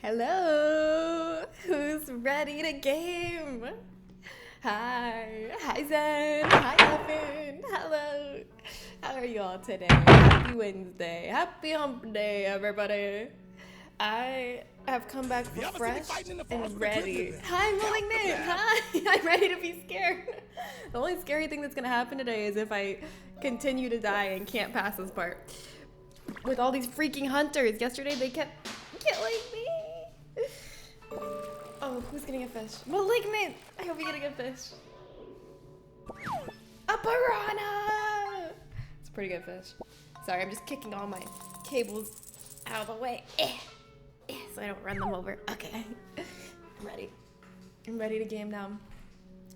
Hello, who's ready to game? Hi Zen, hi Evan, hello. How are you all today? Happy Wednesday, happy hump day, everybody. I have come back refreshed and ready. Hi Malignant, hi, I'm ready to be scared. The only scary thing that's gonna happen today is if I continue to die and can't pass this part. With all these freaking hunters, yesterday they kept killing me. Oh, who's getting a fish? Malignant! I hope you get a good fish. A piranha! It's a pretty good fish. Sorry, I'm just kicking all my cables out of the way. So I don't run them over. Okay. I'm ready. I'm ready to game now.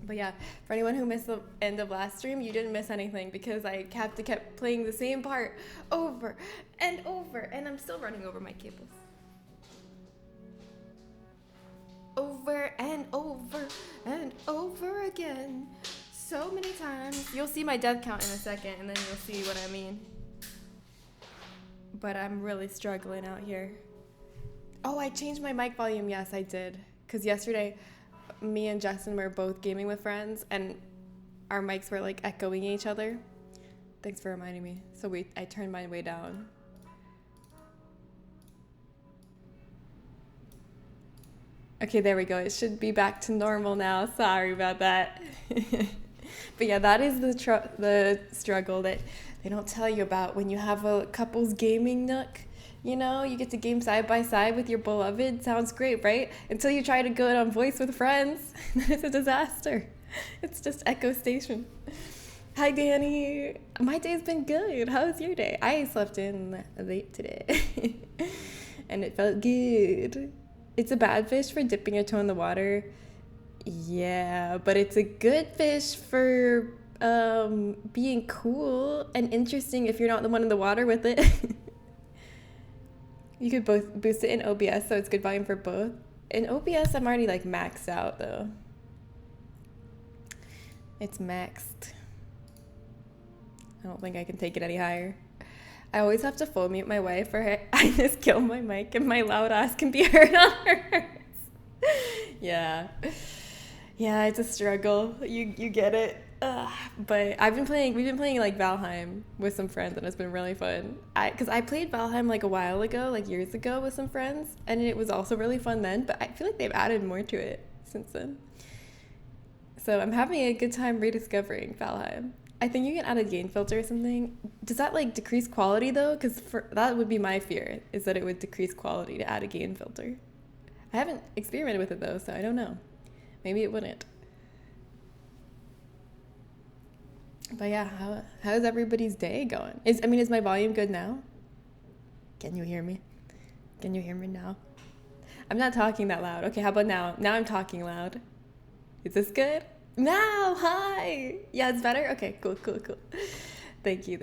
But yeah, for anyone who missed the end of last stream, you didn't miss anything because I kept playing the same part over and over, and I'm still running over my cables. Over and over and over again. So many times. You'll see my death count in a second, and then you'll see what I mean. But I'm really struggling out here. Oh, I changed my mic volume. Yes, I did. Because yesterday, me and Justin were both gaming with friends, and our mics were like echoing each other. Thanks for reminding me. So I turned mine way down. Okay, there we go. It should be back to normal now. Sorry about that. But yeah, that is the struggle that they don't tell you about when you have a couple's gaming nook. You know, you get to game side by side with your beloved. Sounds great, right? Until you try to go it on voice with friends. It's a disaster. It's just Echo Station. Hi, Danny. My day's been good. How's your day? I slept in late today. And it felt good. It's a bad fish for dipping your toe in the water. Yeah, but it's a good fish for being cool and interesting if you're not the one in the water with it. You could both boost it in OBS, so it's good volume for both. In OBS, I'm already like maxed out though. It's maxed. I don't think I can take it any higher. I always have to full mute my wife or I just kill my mic and my loud ass can be heard on hers. Yeah. Yeah, it's a struggle. You get it. But we've been playing like Valheim with some friends and it's been really fun. Because I played Valheim like a while ago, like years ago with some friends, and it was also really fun then, but I feel like they've added more to it since then. So I'm having a good time rediscovering Valheim. I think you can add a gain filter or something. Does that like decrease quality though? Because that would be my fear, is that it would decrease quality to add a gain filter. I haven't experimented with it though, so I don't know. Maybe it wouldn't. But yeah, how's everybody's day going? Is my volume good now? Can you hear me? Can you hear me now? I'm not talking that loud. Okay, how about now? Now I'm talking loud. Is this good? Now, hi. Yeah, it's better? Okay, cool. Thank you.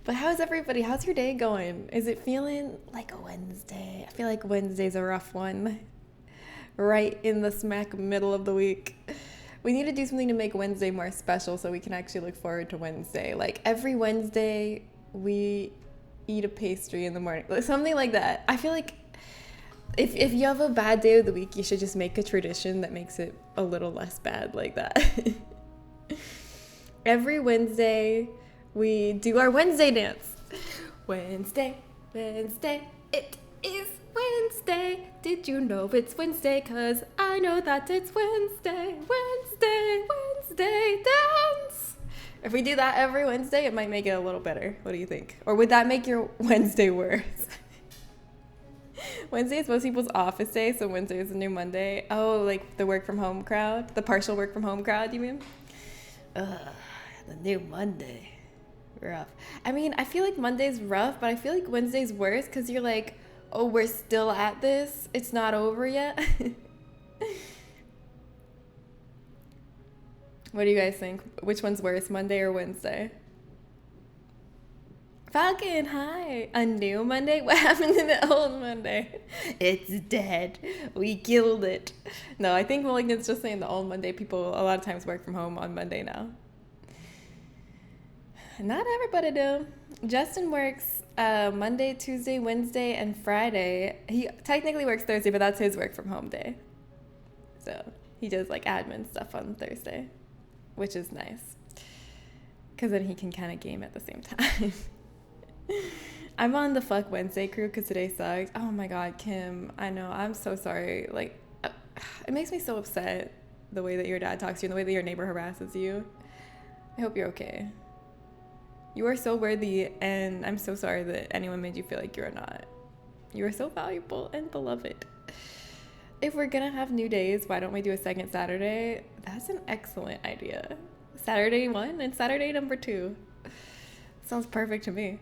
But how's everybody? How's your day going? Is it feeling like a Wednesday? I feel like Wednesday's a rough one. Right in the smack middle of the week. We need to do something to make Wednesday more special so we can actually look forward to Wednesday. Like every Wednesday, we eat a pastry in the morning. Something like that. I feel like if you have a bad day of the week, you should just make a tradition that makes it a little less bad like that. Every Wednesday, we do our Wednesday dance. Wednesday, it is Wednesday. Did you know it's Wednesday? 'Cause I know that it's Wednesday. Wednesday dance. If we do that every Wednesday, it might make it a little better. What do you think? Or would that make your Wednesday worse? Wednesday is most people's office day, so Wednesday is the new Monday. Oh, like the work from home crowd? The partial work from home crowd, you mean? The new Monday. Rough. I mean, I feel like Monday's rough, but I feel like Wednesday's worse because you're like, oh, we're still at this. It's not over yet. What do you guys think? Which one's worse, Monday or Wednesday? Falcon, hi. A new Monday? What happened to the old Monday? It's dead. We killed it. No, I think Malignant's just saying the old Monday. People a lot of times work from home on Monday now. Not everybody do. Justin works Monday, Tuesday, Wednesday, and Friday. He technically works Thursday, but that's his work from home day. So he does like admin stuff on Thursday, which is nice. Because then he can kind of game at the same time. I'm on the fuck Wednesday crew because today sucks. Oh my God, Kim, I know. I'm so sorry. Like, it makes me so upset the way that your dad talks to you and the way that your neighbor harasses you. I hope you're okay. You are so worthy, and I'm so sorry that anyone made you feel like you're not. You are so valuable and beloved. If we're gonna have new days, why don't we do a second Saturday? That's an excellent idea. Saturday 1 and Saturday number 2. Sounds perfect to me.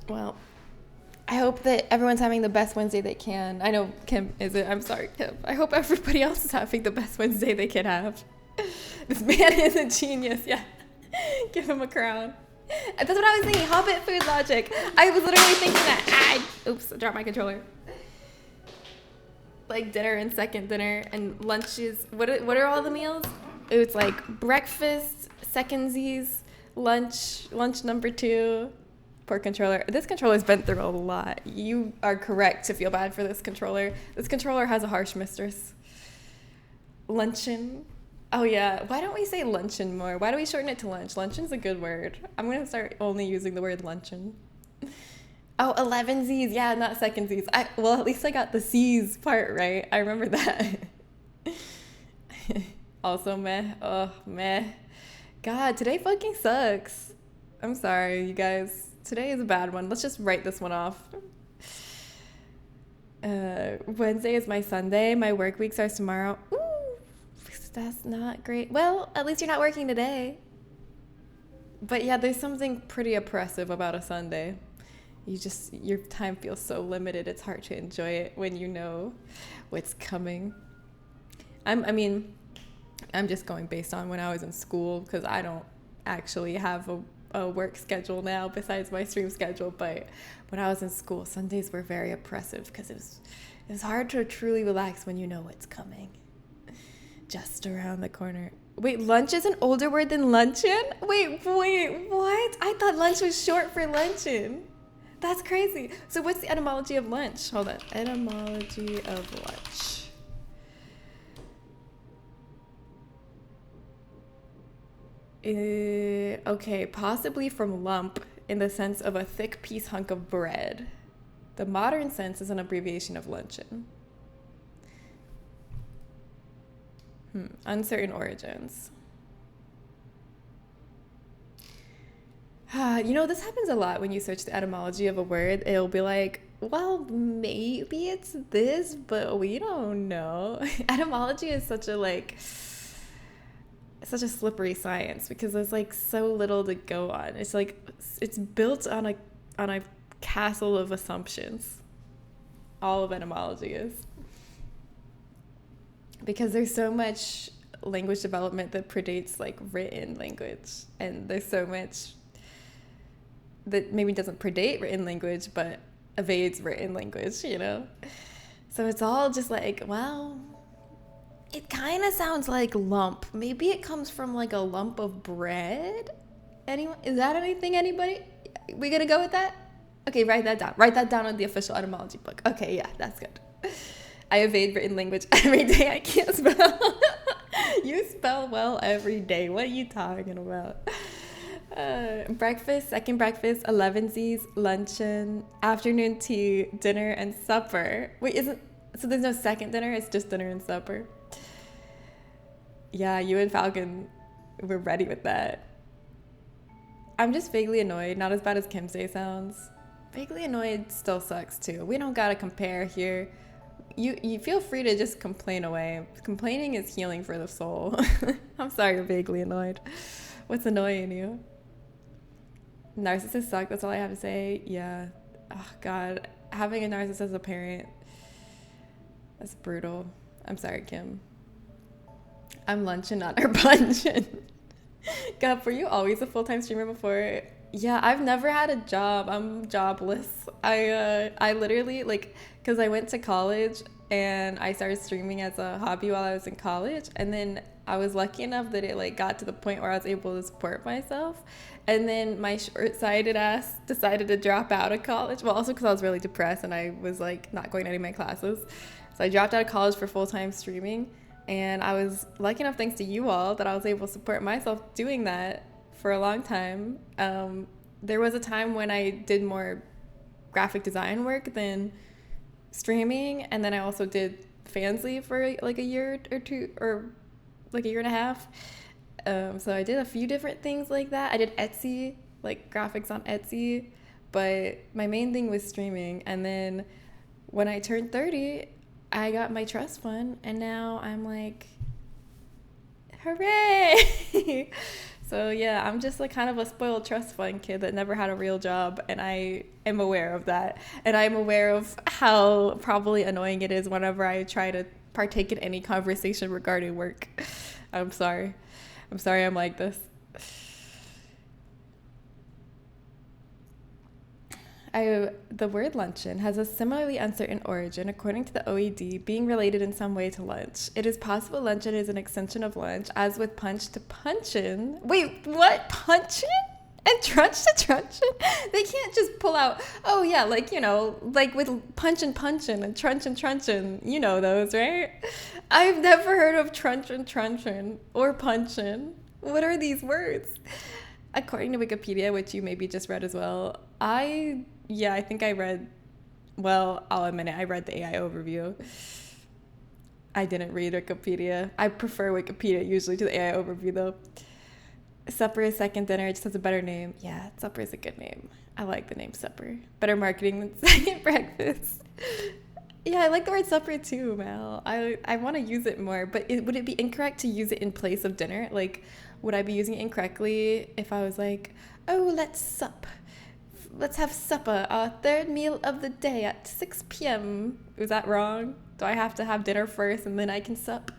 Well, I hope that everyone's having the best Wednesday they can. I know Kim isn't. I'm sorry, Kim. I hope everybody else is having the best Wednesday they can have. This man is a genius. Yeah. Give him a crown. That's what I was thinking. Hobbit food logic. I was literally thinking that. Oops, I dropped my controller. Like dinner and second dinner and lunches. What are all the meals? It's like breakfast, secondsies, lunch number 2. Poor controller. This controller's been through a lot. You are correct to feel bad for this controller. This controller has a harsh mistress. Luncheon. Oh yeah, why don't we say luncheon more? Why do we shorten it to lunch? Luncheon's a good word. I'm gonna start only using the word luncheon. Oh, 11 Z's. Yeah, not second Z's. Well, at least I got the C's part right. I remember that. Also meh. Oh, meh. God, today fucking sucks. I'm sorry, you guys. Today is a bad one. Let's just write this one off. Wednesday is my Sunday. My work week starts tomorrow. Ooh, that's not great. Well, at least you're not working today. But yeah, there's something pretty oppressive about a Sunday. Your time feels so limited. It's hard to enjoy it when you know what's coming. I'm just going based on when I was in school because I don't actually have a work schedule now besides my stream schedule. But when I was in school, Sundays were very oppressive because it was hard to truly relax when you know what's coming. Just around the corner. Wait, lunch is an older word than luncheon? Wait, what? I thought lunch was short for luncheon. That's crazy. So what's the etymology of lunch? Hold on. Etymology of lunch. Okay, possibly from lump in the sense of a thick piece hunk of bread. The modern sense is an abbreviation of luncheon. Uncertain origins. This happens a lot when you search the etymology of a word. It'll be like, well, maybe it's this, but we don't know. Etymology is such a slippery science because there's like so little to go on. It's like it's built on a castle of assumptions. All of etymology is. Because there's so much language development that predates like written language, and there's so much that maybe doesn't predate written language but evades written language, So it's all just like, well, it kind of sounds like lump. Maybe it comes from like a lump of bread. Anyone? Is that anything? Anybody? We gonna go with that? Okay, write that down. Write that down on the official etymology book. Okay, yeah, that's good. I evade written language every day. I can't spell. You spell well every day. What are you talking about? Breakfast, second breakfast, 11sies, luncheon, afternoon tea, dinner, and supper. Wait, so there's no second dinner? It's just dinner and supper. Yeah, you and Falcon were ready with that. I'm just vaguely annoyed. Not as bad as Kim's day sounds. Vaguely annoyed still sucks too. We don't gotta compare here. You feel free to just complain away. Complaining is healing for the soul. I'm sorry you're vaguely annoyed. What's annoying you? Narcissists suck. That's all I have to say. Yeah. Oh, God. Having a narcissist as a parent, that's brutal. I'm sorry, Kim. I'm luncheon, not our buncheon. God, were you always a full-time streamer before? Yeah, I've never had a job. I'm jobless. I literally, because I went to college and I started streaming as a hobby while I was in college. And then I was lucky enough that it like got to the point where I was able to support myself. And then my short-sighted ass decided to drop out of college. Well, also because I was really depressed and I was like not going to any of my classes. So I dropped out of college for full-time streaming. And I was lucky enough, thanks to you all, that I was able to support myself doing that for a long time. There was a time when I did more graphic design work than streaming, and then I also did Fansly for like a year or two, or like a year and a half. So I did a few different things like that. I did Etsy, like graphics on Etsy, but my main thing was streaming. And then when I turned 30, I got my trust fund, and now I'm like, hooray! So yeah, I'm just like kind of a spoiled trust fund kid that never had a real job, and I am aware of that. And I'm aware of how probably annoying it is whenever I try to partake in any conversation regarding work. I'm sorry I'm like this. The word luncheon has a similarly uncertain origin, according to the OED, being related in some way to lunch. It is possible luncheon is an extension of lunch, as with punch to punchin. Wait, what? Punchin? And trunch to trunchin? They can't just pull out, oh yeah, like, you know, like with punchin' and trunch and trunchin. You know those, right? I've never heard of trunch and trunchin or punchin. What are these words? According to Wikipedia, which you maybe just read as well, I think I read, well, I'll admit it, I read the AI overview. I didn't read Wikipedia. I prefer Wikipedia usually to the AI overview though. Supper is second dinner, it just has a better name. Yeah, supper is a good name. I like the name supper. Better marketing than second breakfast. Yeah, I like the word supper too, Mel. I want to use it more, but would it be incorrect to use it in place of dinner? Like, would I be using it incorrectly if I was like, oh, let's sup. Let's have supper, our third meal of the day at 6 p.m. Was that wrong? Do I have to have dinner first and then I can sup?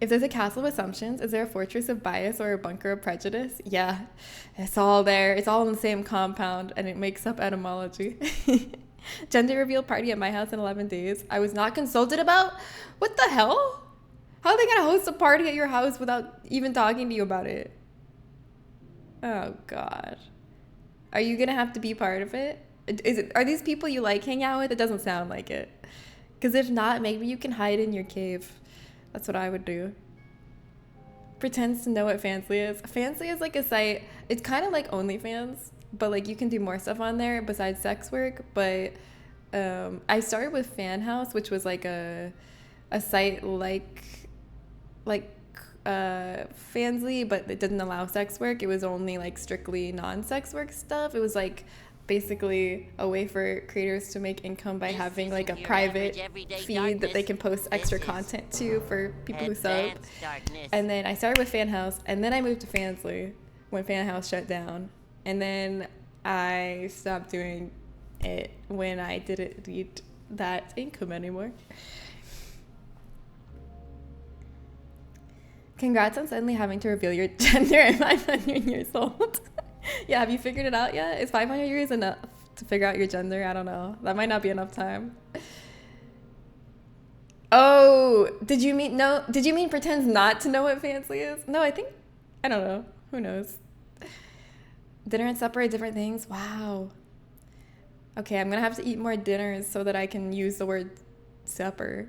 If there's a castle of assumptions, is there a fortress of bias or a bunker of prejudice? Yeah, it's all there. It's all in the same compound, and it makes up etymology. Gender reveal party at my house in 11 days. I was not consulted about? What the hell? How are they going to host a party at your house without even talking to you about it? Oh, God. Are you going to have to be part of it? Are these people you like hang out with? It doesn't sound like it. Because if not, maybe you can hide in your cave. That's what I would do. Pretends to know what Fansly is. Fansly is like a site. It's kind of like OnlyFans, but like you can do more stuff on there besides sex work. But I started with Fan House, which was like a site like Fansly, but it didn't allow sex work. It was only like strictly non-sex work stuff. It was like basically a way for creators to make income by having like a private feed that they can post extra content to for people who sub. And then I started with Fan House, and then I moved to Fansly when Fan House shut down. And then I stopped doing it when I didn't need that income anymore. Congrats on suddenly having to reveal your gender at 500 years old. Yeah, have you figured it out yet? Is 500 years enough to figure out your gender? I don't know. That might not be enough time. Oh, did you mean pretends not to know what Fansly is? No, I don't know. Who knows? Dinner and supper are different things? Wow. Okay, I'm gonna have to eat more dinners so that I can use the word supper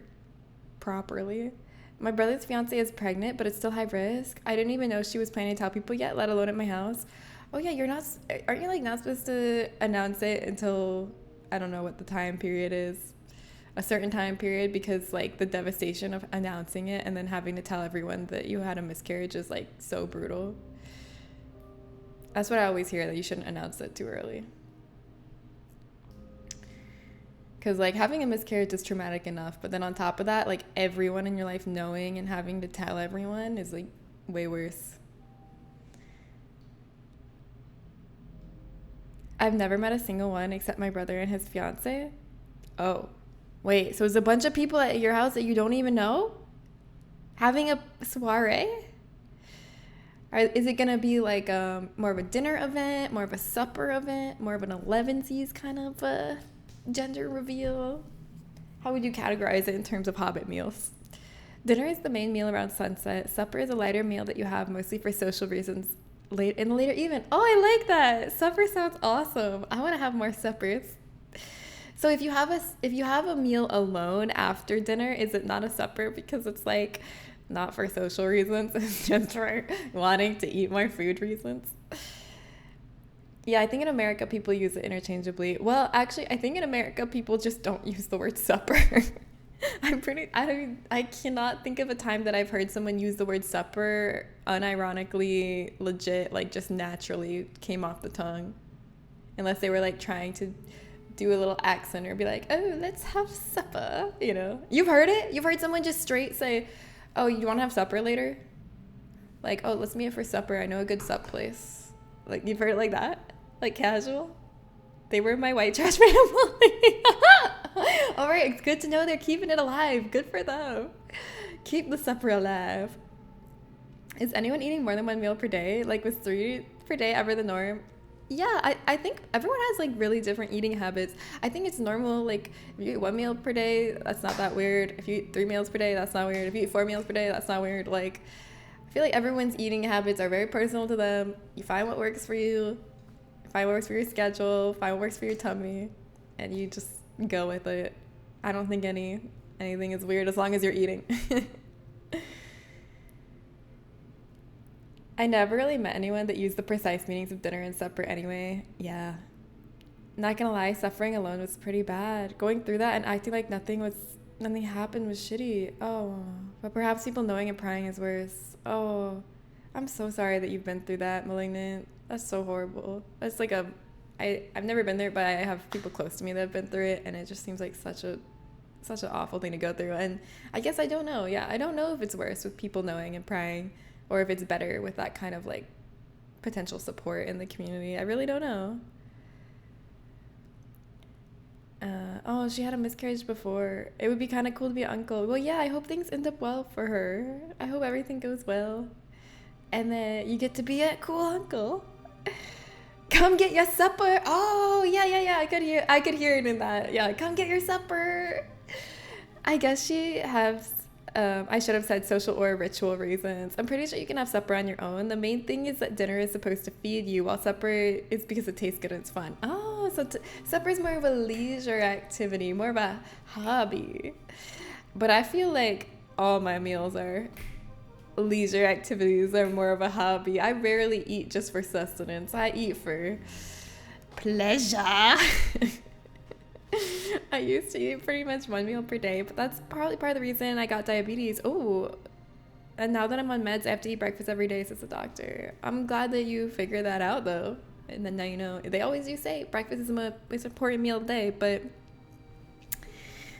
properly. My brother's fiance is pregnant, but it's still high risk. I didn't even know she was planning to tell people yet, let alone at my house. Oh yeah, aren't you like not supposed to announce it until, I don't know what the time period is, a certain time period, because like the devastation of announcing it and then having to tell everyone that you had a miscarriage is like so brutal. That's what I always hear, that you shouldn't announce it too early. Because like having a miscarriage is traumatic enough, but then on top of that, like everyone in your life knowing and having to tell everyone is like way worse. I've never met a single one except my brother and his fiance. Oh, wait, so there's a bunch of people at your house that you don't even know having a soiree? Is it gonna be like more of a dinner event, more of a supper event, more of an 11sies kind of gender reveal? How would you categorize it in terms of Hobbit meals? Dinner is the main meal around sunset. Supper is a lighter meal that you have mostly for social reasons late in the later evening. Oh, I like that. Supper sounds awesome. I want to have more suppers. So if you have a meal alone after dinner, is it not a supper because it's like not for social reasons, it's just for wanting to eat more food reasons? Yeah, I think in America people use it interchangeably. Well, actually, I think in America people just don't use the word supper. I cannot think of a time that I've heard someone use the word supper unironically, legit, like just naturally came off the tongue. Unless they were like trying to do a little accent or be like, oh, let's have supper, you know? You've heard it? You've heard someone just straight say, oh, you want to have supper later? Like, oh, let's meet for supper. I know a good sup place. Like, you've heard it like that? Like casual? They were my white trash family. All right, it's good to know they're keeping it alive. Good for them. Keep the supper alive. Is anyone eating more than one meal per day? Like, was 3 per day ever the norm? Yeah, I think everyone has like really different eating habits. I think it's normal, like if you eat 1 meal per day, that's not that weird. If you eat 3 meals per day, that's not weird. If you eat 4 meals per day, that's not weird. Like, I feel like everyone's eating habits are very personal to them. You find what works for you, find what works for your schedule, find what works for your tummy, and you just go with it. I don't think anything is weird as long as you're eating. I never really met anyone that used the precise meanings of dinner and supper anyway. Yeah. Not gonna lie, suffering alone was pretty bad. Going through that and acting like nothing happened was shitty. Oh, but perhaps people knowing and prying is worse. Oh, I'm so sorry that you've been through that, Malignant. That's so horrible. That's like I've never been there, but I have people close to me that have been through it, and it just seems like such an awful thing to go through. And I guess I don't know. Yeah, I don't know if it's worse with people knowing and prying, or if it's better with that kind of like potential support in the community. I really don't know. Oh, she had a miscarriage before. It would be kind of cool to be an uncle. Well, yeah, I hope things end up well for her. I hope everything goes well. And then you get to be a cool uncle. Come get your supper. Oh, yeah. I could hear it in that. Yeah, come get your supper. I guess she has I should have said social or ritual reasons. I'm pretty sure you can have supper on your own. The main thing is that dinner is supposed to feed you, while supper is because it tastes good and it's fun. Oh, so supper is more of a leisure activity, more of a hobby. But I feel like all my meals are leisure activities, are more of a hobby. I rarely eat just for sustenance. I eat for pleasure. I used to eat pretty much 1 meal per day, but that's probably part of the reason I got diabetes. Oh, and now that I'm on meds, I have to eat breakfast every day, says the doctor. I'm glad that you figured that out, though. And then now you know. They always do say breakfast is the most important meal of the day, but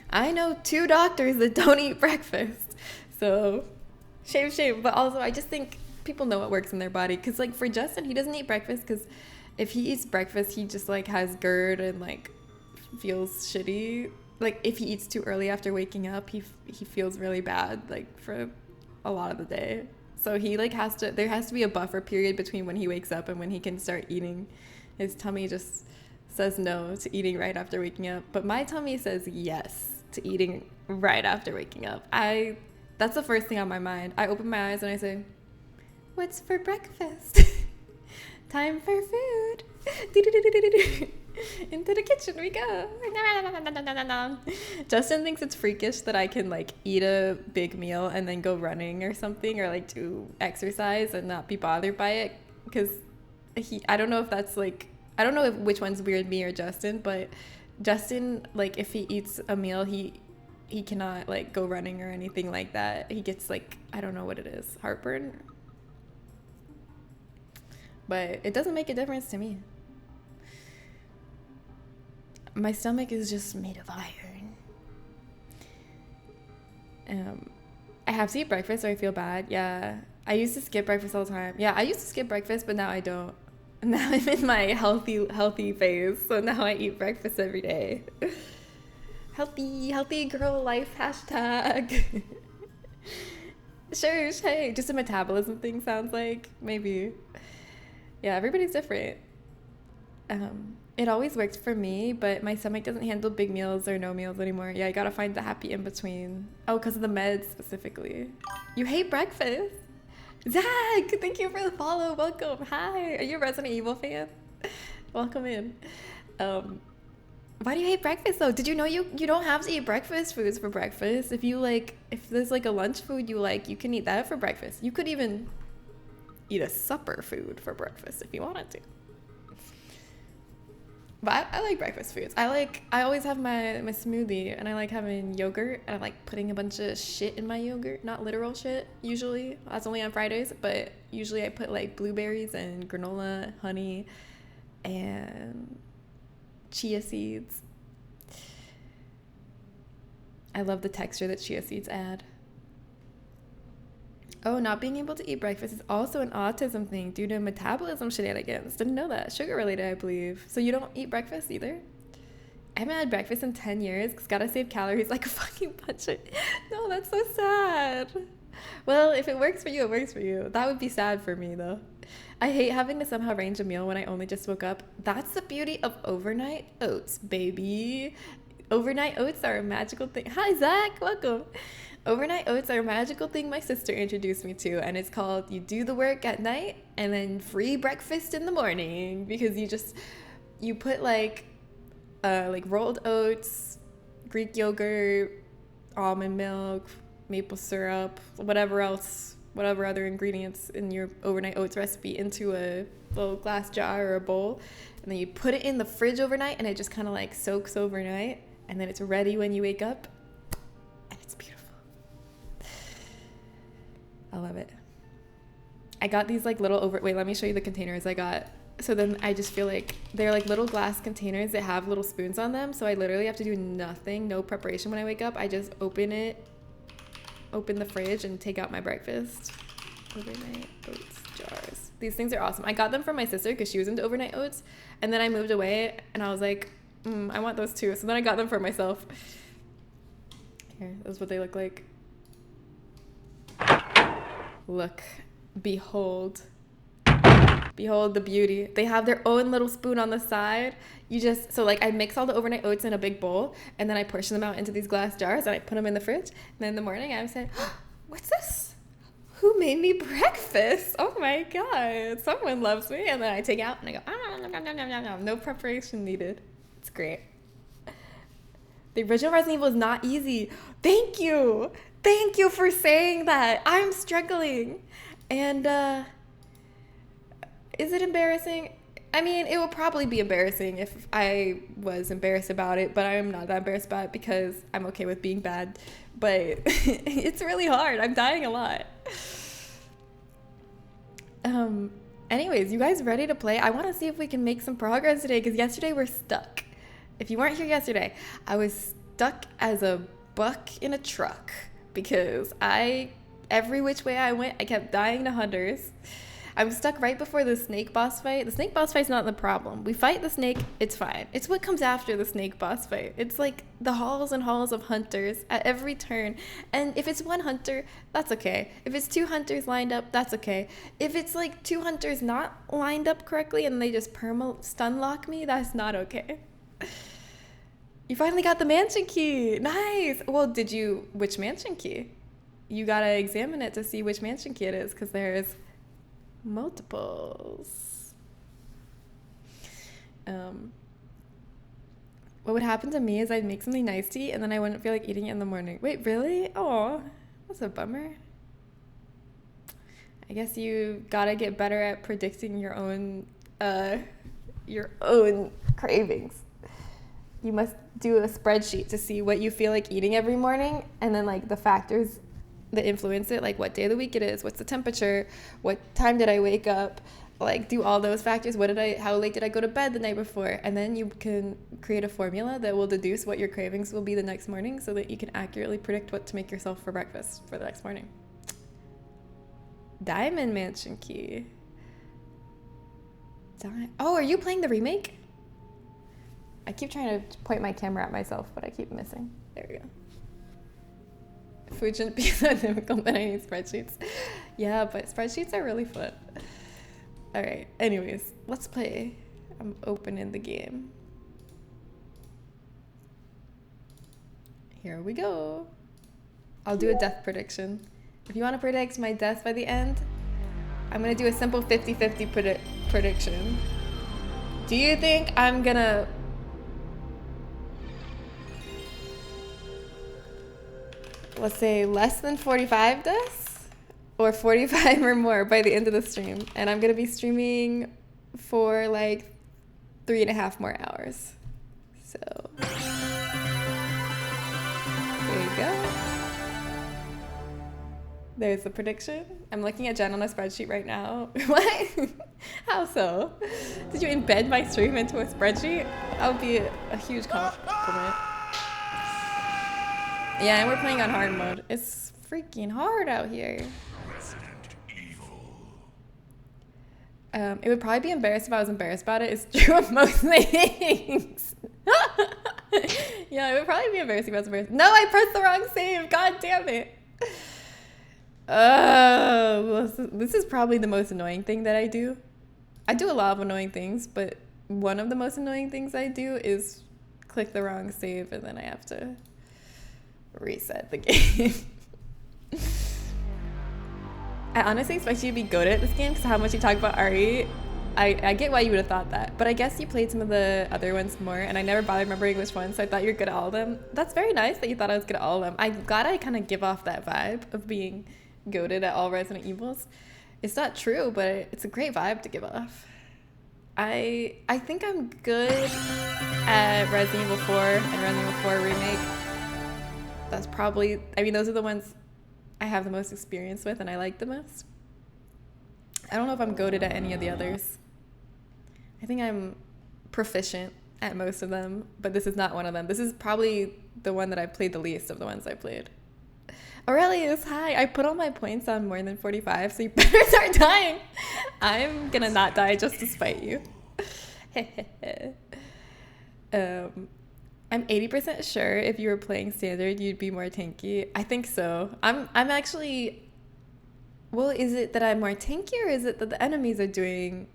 I know 2 doctors that don't eat breakfast. So, shame. But also, I just think people know what works in their body. Because, like, for Justin, he doesn't eat breakfast because if he eats breakfast, he just, like, has GERD and, like, feels shitty. Like, if he eats too early after waking up, he feels really bad, like, for a lot of the day. So he, like, there has to be a buffer period between when he wakes up and when he can start eating. His tummy just says no to eating right after waking up, but my tummy says yes to eating right after waking up. That's the first thing on my mind. I open my eyes and I say, what's for breakfast? Time for food. Into the kitchen we go. Justin thinks it's freakish that I can, like, eat a big meal and then go running or something, or like do exercise and not be bothered by it, because I don't know if that's like, I don't know which one's weird, me or Justin, but Justin, like, if he eats a meal, he cannot, like, go running or anything like that. He gets, like, I don't know what it is, heartburn, but it doesn't make a difference to me. My stomach is just made of iron. I have to eat breakfast or I feel bad. Yeah, I used to skip breakfast all the time. Yeah, I used to skip breakfast, but now I don't. Now I'm in my healthy phase, so now I eat breakfast every day. Healthy girl life hashtag. Sure, hey, just a metabolism thing, sounds like. Maybe. Yeah, everybody's different. It always works for me, but my stomach doesn't handle big meals or no meals anymore. Yeah, I gotta find the happy in between. Oh, because of the meds specifically. You hate breakfast? Zach, thank you for the follow. Welcome. Hi. Are you a Resident Evil fan? Welcome in. Why do you hate breakfast though? Did you know you don't have to eat breakfast foods for breakfast? If there's like a lunch food you like, you can eat that for breakfast. You could even eat a supper food for breakfast if you wanted to. But I like breakfast foods. I always have my smoothie, and I like having yogurt, and I like putting a bunch of shit in my yogurt. Not literal shit, usually. That's only on Fridays, but usually I put like blueberries and granola, honey, and chia seeds. I love the texture that chia seeds add. Oh, not being able to eat breakfast is also an autism thing due to metabolism shenanigans. Didn't know that. Sugar related, I believe. So you don't eat breakfast either? I haven't had breakfast in 10 years because gotta save calories like a fucking budget. No, that's so sad. Well, if it works for you, it works for you. That would be sad for me though. I hate having to somehow arrange a meal when I only just woke up. That's the beauty of overnight oats, baby. Overnight oats are a magical thing. Hi, Zach. Welcome. Overnight oats are a magical thing my sister introduced me to, and it's called you do the work at night and then free breakfast in the morning, because you put like rolled oats, Greek yogurt, almond milk, maple syrup, whatever other ingredients in your overnight oats recipe into a little glass jar or a bowl, and then you put it in the fridge overnight, and it just kind of like soaks overnight, and then it's ready when you wake up, and it's beautiful. I love it. I got these like little wait, let me show you the containers I got. So then I just feel like they're like little glass containers that have little spoons on them, so I literally have to do nothing, no preparation when I wake up. I just open the fridge and take out my breakfast. Overnight oats jars. These things are awesome. I got them from my sister because she was into overnight oats, and then I moved away and I was like, I want those too. So then I got them for myself. Here, that's what they look like. Look, behold the beauty. They have their own little spoon on the side. So like I mix all the overnight oats in a big bowl, and then I portion them out into these glass jars, and I put them in the fridge. And then in the morning I say, what's this? Who made me breakfast? Oh my God, someone loves me. And then I take it out and I go, no preparation needed. It's great. The original Resident Evil is not easy. Thank you for saying that. I'm struggling. And is it embarrassing? I mean, it would probably be embarrassing if I was embarrassed about it, but I'm not that embarrassed about it because I'm okay with being bad. But it's really hard. I'm dying a lot. Anyways, you guys ready to play? I want to see if we can make some progress today, because yesterday we're stuck. If you weren't here yesterday, I was stuck as a buck in a truck because every which way I went, I kept dying to hunters. I'm stuck right before the snake boss fight. The snake boss fight's not the problem. We fight the snake, it's fine. It's what comes after the snake boss fight. It's like the halls and halls of hunters at every turn. And if it's one hunter, that's okay. If it's two hunters lined up, that's okay. If it's like two hunters not lined up correctly and they just stun lock me, that's not okay. You finally got the mansion key. Nice. Well, which mansion key? You gotta examine it to see which mansion key it is, because there's multiples. What would happen to me is I'd make something nice to eat and then I wouldn't feel like eating it in the morning. Wait, really? Oh, that's a bummer. I guess you gotta get better at predicting your own cravings. You must do a spreadsheet to see what you feel like eating every morning, and then like the factors that influence it, like what day of the week it is, what's the temperature, what time did I wake up, like do all those factors. How late did I go to bed the night before? And then you can create a formula that will deduce what your cravings will be the next morning, so that you can accurately predict what to make yourself for breakfast for the next morning. Diamond Mansion key. Oh, are you playing the remake? I keep trying to point my camera at myself, but I keep missing. There we go. Food shouldn't be so difficult that I need spreadsheets. Yeah, but spreadsheets are really fun. All right. Anyways, let's play. I'm opening the game. Here we go. I'll do a death prediction. If you want to predict my death by the end, I'm going to do a simple 50-50 prediction. Do you think I'm going to... let's say less than 45 deaths? Or 45 or more by the end of the stream? And I'm going to be streaming for like 3.5 more hours. So... there you go. There's the prediction. I'm looking at Jen on a spreadsheet right now. What? How so? Did you embed my stream into a spreadsheet? That would be a huge compliment. Yeah, and we're playing on hard mode. It's freaking hard out here. It would probably be embarrassed if I was embarrassed about it. It's true of most things. Yeah, it would probably be embarrassing if I was embarrassed. No, I pressed the wrong save. God damn it. This is probably the most annoying thing that I do. I do a lot of annoying things, but one of the most annoying things I do is click the wrong save and then I have to reset the game. I honestly expect you to be good at this game because of how much you talk about RE. I get why you would have thought that, but I guess you played some of the other ones more, and I never bothered remembering which ones, so I thought you were good at all of them. That's very nice that you thought I was good at all of them. I'm glad I kind of give off that vibe of being goated at all Resident Evils. It's not true, but it's a great vibe to give off. I think I'm good at Resident Evil 4 and Resident Evil 4 Remake. That's probably, I mean, those are the ones I have the most experience with and I like the most. I don't know if I'm goated at any of the others. I think I'm proficient at most of them, but this is not one of them. This is probably the one that I've played the least of the ones I played. Aurelius, hi. I put all my points on more than 45, so you better start dying. I'm gonna not die just to spite you. I'm 80% sure if you were playing standard, you'd be more tanky. I think so. I'm actually... well, is it that I'm more tanky or is it that the enemies are doing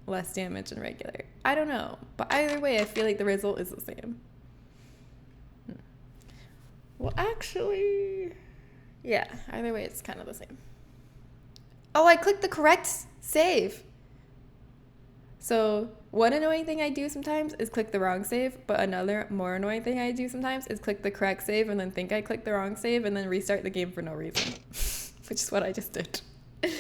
less damage than regular? I don't know. But either way, I feel like the result is the same. Well, actually... yeah, either way, it's kind of the same. Oh, I clicked the correct save. So one annoying thing I do sometimes is click the wrong save, but another more annoying thing I do sometimes is click the correct save and then think I clicked the wrong save and then restart the game for no reason. Which is what I just did. The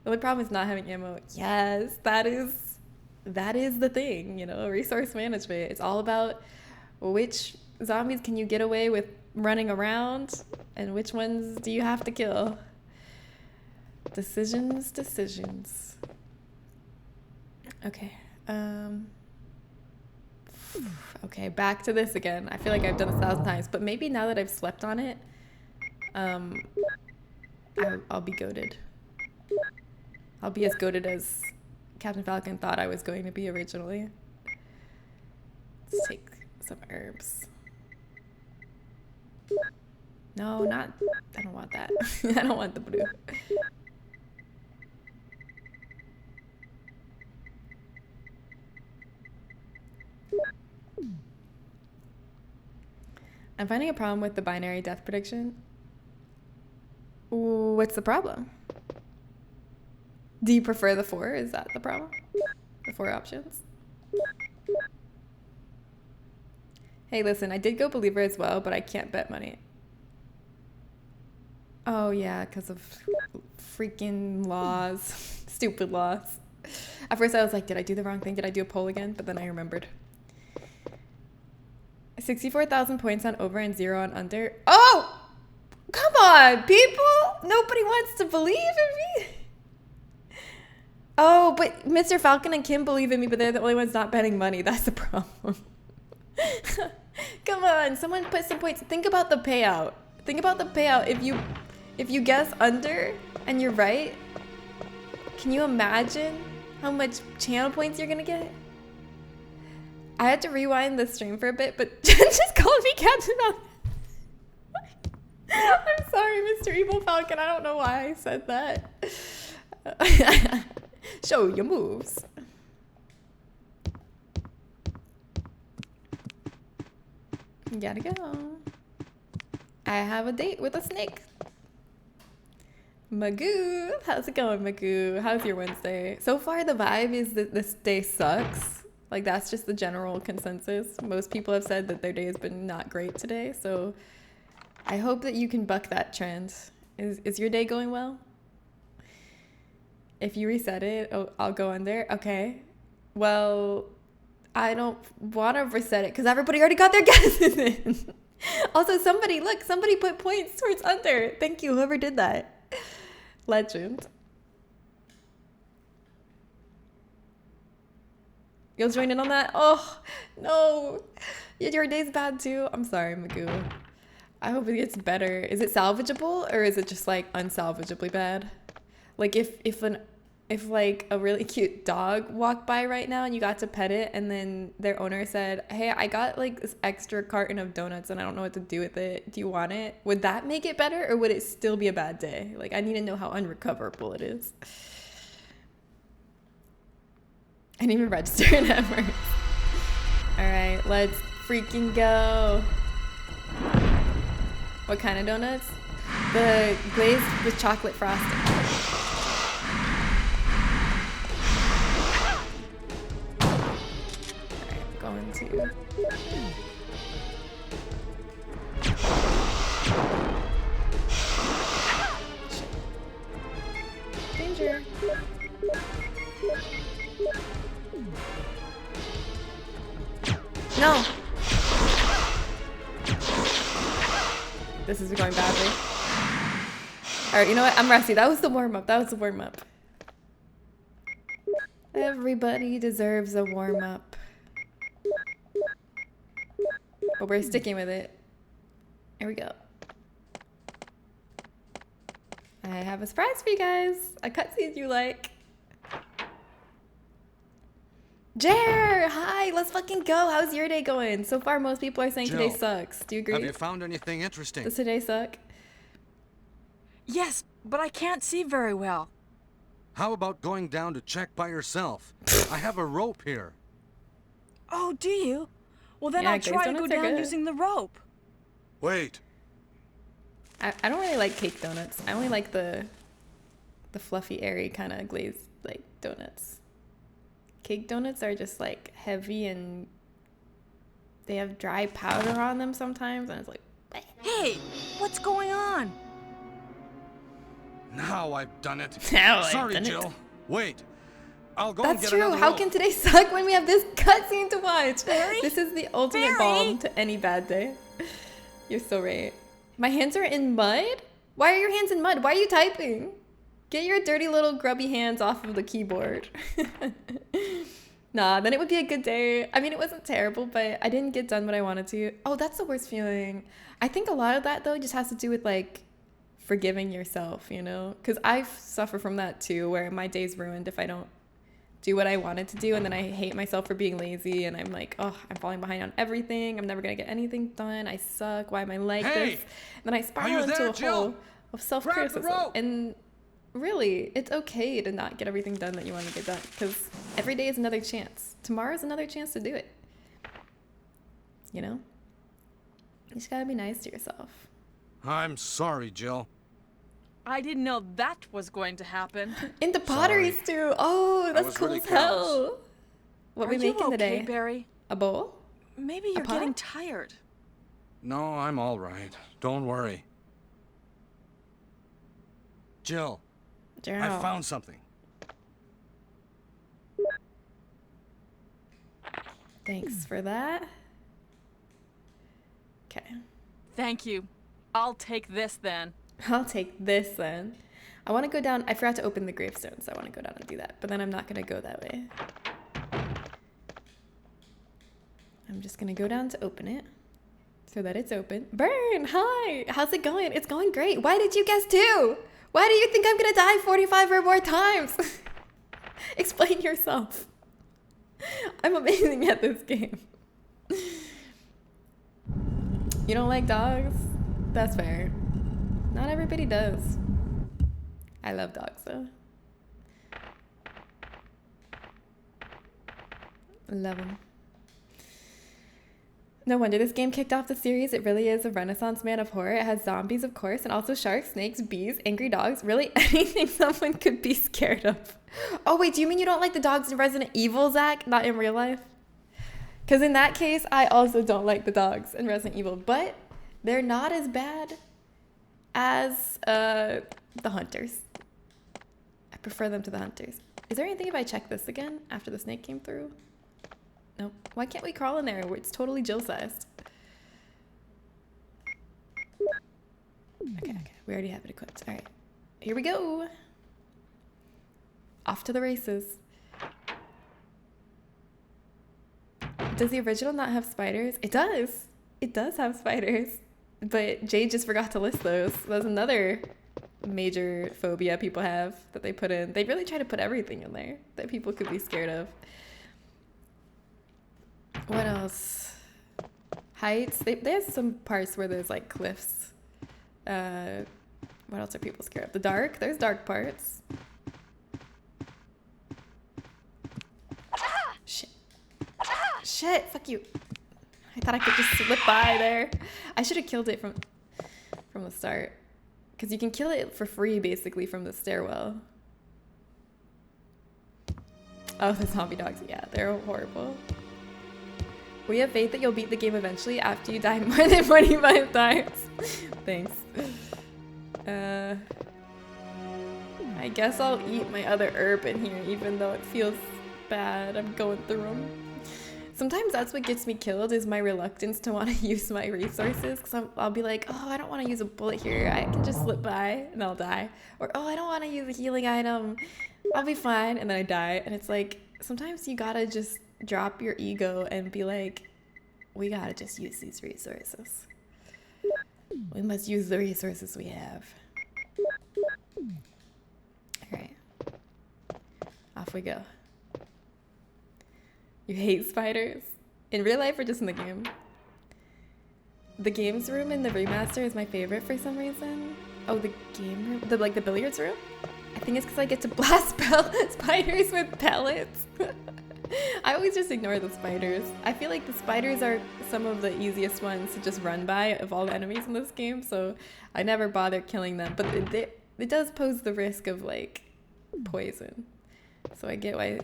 only problem is not having ammo. Yes, that is the thing, you know, resource management. It's all about which zombies can you get away with running around and which ones do you have to kill. Decisions. Okay. Okay, back to this again. I feel like I've done this 1,000 times, but maybe now that I've slept on it, I'll be goated. I'll be as goated as Captain Falcon thought I was going to be originally. Let's take some herbs. No, not... I don't want that. I don't want the blue. I'm finding a problem with the binary death prediction. What's the problem? Do you prefer the 4? Is that the problem? The 4 options? Hey, listen, I did go believer as well, but I can't bet money. Oh, yeah, because of freaking laws. Stupid laws. At first I was like, did I do the wrong thing? Did I do a poll again? But then I remembered. 64,000 points on over and 0 on under. Oh! Come on, people! Nobody wants to believe in me. Oh, but Mr. Falcon and Kim believe in me, but they're the only ones not betting money. That's the problem. Come on, someone put some points. Think about the payout. Think about the payout. If you guess under and you're right, can you imagine how much channel points you're gonna get? I had to rewind the stream for a bit, but Jen just called me Captain Falcon. I'm sorry, Mr. Evil Falcon. I don't know why I said that. Show your moves. Gotta go. I have a date with a snake. Magoo, how's it going, Magoo? How's your Wednesday? So far, the vibe is that this day sucks. Like, that's just the general consensus. Most people have said that their day has been not great today, so I hope that you can buck that trend. Is your day going well? If you reset it, oh, I'll go under. Okay. Well, I don't want to reset it because everybody already got their guesses in. Also, somebody put points towards under. Thank you, whoever did that. Legend. You'll join in on that? Oh, no. Your day's bad too. I'm sorry, Magoo. I hope it gets better. Is it salvageable or is it just like unsalvageably bad? Like if like a really cute dog walked by right now and you got to pet it and then their owner said, hey, I got like this extra carton of donuts and I don't know what to do with it. Do you want it? Would that make it better or would it still be a bad day? Like, I need to know how unrecoverable it is. I didn't even register it at first. All right, let's freaking go. What kind of donuts? The glazed with chocolate frosting. Going to danger. No. This is going badly. All right, you know what? I'm rusty. That was the warm up. Everybody deserves a warm up. But we're sticking with it. Here we go. I have a surprise for you guys. A cutscene you like. Jer, hi, let's fucking go. How's your day going? So far, most people are saying Jill, today sucks. Do you agree? Have you found anything interesting? Does today suck? Yes, but I can't see very well. How about going down to check by yourself? I have a rope here. Oh, do you? Well, then Yeah, I'll try to glazed go donuts are down good. using the rope. Wait. I don't really like cake donuts. I only like the fluffy, airy kind of glazed like donuts. Cake donuts are just like heavy and they have dry powder on them sometimes, and it's like. Hey, what's going on? Now I've done it. Now I've Sorry, done it. Jill. Wait. I'll go and That's get true. another How rope. can today suck when we have this cutscene to watch? Barry? This is the ultimate Barry? balm to any bad day. You're so right. My hands are in mud? Why are your hands in mud? Why are you typing? Get your dirty little grubby hands off of the keyboard. Nah, then it would be a good day. I mean, it wasn't terrible, but I didn't get done what I wanted to. Oh, that's the worst feeling. I think a lot of that, though, just has to do with, like, forgiving yourself, you know? Because I suffer from that, too, where my day's ruined if I don't do what I wanted to do, and then I hate myself for being lazy, and I'm like, oh, I'm falling behind on everything. I'm never going to get anything done. I suck. Why am I like Hey! this? And then I spiral Are you into there, a Jill? hole of self-criticism. Grab the rope! And really, it's okay to not get everything done that you want to get done, because every day is another chance. Tomorrow's another chance to do it. You know? You just gotta be nice to yourself. I'm sorry, Jill. I didn't know that was going to happen. Into pottery Sorry. stew. Oh, that's was cool really as hell. What Are we you making okay, today? Barry? A bowl? Maybe you're pot? getting tired. No, I'm all right. Don't worry. Jill, I Gerald. found something. Thanks for that. Okay. Thank you. I'll take this then. I'll take this then. I want to go down. I forgot to open the gravestone, so I want to go down and do that. But then I'm not going to go that way. I'm just going to go down to open it so that it's open. Burn, hi. How's it going? It's going great. Why did you guess 2? Why do you think I'm going to die 45 or more times? Explain yourself. I'm amazing at this game. You don't like dogs? That's fair. Not everybody does. I love dogs though. Love them. No wonder this game kicked off the series. It really is a renaissance man of horror. It has zombies, of course, and also sharks, snakes, bees, angry dogs. Really anything someone could be scared of. Oh, wait, do you mean you don't like the dogs in Resident Evil, Zach? Not in real life? Because in that case, I also don't like the dogs in Resident Evil, but they're not as bad as the hunters. I prefer them to the hunters. Is there anything if I check this again after the snake came through? Nope. Why can't we crawl in there where it's totally Jill-sized? Okay. We already have it equipped. All right. Here we go. Off to the races. Does the original not have spiders? It does. It does have spiders. But Jade just forgot to list those. That's another major phobia people have that they put in. They really try to put everything in there that people could be scared of. What else? Heights. There's some parts where there's like cliffs. What else are people scared of? The dark. There's dark parts. Shit. Shit. Fuck you. I thought I could just slip by there. I should have killed it from the start. Because you can kill it for free basically from the stairwell. Oh, the zombie dogs. Yeah, they're horrible. We have faith that you'll beat the game eventually after you die more than 25 times. Thanks. I guess I'll eat my other herb in here, even though it feels bad. I'm going through them. Sometimes that's what gets me killed, is my reluctance to want to use my resources. Because I'll be like, oh, I don't want to use a bullet here. I can just slip by and I'll die. Or, oh, I don't want to use a healing item. I'll be fine. And then I die. And it's like, sometimes you gotta just drop your ego and be like, we gotta just use these resources. We must use the resources we have. Alright. Off we go. You hate spiders? In real life or just in the game? The games room in the remaster is my favorite for some reason. Oh, the game room? The billiards room? I think it's because I get to blast spiders with pellets. I always just ignore the spiders. I feel like the spiders are some of the easiest ones to just run by of all the enemies in this game, so I never bother killing them. But it does pose the risk of, like, poison. So I get why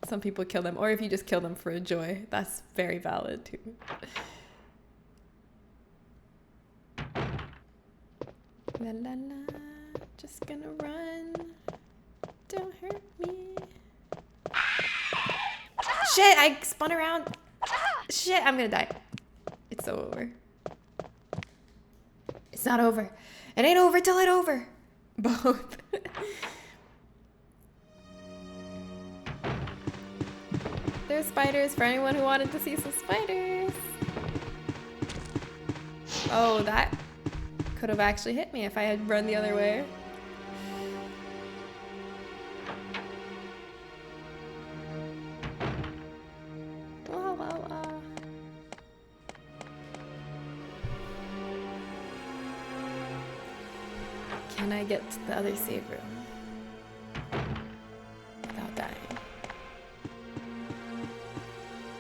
some people kill them. Or if you just kill them for a joy, that's very valid, too. La la la, just gonna run. Don't hurt me. Shit, I spun around. Shit, I'm gonna die. It's so over. It's not over. It ain't over till it's over. Both. There's spiders for anyone who wanted to see some spiders. Oh, that could have actually hit me if I had run the other way. Can I get to the other save room without dying?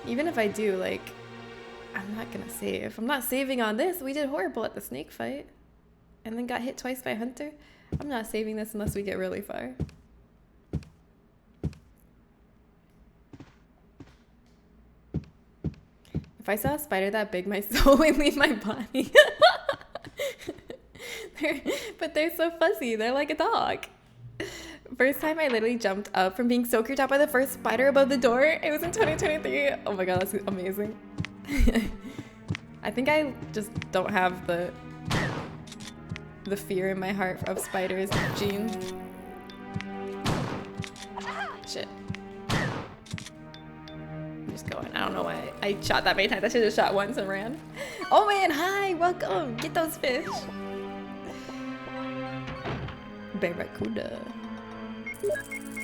Even if I do, like, I'm not gonna save. I'm not saving on this. We did horrible at the snake fight and then got hit twice by Hunter. I'm not saving this unless we get really far. If I saw a spider that big, my soul would leave my body. But they're so fuzzy. They're like a dog. First time I literally jumped up from being so creeped out by the first spider above the door. It was in 2023. Oh my god, that's amazing. I think I just don't have the fear in my heart of spiders gene. Shit. I'm just going. I don't know why I shot that many times. I should have shot once and ran. Oh man, hi, welcome. Get those fish. Barracuda.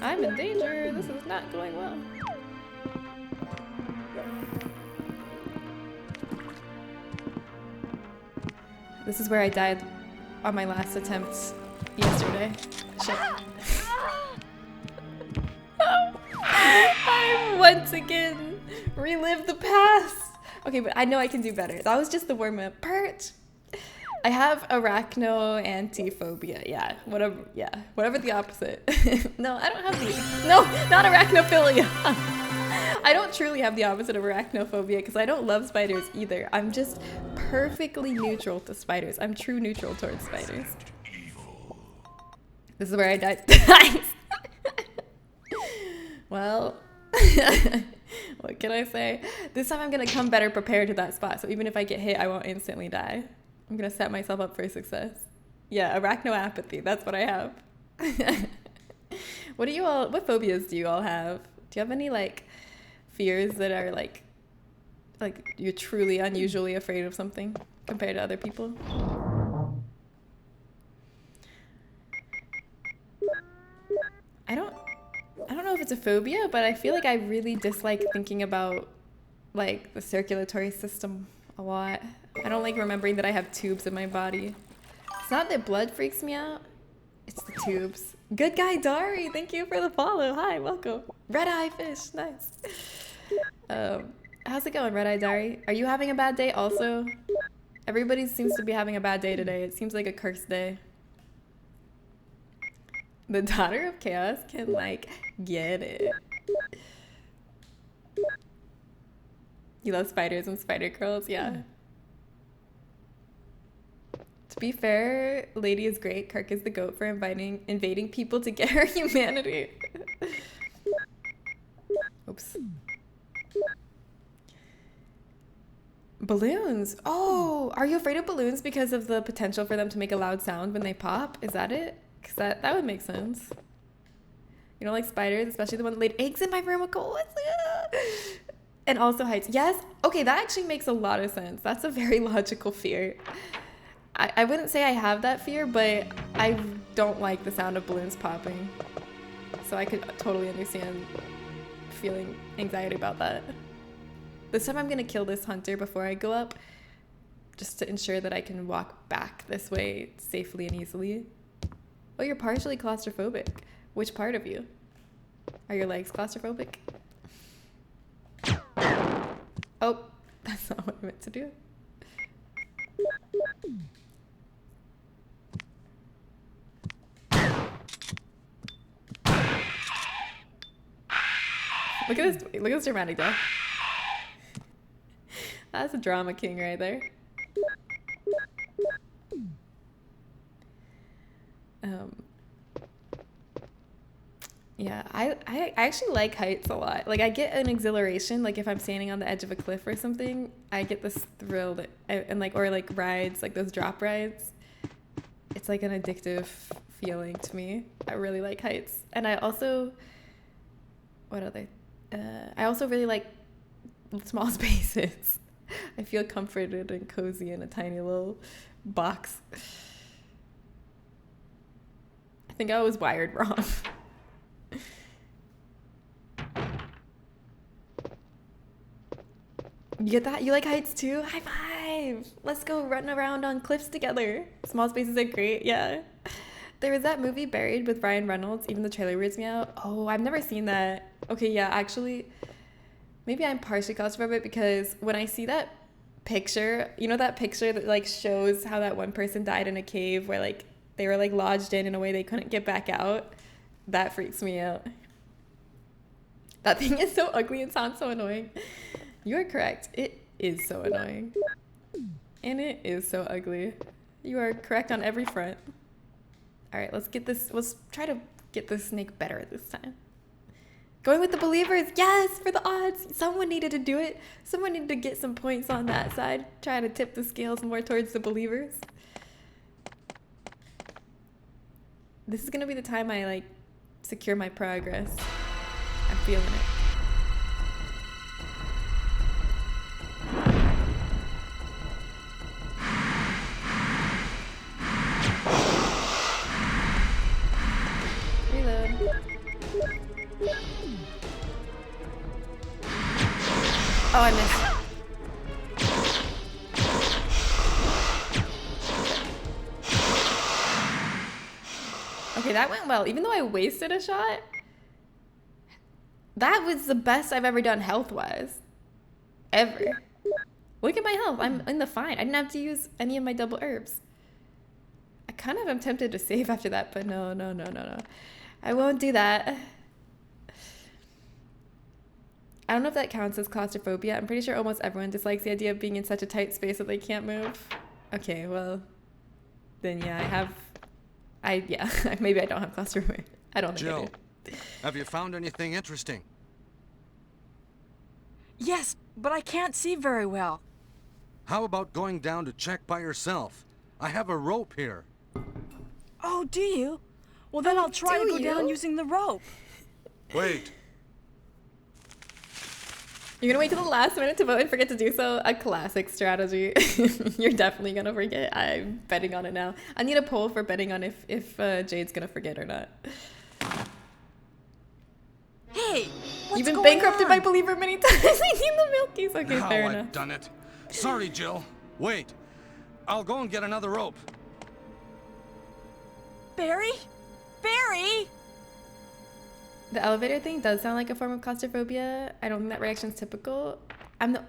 I'm in danger. This is not going well. This is where I died on my last attempt yesterday. Shit. I once again relived the past Okay, but I know I can do better. That was just the warm-up. Perch! I have arachno-antiphobia. Yeah, whatever the opposite. No, I don't have the... No, not arachnophilia. I don't truly have the opposite of arachnophobia because I don't love spiders either. I'm just perfectly neutral to spiders. I'm true neutral towards spiders. This is where I died. Well, what can I say? This time I'm going to come better prepared to that spot. So even if I get hit, I won't instantly die. I'm going to set myself up for success. Yeah, arachnoapathy. That's what I have. What phobias do you all have? Do you have any like fears that are like you're truly unusually afraid of something compared to other people? I don't know if it's a phobia, but I feel like I really dislike thinking about like the circulatory system a lot. I don't like remembering that I have tubes in my body. It's not that blood freaks me out, it's the tubes. Good guy Dari, thank you for the follow. Hi, welcome. Red Eye Fish, nice. How's it going, Red Eye Dari? Are you having a bad day also? Everybody seems to be having a bad day today. It seems like a cursed day. The daughter of chaos can like get it. You love spiders and spider girls, yeah. To be fair, Lady is great. Kirk is the goat for invading people to get her humanity. Oops. Balloons. Oh, are you afraid of balloons because of the potential for them to make a loud sound when they pop? Is that it? Because that would make sense. You don't like spiders, especially the one that laid eggs in my room. And also heights. Yes. Okay, that actually makes a lot of sense. That's a very logical fear. I wouldn't say I have that fear, but I don't like the sound of balloons popping. So I could totally understand feeling anxiety about that. This time I'm going to kill this hunter before I go up, just to ensure that I can walk back this way safely and easily. Oh, you're partially claustrophobic. Which part of you? Are your legs claustrophobic? Oh, that's not what I meant to do. Look at this dramatic death. That's a drama king right there. Yeah, I actually like heights a lot. Like I get an exhilaration, like if I'm standing on the edge of a cliff or something, I get this thrill that, and like, or like rides, like those drop rides. It's like an addictive feeling to me. I really like heights. And I also, I also really like small spaces. I feel comforted and cozy in a tiny little box. I think I was wired wrong. You get that? You like heights too? High five! Let's go run around on cliffs together. Small spaces are great, yeah. There was that movie Buried with Ryan Reynolds. Even the trailer weirds me out. Oh, I've never seen that. Okay, yeah, actually, maybe I'm partially claustrophobic because when I see that picture, you know that picture that like shows how that one person died in a cave where like they were like lodged in a way they couldn't get back out? That freaks me out. That thing is so ugly and sounds so annoying. You are correct. It is so annoying. And it is so ugly. You are correct on every front. All right, let's try to get this snake better this time. Going with the believers. Yes, for the odds. Someone needed to do it. Someone needed to get some points on that side. Try to tip the scales more towards the believers. This is going to be the time I like secure my progress. I'm feeling it. Oh, I missed. Okay, that went well. Even though I wasted a shot, that was the best I've ever done health-wise. Ever. Look at my health. I'm in the fine. I didn't have to use any of my double herbs. I kind of am tempted to save after that, but no. I won't do that. I don't know if that counts as claustrophobia. I'm pretty sure almost everyone dislikes the idea of being in such a tight space that they can't move. Okay, well, then yeah, maybe I don't have claustrophobia. I don't think I Jill, do. have you found anything interesting? Yes, but I can't see very well. How about going down to check by yourself? I have a rope here. Oh, do you? Well, then I'll try to do go down you? using the rope. Wait. You're gonna wait till the last minute to vote and forget to do so? A classic strategy. You're definitely gonna forget. I'm betting on it now. I need a poll for betting on if Jade's gonna forget or not. Hey, what's You've been going bankrupted on? by Believer many times. I need the milkies. Okay, Now fair I've enough. done it. Sorry, Jill. Wait. I'll go and get another rope. Barry? Barry? The elevator thing does sound like a form of claustrophobia. I don't think that reaction's typical.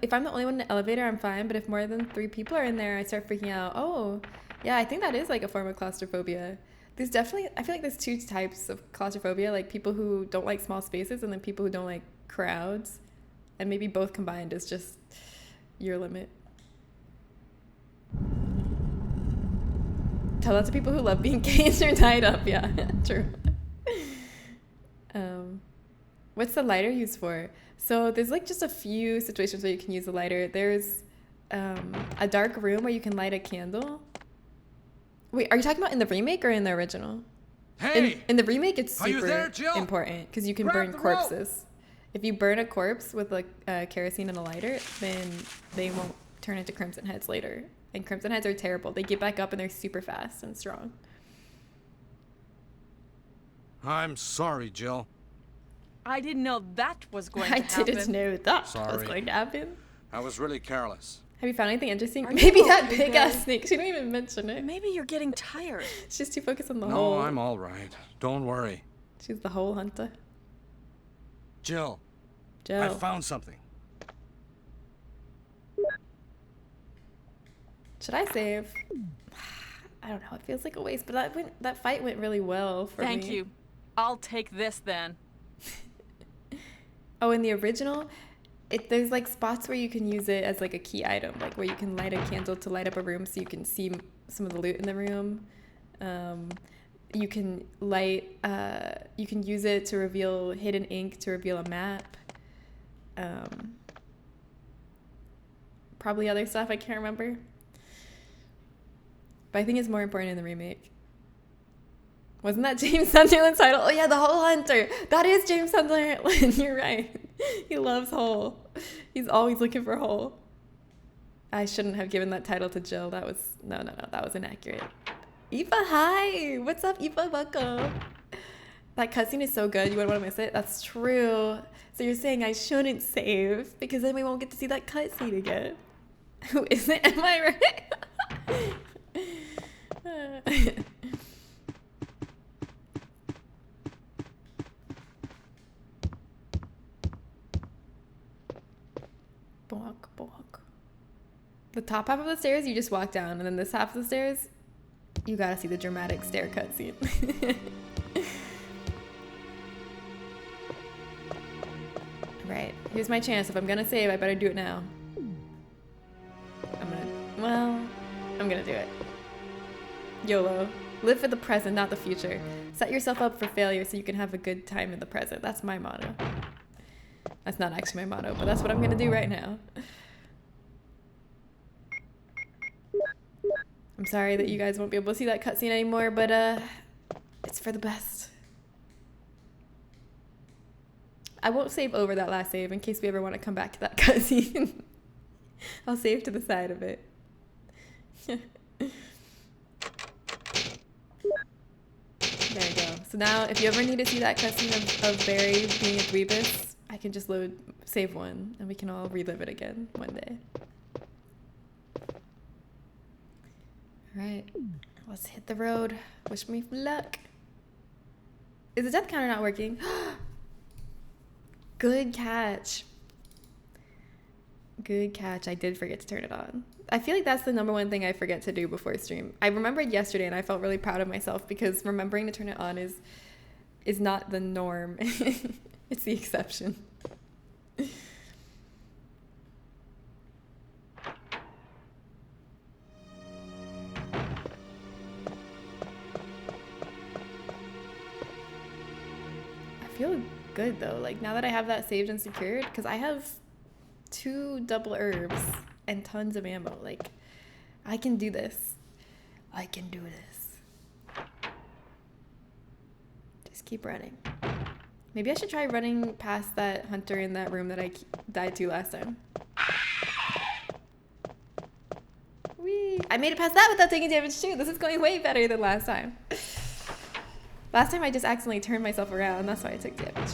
If I'm the only one in the elevator, I'm fine. But if more than 3 people are in there, I start freaking out. Oh, yeah, I think that is like a form of claustrophobia. There's definitely, I feel like there's 2 types of claustrophobia, like people who don't like small spaces and then people who don't like crowds. And maybe both combined is just your limit. Tell that to people who love being caged or tied up. Yeah, true. What's the lighter used for? So there's like just a few situations where you can use a lighter. There's a dark room where you can light a candle. Wait, are you talking about in the remake or in the original? Hey! In the remake, it's Are you super there, Jill? important because you can Grab burn the rope. corpses. If you burn a corpse with like kerosene and a lighter, then they won't turn into crimson heads later. And crimson heads are terrible. They get back up and they're super fast and strong. I'm sorry, Jill. I didn't know that was going to I happen. didn't know that was Sorry. going to happen. I was really careless. Have you found anything interesting? Are you Maybe that okay, big ass Barry? snake. She didn't even mention it. Maybe you're getting tired. She's too focused on the No, hole. I'm all right. Don't worry. She's the hole hunter. Jill, Joe. I found something. Should I save? I don't know. It feels like a waste, but that fight went really well for me. Thank you. I'll take this then. Oh, in the original, there's like spots where you can use it as like a key item, like where you can light a candle to light up a room so you can see some of the loot in the room. You can you can use it to reveal hidden ink, to reveal a map. Probably other stuff I can't remember. But I think it's more important in the remake. Wasn't that James Sunderland's title? Oh yeah, the Hole Hunter. That is James Sunderland. You're right. He loves Hole. He's always looking for Hole. I shouldn't have given that title to Jill. That was no. That was inaccurate. Aoife, hi. What's up, Aoife? Welcome. That cutscene is so good. You wouldn't want to miss it. That's true. So you're saying I shouldn't save because then we won't get to see that cutscene again. Who is it? Am I right? Bonk. The top half of the stairs, you just walk down, and then this half of the stairs, you gotta see the dramatic stair cutscene. Right, here's my chance. If I'm gonna save, I better do it now. I'm gonna do it. YOLO. Live for the present, not the future. Set yourself up for failure so you can have a good time in the present. That's my motto. That's not actually my motto, but that's what I'm gonna do right now. I'm sorry that you guys won't be able to see that cutscene anymore, but it's for the best. I won't save over that last save in case we ever want to come back to that cutscene. I'll save to the side of it. There we go. So now, if you ever need to see that cutscene of Barry being a dweebus, I can just save one, and we can all relive it again one day. All right, let's hit the road. Wish me luck. Is the death counter not working? Good catch. Good catch. I did forget to turn it on. I feel like that's the number one thing I forget to do before stream. I remembered yesterday and I felt really proud of myself because remembering to turn it on is not the norm. It's the exception. I feel good though, like now that I have that saved and secured, because I have 2 double herbs and tons of ammo. Like, I can do this. I can do this. Just keep running. Maybe I should try running past that hunter in that room that I died to last time. Whee! I made it past that without taking damage too. This is going way better than last time. Last time I just accidentally turned myself around. That's why I took damage.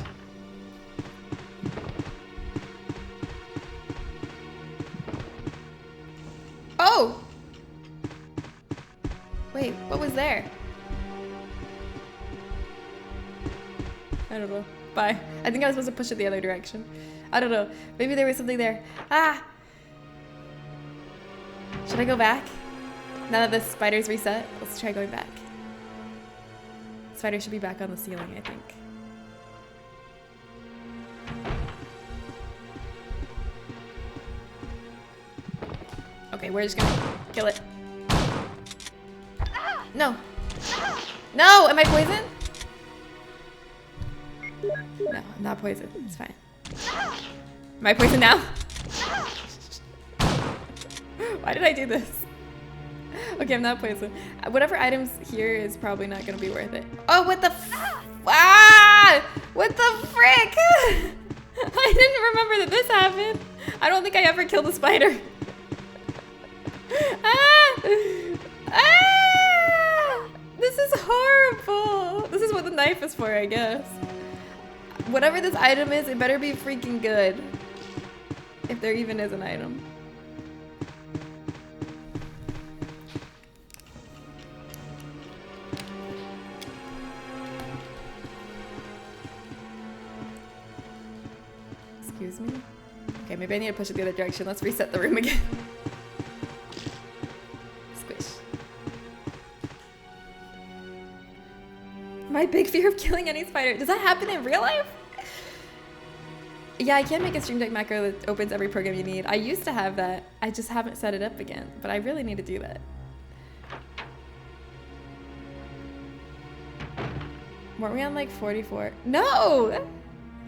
Oh! Wait, what was there? I don't know. Bye. I think I was supposed to push it the other direction. I don't know. Maybe there was something there. Ah! Should I go back? Now that the spider's reset, let's try going back. Spider should be back on the ceiling, I think. Okay, we're just gonna kill it. No. No! Am I poisoned? No, I'm not poisoned. It's fine. Am I poisoned now? Why did I do this? Okay, I'm not poisoned. Whatever items here is probably not gonna be worth it. Oh, what the what the frick? I didn't remember that this happened. I don't think I ever killed a spider. This is horrible. This is what the knife is for, I guess. Whatever this item is, it better be freaking good. If there even is an item. Excuse me? Okay, maybe I need to push it the other direction. Let's reset the room again. Squish. My big fear of killing any spider. Does that happen in real life? Yeah, I can make a stream deck macro that opens every program you need. I used to have that. I just haven't set it up again, but I really need to do that. Weren't we on like 44? No!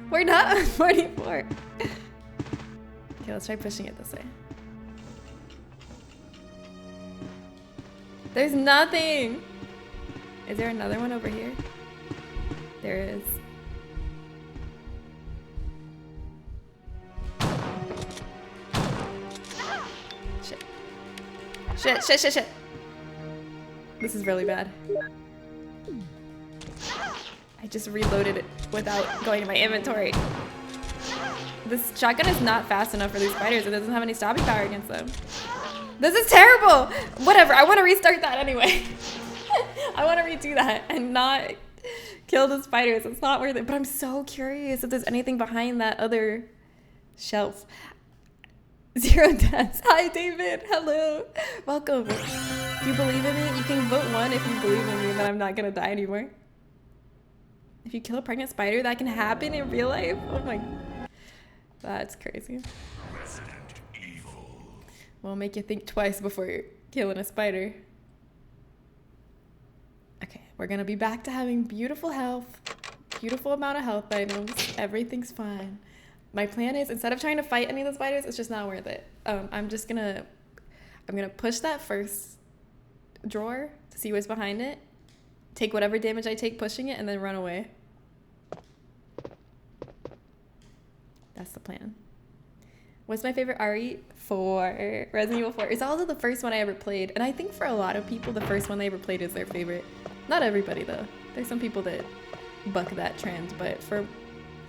We're not on 44. Okay, let's try pushing it this way. There's nothing! Is there another one over here? There is. Shit. Shit, shit, shit, shit. This is really bad. I just reloaded it without going to my inventory. This shotgun is not fast enough for these spiders. It doesn't have any stopping power against them. This is terrible! Whatever, I want to restart that anyway. I want to redo that and not kill the spiders. It's not worth it. But I'm so curious if there's anything behind that other shelf. 0 deaths. Hi, David. Hello. Welcome. Do you believe in me? You can vote 1 if you believe in me that I'm not going to die anymore. If you kill a pregnant spider, that can happen in real life? Oh my... That's crazy. Will make you think twice before you're killing a spider. Okay, we're gonna be back to having beautiful health. Beautiful amount of health items. Everything's fine. My plan is, instead of trying to fight any of the spiders, it's just not worth it. I'm gonna push that first drawer to see what's behind it. Take whatever damage I take pushing it and then run away. That's the plan. What's my favorite RE? 4. Resident Evil 4. It's also the first one I ever played. And I think for a lot of people, the first one they ever played is their favorite. Not everybody, though. There's some people that buck that trend. But for,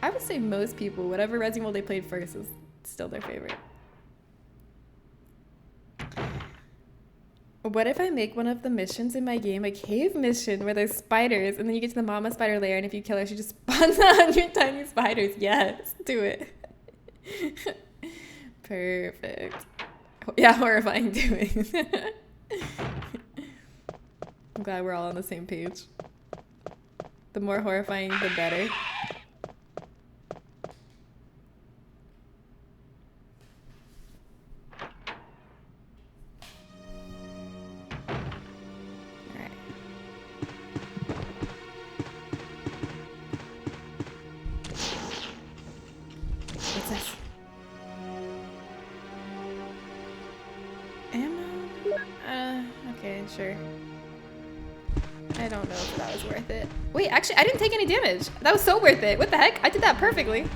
I would say most people, whatever Resident Evil they played first is still their favorite. What if I make one of the missions in my game a cave mission where there's spiders and then you get to the mama spider lair and if you kill her, she just spawns 100 tiny spiders? Yes, do it. Perfect. Yeah, horrifying doing. I'm glad we're all on the same page. The more horrifying, the better. Alright. What's this? Ammo? Okay, sure. I don't know if that was worth it. Wait, actually, I didn't take any damage. That was so worth it. What the heck? I did that perfectly.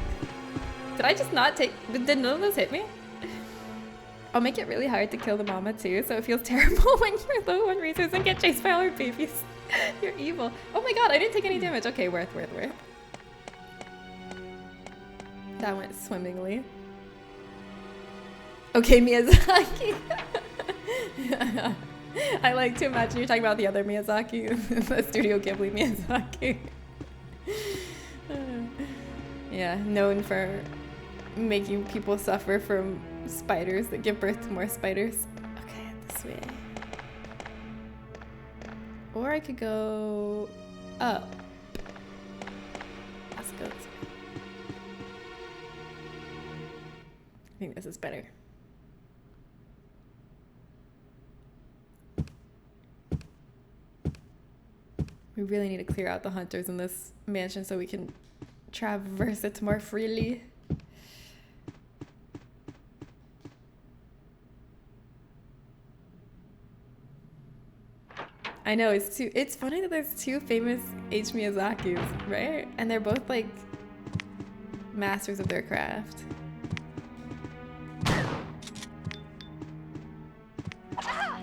Did I just not take... Did none of those hit me? I'll make it really hard to kill the mama too, so it feels terrible when you're low on resources and get chased by all her babies. You're evil. Oh my god, I didn't take any damage. Okay, worth. That went swimmingly. Okay, Miyazaki. I like to imagine you're talking about the other Miyazaki, the Studio Ghibli Miyazaki. Yeah, known for making people suffer from spiders that give birth to more spiders. Okay, this way. Or I could go up. Let's go this way. I think this is better. We really need to clear out the hunters in this mansion so we can traverse it more freely. I know, it's funny that there's two famous H. Miyazakis, right? And they're both like masters of their craft.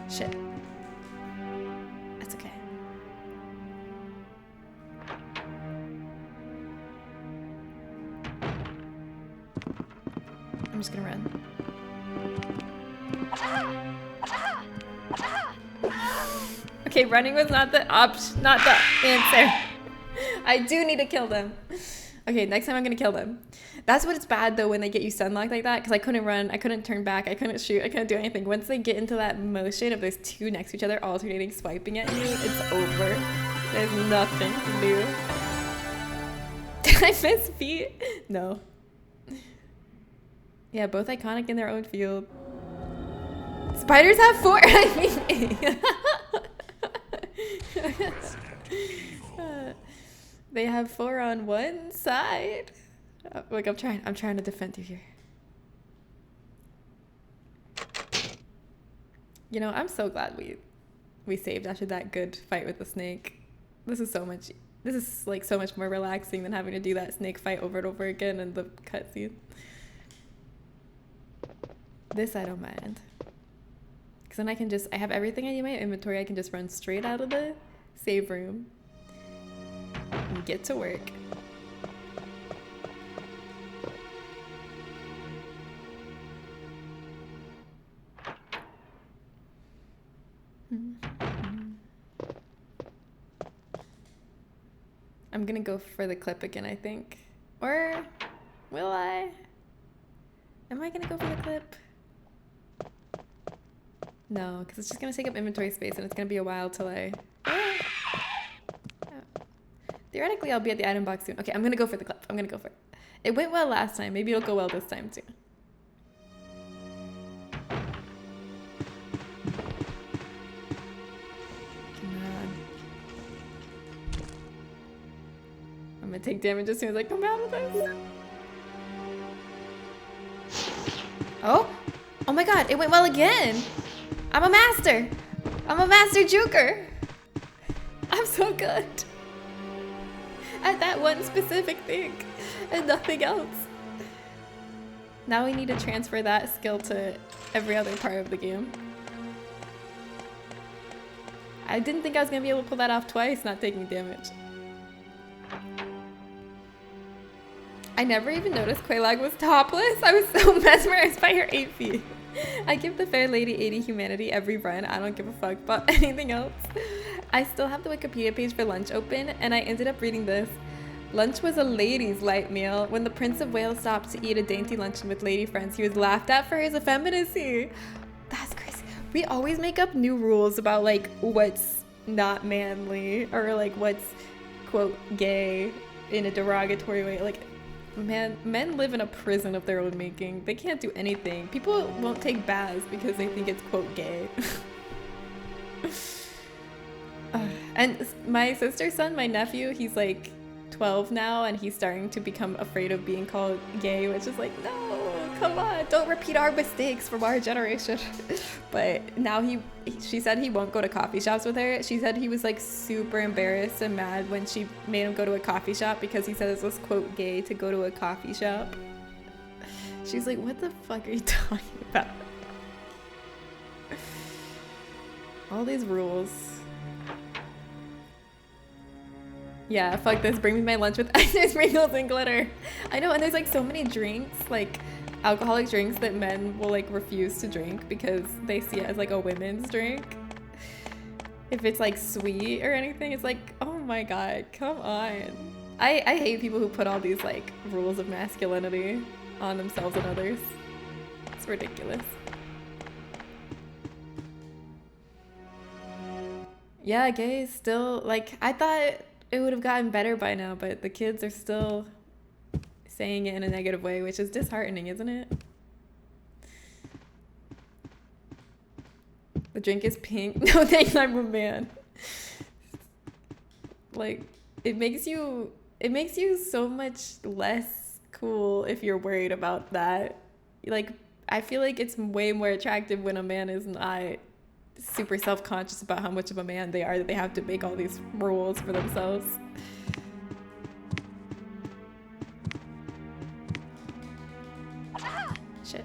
Shit. That's okay. I'm just gonna run. Okay, running was not the option, not the answer. I do need to kill them. Okay, next time I'm gonna kill them. That's what it's bad though when they get you stunlocked like that, because I couldn't run, I couldn't turn back, I couldn't shoot, I couldn't do anything. Once they get into that motion of those two next to each other alternating swiping at you, it's over. There's nothing to do. Did I miss feet? No. Yeah, both iconic in their own field. Spiders have 4. I mean, they have 4 on one side. Like I'm trying to defend you here. You know, I'm so glad we saved after that good fight with the snake. This is like so much more relaxing than having to do that snake fight over and over again in the cutscene. This I don't mind. Because then I have everything I need in my inventory. I can just run straight out of the save room and get to work. I'm gonna go for the clip again, I think. Or will I? Am I gonna go for the clip? No, because it's just gonna take up inventory space and it's gonna be a while till I... Theoretically, I'll be at the item box soon. Okay, I'm gonna go for the clip. I'm gonna go for it. It went well last time. Maybe it'll go well this time too. Come on. I'm gonna take damage as soon as I come out of this. Oh? Oh my god, it went well again! I'm a master! I'm a master juker! I'm so good! At that one specific thing, and nothing else. Now we need to transfer that skill to every other part of the game. I didn't think I was gonna be able to pull that off twice, not taking damage. I never even noticed Quelaag was topless. I was so mesmerized by her 8 feet. I give the fair lady 80 humanity every run. I don't give a fuck about anything else. I still have the Wikipedia page for lunch open, and I ended up reading this. Lunch was a lady's light meal. When the Prince of Wales stopped to eat a dainty luncheon with lady friends, he was laughed at for his effeminacy. That's crazy. We always make up new rules about like what's not manly or like what's quote gay in a derogatory way. Like, man, men live in a prison of their own making. They can't do anything. People won't take baths because they think it's quote gay. And my sister's son, my nephew, he's like 12 now, and he's starting to become afraid of being called gay, which is like, no, come on, don't repeat our mistakes from our generation. But now she said he won't go to coffee shops with her. She said he was like super embarrassed and mad when she made him go to a coffee shop because he said it was quote gay to go to a coffee shop. She's like, what the fuck are you talking about? All these rules. Yeah, fuck this. Bring me my lunch with ice, sprinkles, and glitter. I know, and there's like so many drinks, like alcoholic drinks that men will like refuse to drink because they see it as like a women's drink. If it's like sweet or anything, it's like, oh my god, come on. I hate people who put all these like rules of masculinity on themselves and others. It's ridiculous. Yeah, gays still, like, I thought it would have gotten better by now, but the kids are still saying it in a negative way, which is disheartening, isn't it? The drink is pink. No thanks, I'm a man. Like, it makes you so much less cool if you're worried about that. Like, I feel like it's way more attractive when a man is not super self-conscious about how much of a man they are, that they have to make all these rules for themselves. Shit.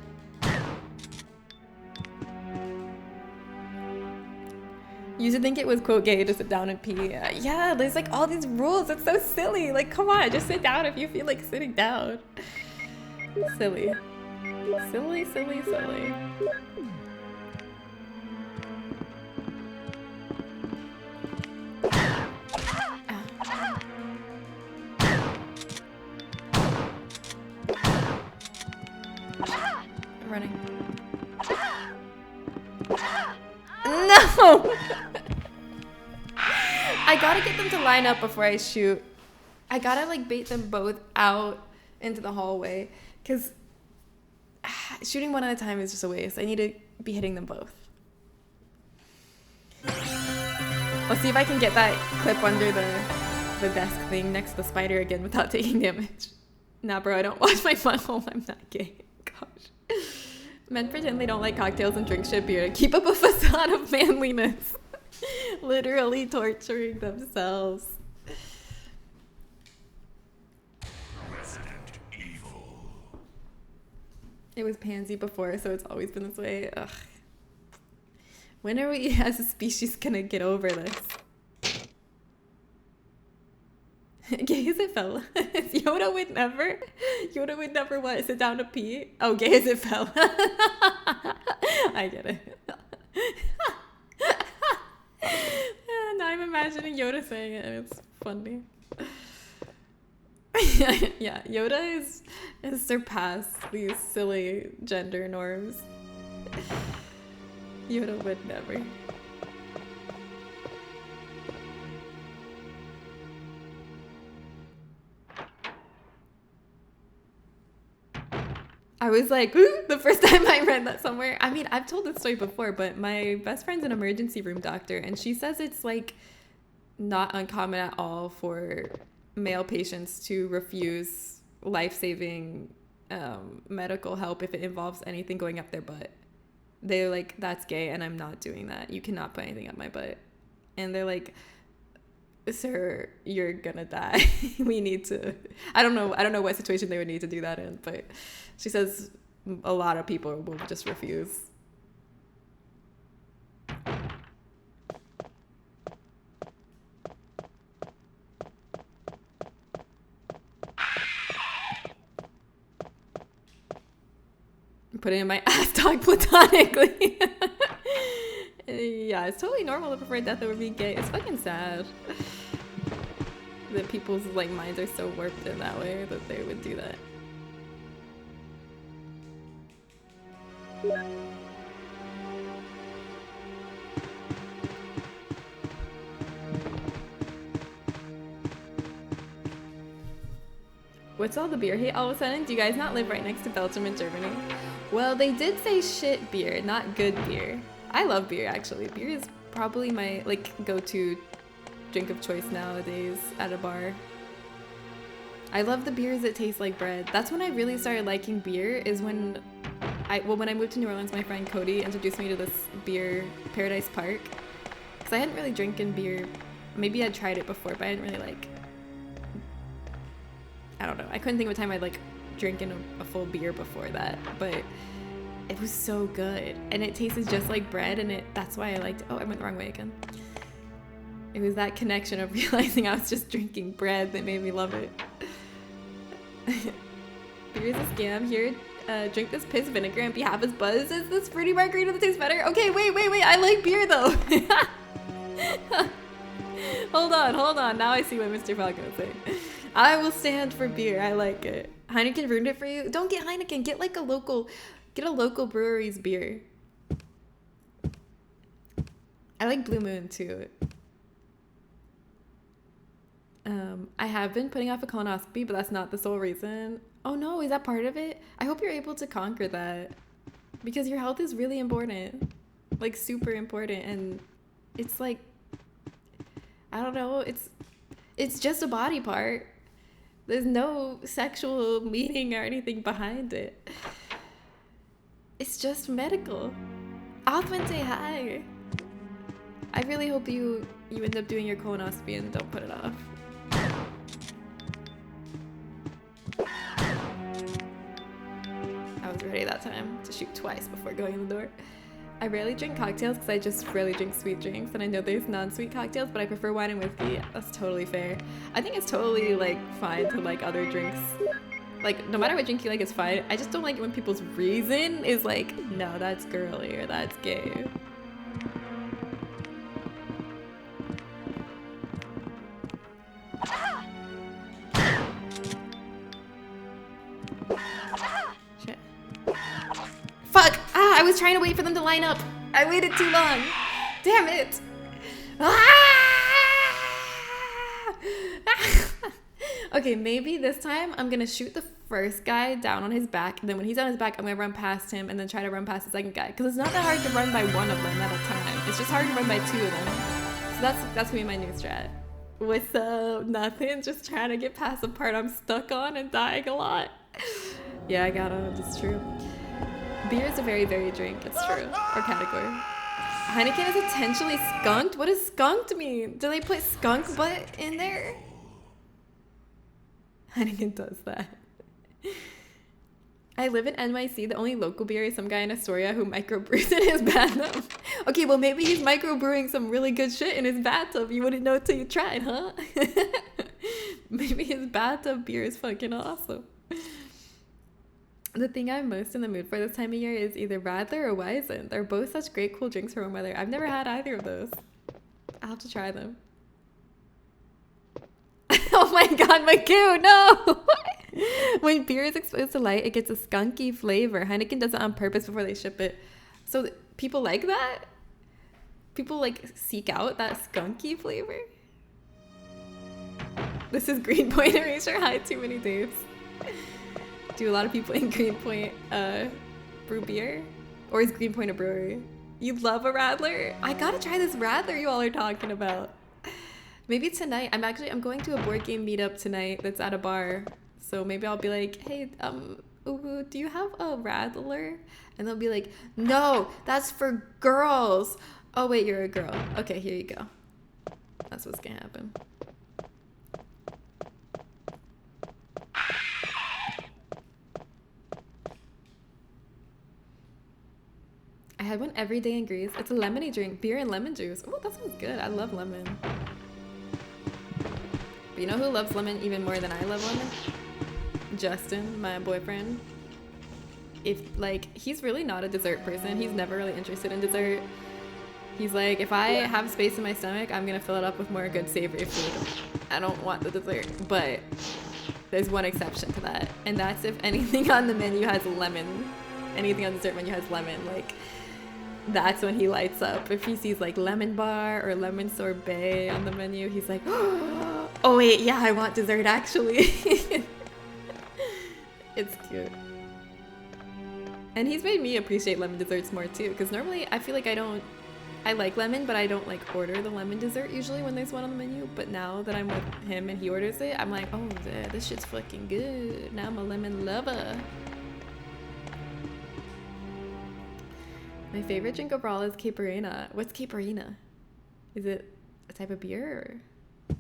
You should think it was quote gay to sit down and pee. Yeah, there's like all these rules. It's so silly. Like, come on, just sit down if you feel like sitting down. Silly. Silly, silly, silly. I'm running. No! I gotta get them to line up before I shoot. I gotta like bait them both out into the hallway, because shooting one at a time is just a waste. I need to be hitting them both. Let's see if I can get that clip under the desk thing next to the spider again without taking damage. Nah, bro, I don't wash my butthole. I'm not gay. Gosh. Men pretend they don't like cocktails and drink shit beer to keep up a facade of manliness. Literally torturing themselves. Resident Evil. It was pansy before, so it's always been this way. Ugh. When are we as a species gonna get over this? Gay as it fell. Yoda would never what? Sit down to pee? Oh, gay as it fell. I get it. Now I'm imagining Yoda saying it and it's funny. Yeah, Yoda has surpassed these silly gender norms. Yoda would never. I was like, ooh, the first time I read that somewhere. I mean, I've told this story before, but my best friend's an emergency room doctor, and she says it's like not uncommon at all for male patients to refuse life-saving medical help if it involves anything going up their butt. They're like, that's gay, and I'm not doing that. You cannot put anything up my butt. And they're like, sir, you're gonna die. We need to. I don't know what situation they would need to do that in, but she says a lot of people will just refuse. Put it in my ass talk platonically. Yeah, it's totally normal to prefer death over being gay. It's fucking sad. that people's like minds are so warped in that way that they would do that. What's all the beer hate all of a sudden? Do you guys not live right next to Belgium and Germany? Well, they did say shit beer, not good beer. I love beer, actually. Beer is probably my like go-to drink of choice nowadays at a bar. I love the beers that taste like bread. That's when I really started liking beer, is when I moved to New Orleans, my friend Cody introduced me to this beer, Paradise Park. Because I hadn't really drinking beer. Maybe I'd tried it before, but I didn't really like, I don't know. I couldn't think of a time I'd like drinking a full beer before that, but it was so good. And it tasted just like bread, and that's why I liked it. Oh, I went the wrong way again. It was that connection of realizing I was just drinking bread that made me love it. Beer is a scam. Here, drink this piss vinegar and be half as buzzed as this fruity margarita that tastes better. Okay, wait. I like beer though. Hold on. Now I see what Mr. Falcon is saying. I will stand for beer. I like it. Heineken ruined it for you. Don't get Heineken. Get like a local brewery's beer. I like Blue Moon too. I have been putting off a colonoscopy, but that's not the sole reason. Oh no, is that part of it? I hope you're able to conquer that, because your health is really important, like super important, and it's like, I don't know, it's just a body part. There's no sexual meaning or anything behind it. It's just medical. Othman, say hi. I really hope you end up doing your colonoscopy and don't put it off. I was ready that time to shoot twice before going in the door. I rarely drink cocktails because I just rarely drink sweet drinks, and I know there's non-sweet cocktails, but I prefer wine and whiskey. That's totally fair. I think it's totally like fine to like other drinks. Like no matter what drink you like, it's fine. I just don't like it when people's reason is like, no, that's girly or that's gay. Shit. Fuck! I was trying to wait for them to line up. I waited too long. Damn it! Okay, maybe this time I'm gonna shoot the first guy down on his back, and then when he's on his back, I'm gonna run past him and then try to run past the second guy. Because it's not that hard to run by one of them at a time. It's just hard to run by two of them. So that's gonna be my new strat. What's up? Nothing. Just trying to get past the part I'm stuck on and dying a lot. Yeah, I got it. It's true. Beer is a very, very drink. It's true. Or category. Heineken is intentionally skunked? What does skunked mean? Do they put skunk butt in there? Heineken does that. I live in NYC. The only local beer is some guy in Astoria who microbrews in his bathtub. Okay, well maybe he's microbrewing some really good shit in his bathtub. You wouldn't know till you tried, huh? Maybe his bathtub beer is fucking awesome. The thing I'm most in the mood for this time of year is either Radler or Weizen. They're both such great cool drinks for warm weather. I've never had either of those. I'll have to try them. Oh my god, McHugh, no! When beer is exposed to light, it gets a skunky flavor. Heineken does it on purpose before they ship it. So people like that? People like seek out that skunky flavor? This is Greenpoint. Erase your high too many days. Do a lot of people in Greenpoint brew beer? Or is Greenpoint a brewery? You love a Radler? I gotta try this Radler you all are talking about. Maybe tonight. I'm going to a board game meetup tonight that's at a bar. So maybe I'll be like, hey, do you have a Radler? And they'll be like, no, that's for girls. Oh wait, you're a girl. Okay, here you go. That's what's gonna happen. I had one every day in Greece. It's a lemony drink, beer and lemon juice. Oh, that sounds good. I love lemon. But you know who loves lemon even more than I love lemon? Justin, my boyfriend. He's really not a dessert person. He's never really interested in dessert. He's like, if I have space in my stomach, I'm gonna fill it up with more good savory food. I don't want the dessert, but there's one exception to that, and that's if anything on the menu has lemon. Anything on the dessert menu has lemon, like, that's when he lights up. If he sees like lemon bar or lemon sorbet on the menu, he's like, oh wait, yeah, I want dessert actually. It's cute. And he's made me appreciate lemon desserts more too, because normally I feel like I like lemon, but I don't like order the lemon dessert usually when there's one on the menu. But now that I'm with him and he orders it, I'm like, oh, this shit's fucking good. Now I'm a lemon lover. My favorite drink overall is Caparina. What's Caparina? Is it a type of beer? Or?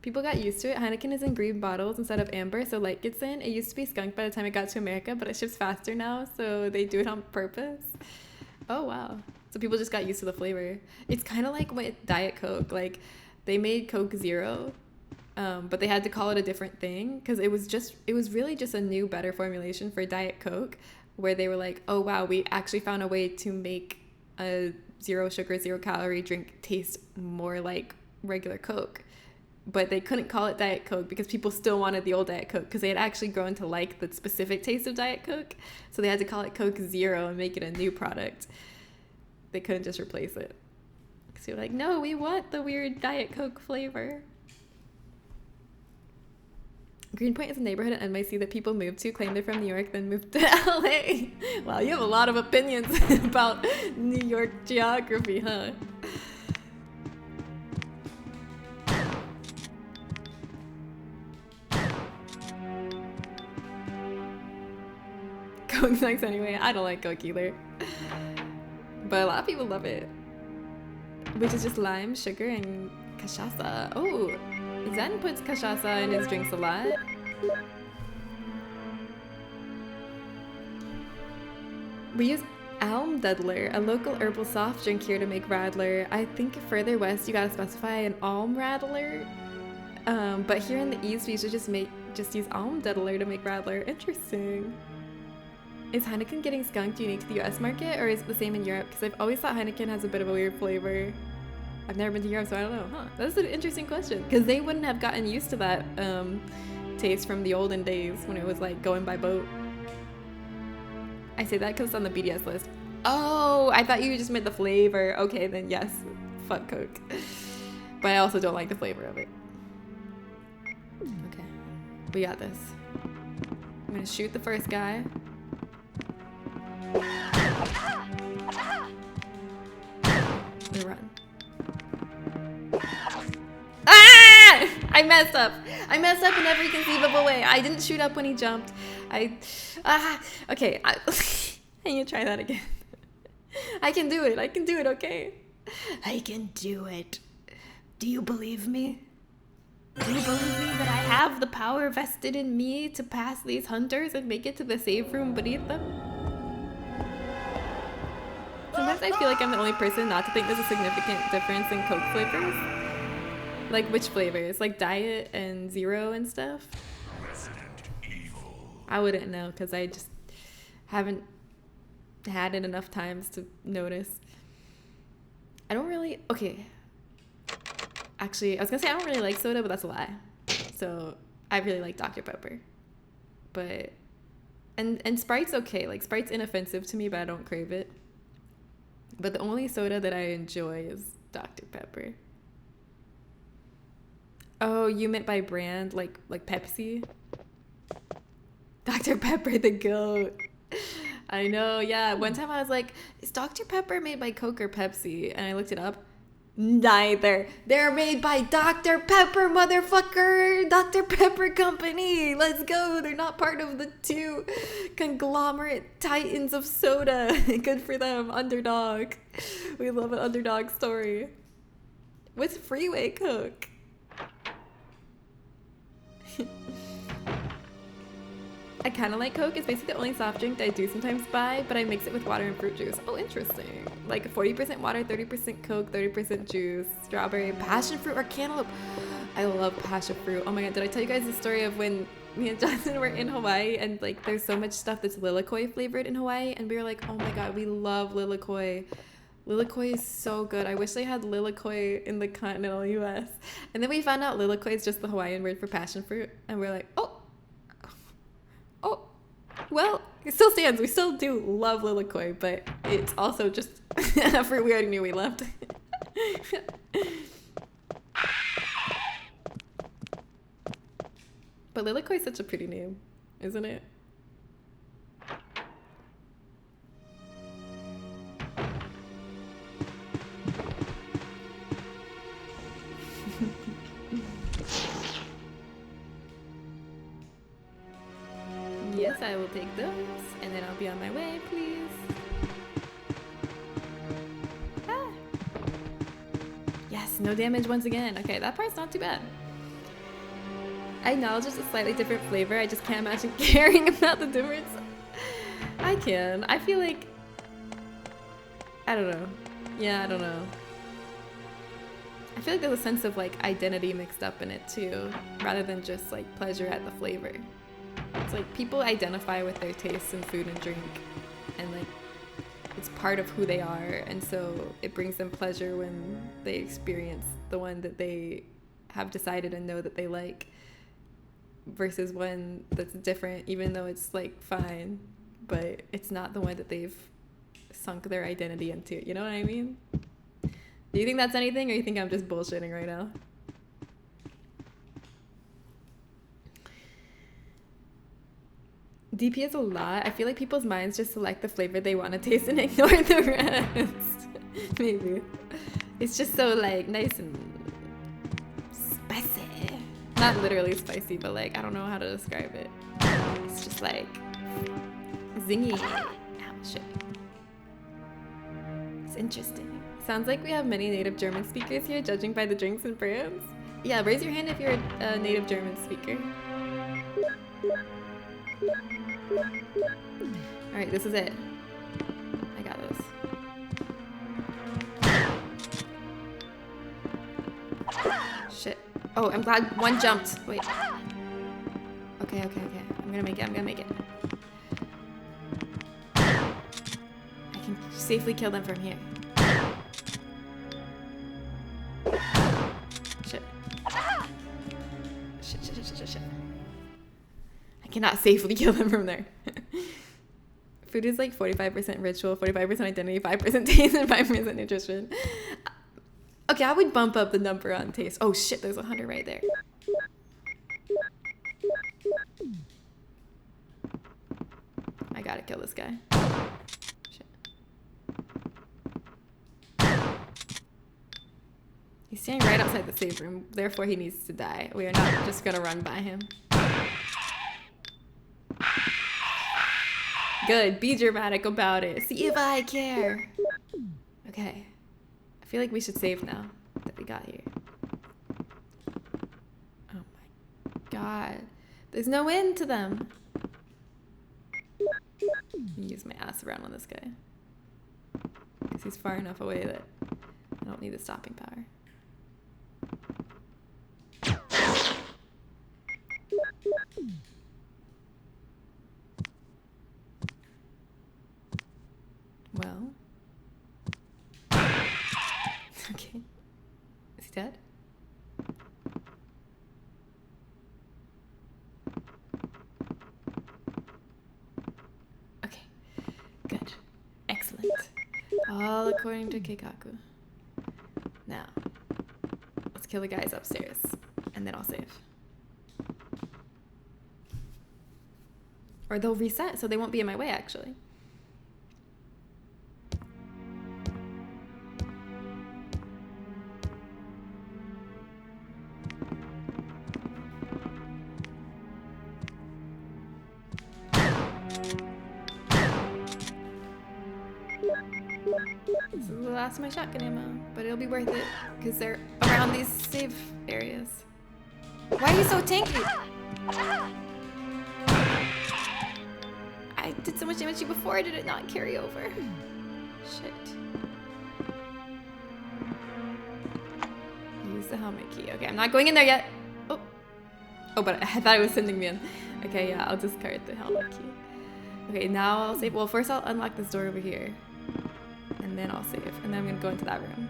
People got used to it. Heineken is in green bottles instead of amber, so light gets in. It used to be skunk by the time it got to America, but it ships faster now, so they do it on purpose. Oh, wow. So people just got used to the flavor. It's kind of like with Diet Coke. Like, they made Coke Zero, but they had to call it a different thing because it was really just a new, better formulation for Diet Coke, where they were like, oh, wow, we actually found a way to make a zero sugar, 0 calorie drink taste more like regular Coke. But they couldn't call it Diet Coke because people still wanted the old Diet Coke because they had actually grown to like the specific taste of Diet Coke. So they had to call it Coke Zero and make it a new product. They couldn't just replace it. So they were like, no, we want the weird Diet Coke flavor. Greenpoint is a neighborhood in NYC that people move to, claim they're from New York, then move to LA. Wow, you have a lot of opinions about New York geography, huh? Coke sucks anyway. I don't like Coke either. But a lot of people love it. Which is just lime, sugar, and cachaça. Oh, Zen puts cachaça in his drinks a lot. We use Alm Duddler, a local herbal soft drink here to make Radler. I think further west you gotta specify an Alm Radler. But here in the east we usually just use Alm Duddler to make Radler. Interesting. Is Heineken getting skunked unique to the US market, or is it the same in Europe? Because I've always thought Heineken has a bit of a weird flavor. I've never been to Europe, so I don't know. Huh, that's an interesting question. Because they wouldn't have gotten used to that taste from the olden days when it was like going by boat. I say that because it's on the BDS list. Oh, I thought you just meant the flavor. Okay, then yes, fuck Coke. But I also don't like the flavor of it. Okay, we got this. I'm gonna shoot the first guy. We run. Ah! I messed up. I messed up in every conceivable way. I didn't shoot up when he jumped. Okay. I need to try that again. I can do it. I can do it, okay? I can do it. Do you believe me? Do you believe me that I have the power vested in me to pass these hunters and make it to the safe room beneath them? Sometimes I feel like I'm the only person not to think there's a significant difference in Coke flavors. Like which flavors? Like Diet and Zero and stuff? I wouldn't know because I just haven't had it enough times to notice. I don't really... Okay. Actually, I was gonna say I don't really like soda, but that's a lie. So I really like Dr. Pepper. But... And Sprite's okay. Like Sprite's inoffensive to me, but I don't crave it. But the only soda that I enjoy is Dr. Pepper. Oh, you meant by brand, like Pepsi? Dr. Pepper the GOAT. I know, yeah. One time I was like, is Dr. Pepper made by Coke or Pepsi? And I looked it up. Neither. They're made by Dr. Pepper, motherfucker. Dr. Pepper Company. Let's go. They're not part of the two conglomerate titans of soda. Good for them. Underdog. We love an underdog story. What's Freeway Coke? I kind of like Coke. It's basically the only soft drink that I do sometimes buy, but I mix it with water and fruit juice. Oh, interesting. Like 40% water, 30% Coke, 30% juice, strawberry, passion fruit, or cantaloupe. I love passion fruit. Oh my god, did I tell you guys the story of when me and Johnson were in Hawaii and like there's so much stuff that's lilikoi flavored in Hawaii, and we were like, oh my god, we love lilikoi. Lilikoi is so good. I wish they had Lilikoi in the continental US. And then we found out Lilikoi is just the Hawaiian word for passion fruit. And we're like, oh, well, it still stands. We still do love Lilikoi, but it's also just a fruit we already knew we loved. But Lilikoi is such a pretty name, isn't it? Yes, I will take those, and then I'll be on my way, please. Ah. Yes, no damage once again. Okay, that part's not too bad. I acknowledge it's a slightly different flavor. I just can't imagine caring about the difference. I can. I feel like... I don't know. Yeah, I don't know. I feel like there's a sense of like identity mixed up in it too, rather than just like pleasure at the flavor. It's like people identify with their tastes in food and drink, and like it's part of who they are, and so it brings them pleasure when they experience the one that they have decided and know that they like, versus one that's different, even though it's like fine, but it's not the one that they've sunk their identity into. You know what I mean? Do you think that's anything, or you think I'm just bullshitting right now? DP is a lot. I feel like people's minds just select the flavor they want to taste and ignore the rest. Maybe. It's just so like nice and spicy. Not literally spicy, but like, I don't know how to describe it. It's just like zingy. Ow, shit. It's interesting. Sounds like we have many native German speakers here, judging by the drinks and brands. Yeah, raise your hand if you're a native German speaker. Alright, this is it. I got this. Shit. Oh, I'm glad one jumped. Wait. Okay. I'm gonna make it. I can safely kill them from here. Shit. I cannot safely kill them from there. Food is like 45% ritual, 45% identity, 5% taste, and 5% nutrition. Okay, I would bump up the number on taste. Oh shit, there's 100 right there. I gotta kill this guy. Shit. He's standing right outside the save room, therefore he needs to die. We are not just gonna run by him. Good, be dramatic about it. See if I care. Okay. I feel like we should save now that we got here. Oh my god. There's no end to them. Use my ass around on this guy. Because he's far enough away that I don't need the stopping power. Well. Okay. Is he dead? Okay. Good. Excellent. All according to Keikaku. Now, let's kill the guys upstairs, and then I'll save. Or they'll reset, so they won't be in my way, actually. This is the last of my shotgun ammo, but it'll be worth it because they're around these save areas. Why are you so tanky? I did so much damage to you before, did it not carry over? Shit. Use the helmet key. Okay, I'm not going in there yet. Oh, but I thought it was sending me in. Okay, yeah, I'll discard the helmet key. Okay, now I'll save. Well, first I'll unlock this door over here. And and then I'll save, and then I'm gonna go into that room.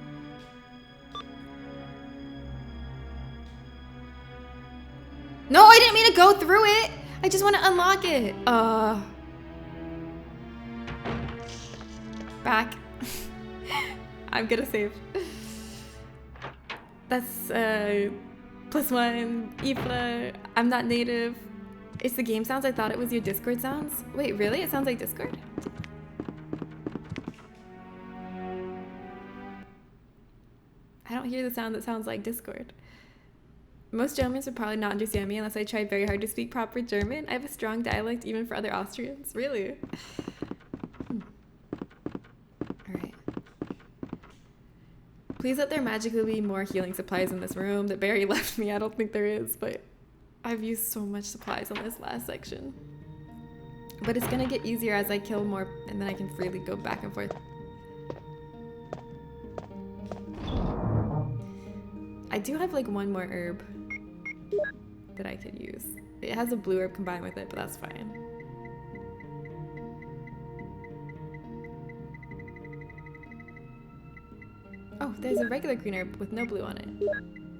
No, I didn't mean to go through it. I just want to unlock it. Back. I'm gonna save. That's +1 Ifla. I'm not native. It's the game sounds. I thought it was your Discord sounds. Wait, really? It sounds like Discord? I don't hear the sound that sounds like Discord. Most Germans would probably not understand me unless I tried very hard to speak proper German. I have a strong dialect even for other Austrians. Really? Alright. Please let there magically be more healing supplies in this room that Barry left me. I don't think there is, but I've used so much supplies on this last section. But it's gonna get easier as I kill more, and then I can freely go back and forth. I do have like one more herb that I could use. It has a blue herb combined with it, but that's fine. Oh, there's a regular green herb with no blue on it.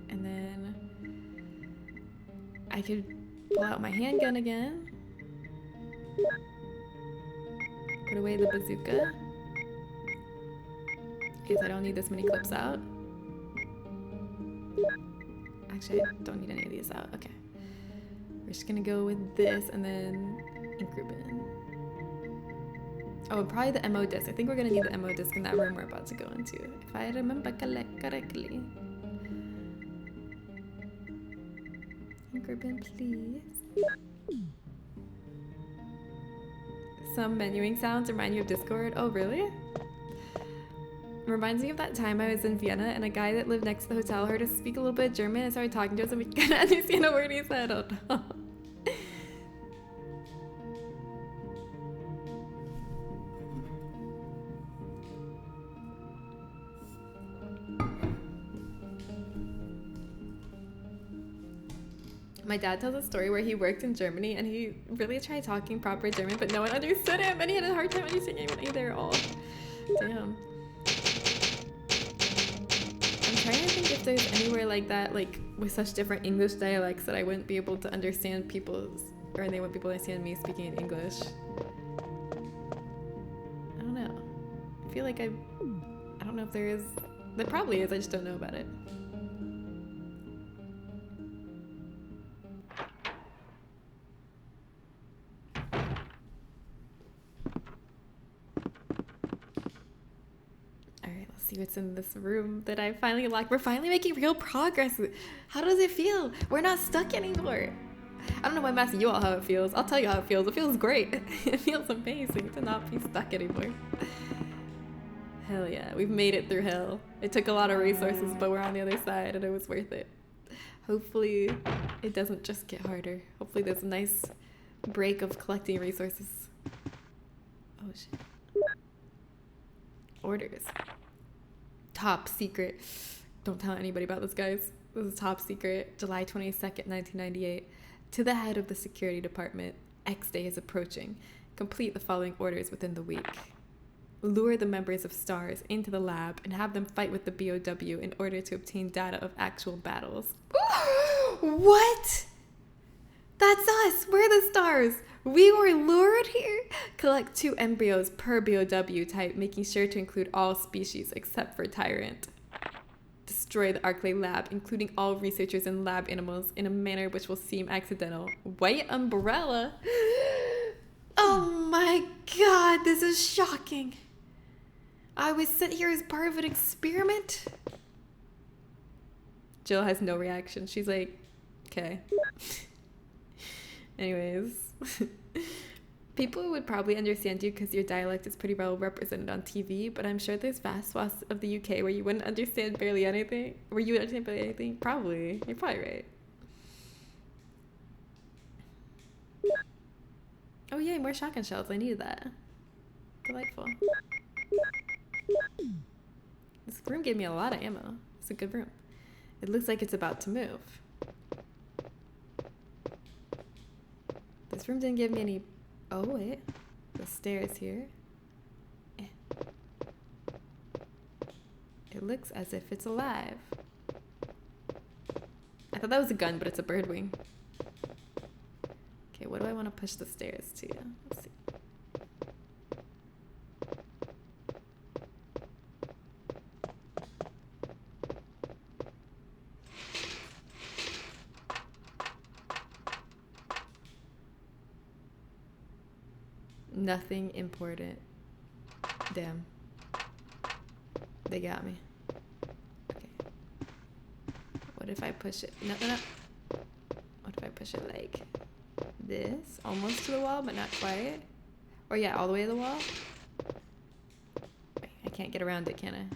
And then I could pull out my handgun again. Put away the bazooka. Guess I don't need this many clips out. Actually, I don't need any of these out. Okay. We're just gonna go with this and then ink ribbon. Oh, probably the MO disc. I think we're gonna need the MO disc in that room we're about to go into, if I remember correctly. Ink ribbon, please. Some menuing sounds remind you of Discord. Oh, really? Reminds me of that time I was in Vienna and a guy that lived next to the hotel heard us speak a little bit of German and started talking to us and we couldn't understand a word he said. Oh no. My dad tells a story where he worked in Germany and he really tried talking proper German, but no one understood him and he had a hard time understanding anyone either. Oh, damn. I'm trying to think if there's anywhere like that, like with such different English dialects that I wouldn't be able to understand people's, or they wouldn't be able to understand me speaking in English. I don't know. I feel like I don't know if there is. There probably is, I just don't know about it. See what's in this room that I finally locked. We're finally making real progress. How does it feel? We're not stuck anymore. I don't know why I'm asking you all how it feels. I'll tell you how it feels. It feels great. It feels amazing to not be stuck anymore. Hell yeah, we've made it through hell. It took a lot of resources, but we're on the other side and it was worth it. Hopefully it doesn't just get harder. Hopefully there's a nice break of collecting resources. Oh shit. Orders. Top secret. Don't tell anybody about this, guys. This is top secret. July 22nd, 1998. To the head of the security department, X Day is approaching. Complete the following orders within the week. Lure the members of STARS into the lab and have them fight with the BOW in order to obtain data of actual battles. What? That's us. We're the STARS. We were lured here. Collect 2 embryos per BOW type, making sure to include all species except for Tyrant. Destroy the Arclay lab, including all researchers and lab animals, in a manner which will seem accidental. White umbrella? Oh my god, this is shocking. I was sent here as part of an experiment? Jill has no reaction. She's like, okay. Anyways. People would probably understand you because your dialect is pretty well represented on TV, but I'm sure there's vast swaths of the UK where you wouldn't understand barely anything. Where you would understand barely anything? Probably. You're probably right. Oh yay, more shotgun shells. I needed that. Delightful. This room gave me a lot of ammo. It's a good room. It looks like it's about to move. This room didn't give me any... Oh, wait. The stairs here. It looks as if it's alive. I thought that was a gun, but it's a bird wing. Okay, what do I want to push the stairs to? Let's see. Nothing important. Damn. They got me. Okay. What if I push it? No, no, no. What if I push it like this? Almost to the wall, but not quite. Or yeah, all the way to the wall. Wait, I can't get around it, can I?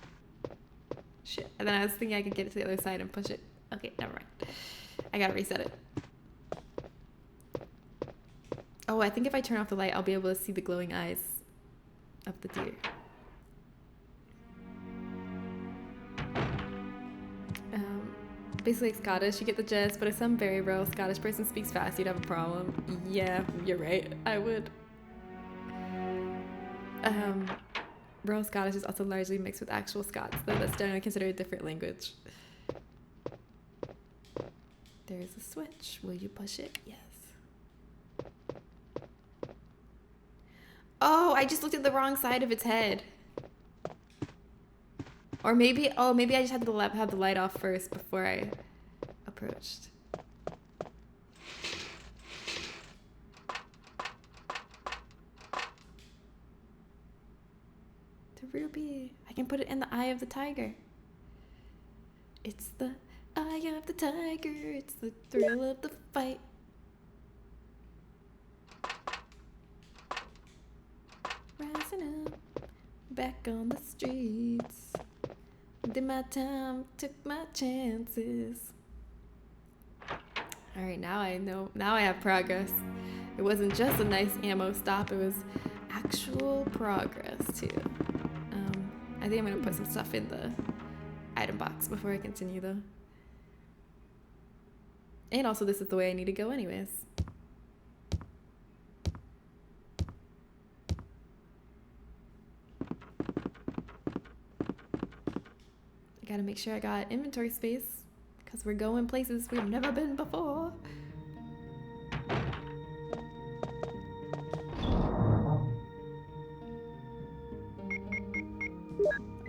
Shit. And then I was thinking I could get it to the other side and push it. Okay, never mind. I gotta reset it. Oh, I think if I turn off the light, I'll be able to see the glowing eyes of the deer. Basically Scottish, you get the gist, but if some very rural Scottish person speaks fast, you'd have a problem. Yeah, you're right. I would. Rural Scottish is also largely mixed with actual Scots, though that's generally considered a different language. There is a switch. Will you push it? Yes. Oh, I just looked at the wrong side of its head. Or maybe, oh, maybe I just had to have the light off first before I approached. The ruby. I can put it in the eye of the tiger. It's the eye of the tiger. It's the thrill of the fight. Rising up, back on the streets. Did my time, took my chances. Alright, now I know, now I have progress. It wasn't just a nice ammo stop, it was actual progress too. I think I'm gonna put some stuff in the item box before I continue though. And also this is the way I need to go anyways. I gotta make sure I got inventory space because we're going places we've never been before.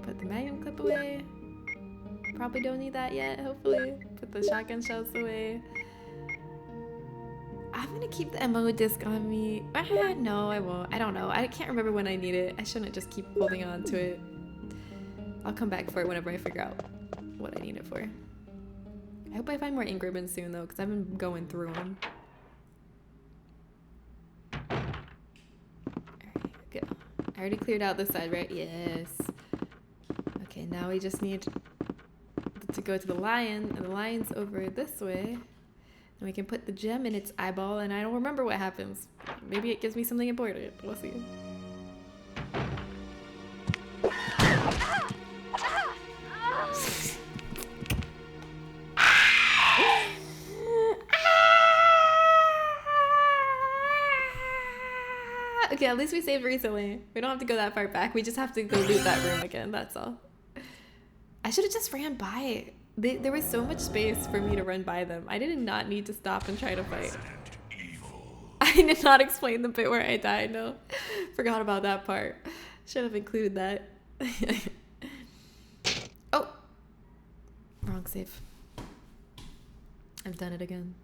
Put the magnum clip away. Probably don't need that yet, hopefully. Put the shotgun shells away. I'm gonna keep the ammo disc on me. No, I won't. I don't know. I can't remember when I need it. I shouldn't just keep holding on to it. I'll come back for it whenever I figure out what I need it for. I hope I find more Ingrabins soon though, because I've been going through them. Alright, good. I already cleared out this side, right? Yes. Okay, now we just need to go to the lion, and the lion's over this way. And we can put the gem in its eyeball, and I don't remember what happens. Maybe it gives me something important. We'll see. Okay, at least we saved recently. We don't have to go that far back. We just have to go loot that room again, that's all. I should have just ran by it. There was so much space for me to run by them. I did not need to stop and try to fight. I did not explain the bit where I died, no. Forgot about that part. Should have included that. Oh! Wrong save. I've done it again.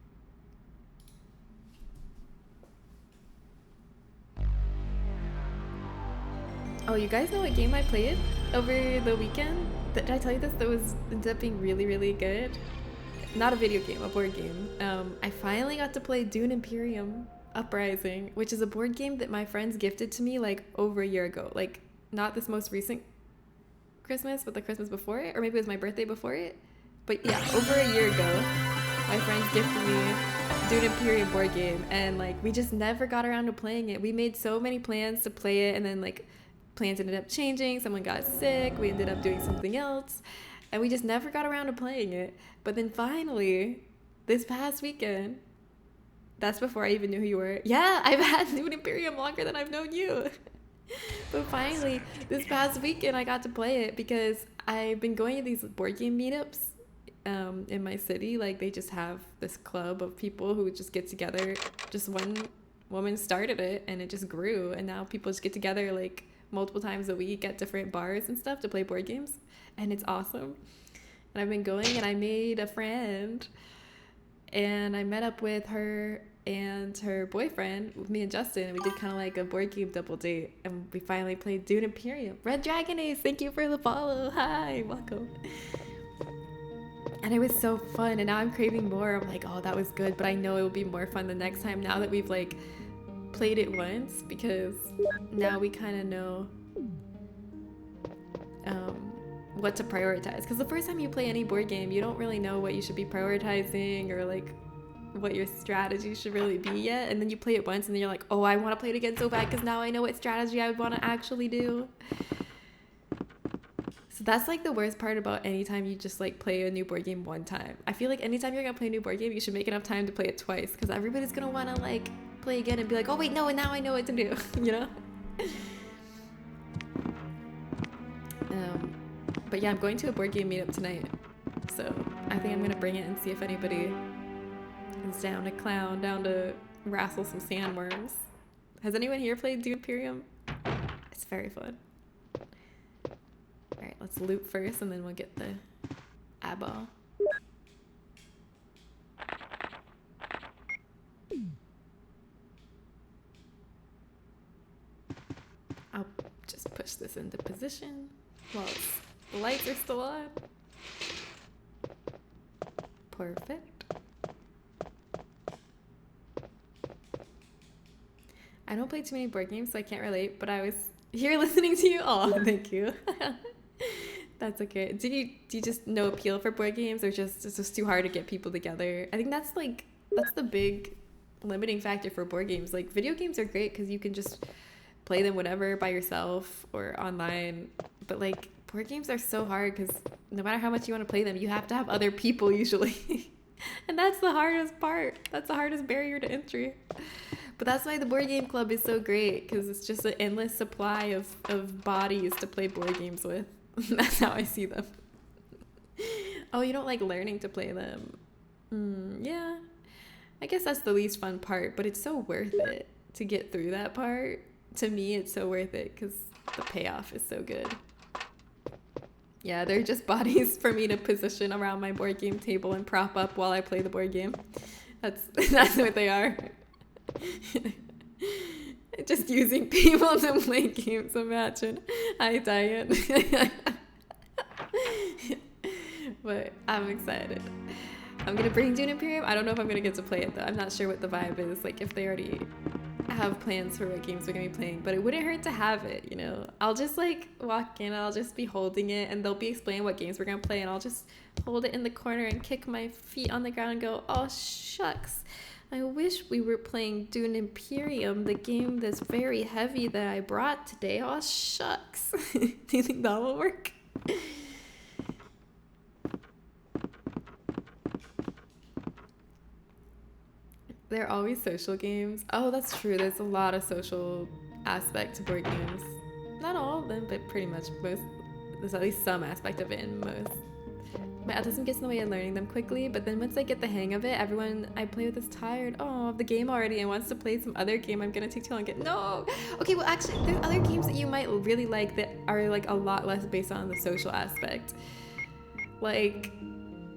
Oh, you guys know what game I played over the weekend? Did I tell you this? That was ended up being really, really good. Not a video game, a board game. I finally got to play Dune Imperium Uprising, which is a board game that my friends gifted to me like over a year ago. Like, not this most recent Christmas, but the Christmas before it, or maybe it was my birthday before it. But yeah, over a year ago, my friends gifted me Dune Imperium board game, and like we just never got around to playing it. We made so many plans to play it, and then like plans ended up changing. Someone got sick. We ended up doing something else, and we just never got around to playing it. But then finally, this past weekend, that's before I even knew who you were. Yeah, I've had Dune Imperium longer than I've known you. But finally, this past weekend, I got to play it because I've been going to these board game meetups in my city. Like they just have this club of people who just get together. Just one woman started it and it just grew, and now people just get together like multiple times a week at different bars and stuff to play board games, and it's awesome. And I've been going, and I made a friend, and I met up with her and her boyfriend, with me and Justin, and we did kind of like a board game double date, and we finally played Dune Imperium. Red Dragon Ace, thank you for the follow. Hi, welcome. And it was so fun, and now I'm craving more. I'm like, oh, that was good, but I know it will be more fun the next time now that we've like played it once, because now we kind of know what to prioritize. Because the first time you play any board game, you don't really know what you should be prioritizing or like what your strategy should really be yet. And then you play it once and then you're like, oh, I want to play it again so bad because now I know what strategy I would want to actually do. So that's like the worst part about any time you just like play a new board game one time. I feel like anytime you're gonna play a new board game, you should make enough time to play it twice, because everybody's gonna want to like play again and be like, oh wait, no, and now I know what to do. You know. But yeah, I'm going to a board game meetup tonight, so I think I'm gonna bring it and see if anybody is down to clown, down to wrestle some sandworms. Has anyone here played Dune Imperium? It's very fun. Alright, let's loot first and then we'll get the eyeball. I'll just push this into position while the lights are still on. Perfect. I don't play too many board games, so I can't relate, but I was here listening to you. Oh, thank you. That's okay. Do you just no appeal for board games, or just it's just too hard to get people together? I think that's the big limiting factor for board games. Like video games are great because you can just play them whenever by yourself or online, but like board games are so hard because no matter how much you want to play them, you have to have other people usually. And that's the hardest part. That's the hardest barrier to entry. But that's why the board game club is so great, because it's just an endless supply of bodies to play board games with. That's how I see them. Oh, you don't like learning to play them? Yeah. I guess that's the least fun part, but it's so worth it to get through that part. To me, it's so worth it because the payoff is so good. Yeah, they're just bodies for me to position around my board game table and prop up while I play the board game. That's what they are. Just using people to play games, imagine. Hi, Diane. But I'm excited. I'm gonna bring Dune Imperium. I don't know if I'm gonna get to play it though. I'm not sure what the vibe is, like if they already have plans for what games we're gonna be playing, but it wouldn't hurt to have it, you know. I'll just like walk in, I'll just be holding it, and they'll be explaining what games we're gonna play, and I'll just hold it in the corner and kick my feet on the ground and go, oh shucks, I wish we were playing Dune Imperium, the game that's very heavy that I brought today. Oh shucks. Do you think that will work? There are always social games. Oh, that's true. There's a lot of social aspect to board games. Not all of them, but pretty much most. There's at least some aspect of it in most. My autism gets in the way of learning them quickly, but then once I get the hang of it, everyone I play with is tired of the game already and wants to play some other game. I'm gonna take too long. No. Okay, well actually, there's other games that you might really like that are like a lot less based on the social aspect. Like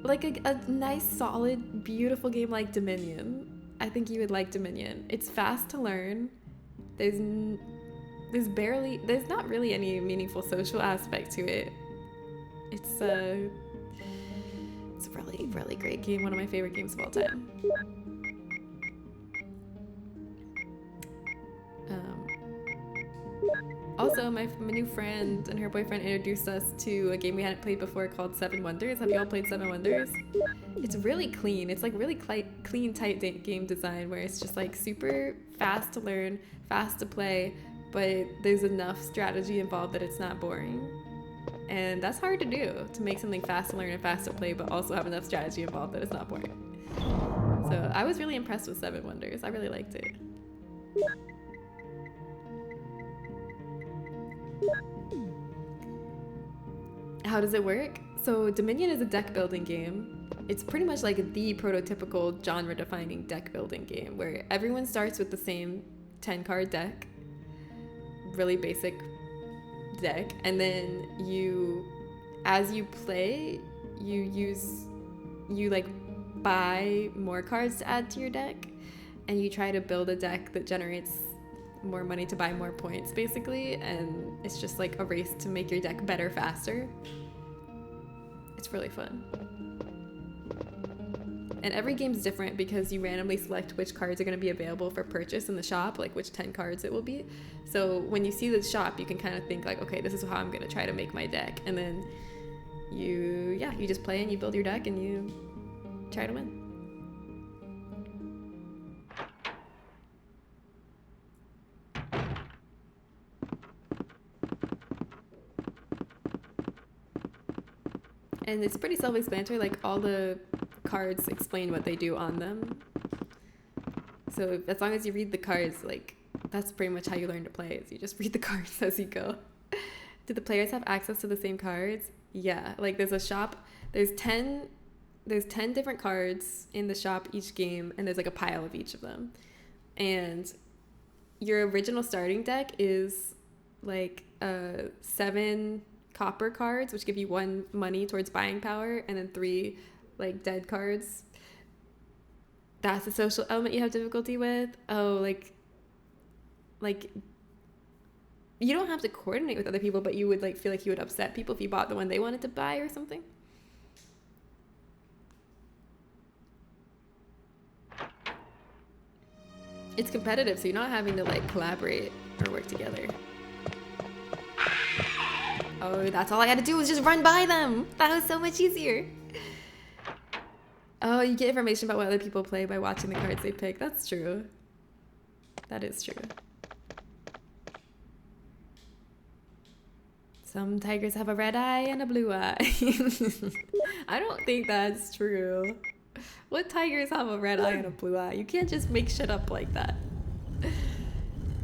a nice, solid, beautiful game like Dominion. I think you would like Dominion. It's fast to learn. There's not really any meaningful social aspect to it. It's a really, really great game. One of my favorite games of all time. Also, my new friend and her boyfriend introduced us to a game we hadn't played before called Seven Wonders. Have you all played Seven Wonders? It's really clean. It's like really clean, tight game design where it's just like super fast to learn, fast to play, but there's enough strategy involved that it's not boring. And that's hard to do, to make something fast to learn and fast to play, but also have enough strategy involved that it's not boring. So I was really impressed with Seven Wonders. I really liked it. How does it work? So Dominion is a deck building game. It's pretty much like the prototypical genre defining deck building game where everyone starts with the same 10 card deck, really basic deck, and then as you play, you like buy more cards to add to your deck, and you try to build a deck that generates more money to buy more points, basically, and it's just like a race to make your deck better faster. It's really fun. And every game's different because you randomly select which cards are going to be available for purchase in the shop, like which 10 cards it will be. So when you see the shop, you can kind of think like, okay, this is how I'm going to try to make my deck. And then you just play and you build your deck and you try to win. And it's pretty self-explanatory, like all the cards explain what they do on them. So as long as you read the cards, like that's pretty much how you learn to play, is you just read the cards as you go. Do the players have access to the same cards? Yeah, like there's a shop, there's 10 different cards in the shop each game, and there's like a pile of each of them. And your original starting deck is like 7 copper cards, which give you 1 money towards buying power, and then 3 like dead cards. That's a social element you have difficulty with. Oh, like you don't have to coordinate with other people, but you would like feel like you would upset people if you bought the one they wanted to buy or something. It's competitive, so you're not having to like collaborate or work together. Oh, that's all I had to do was just run by them. That was so much easier. Oh, you get information about what other people play by watching the cards they pick. That's true. That is true. Some tigers have a red eye and a blue eye. I don't think that's true. What tigers have a red eye and a blue eye? You can't just make shit up like that.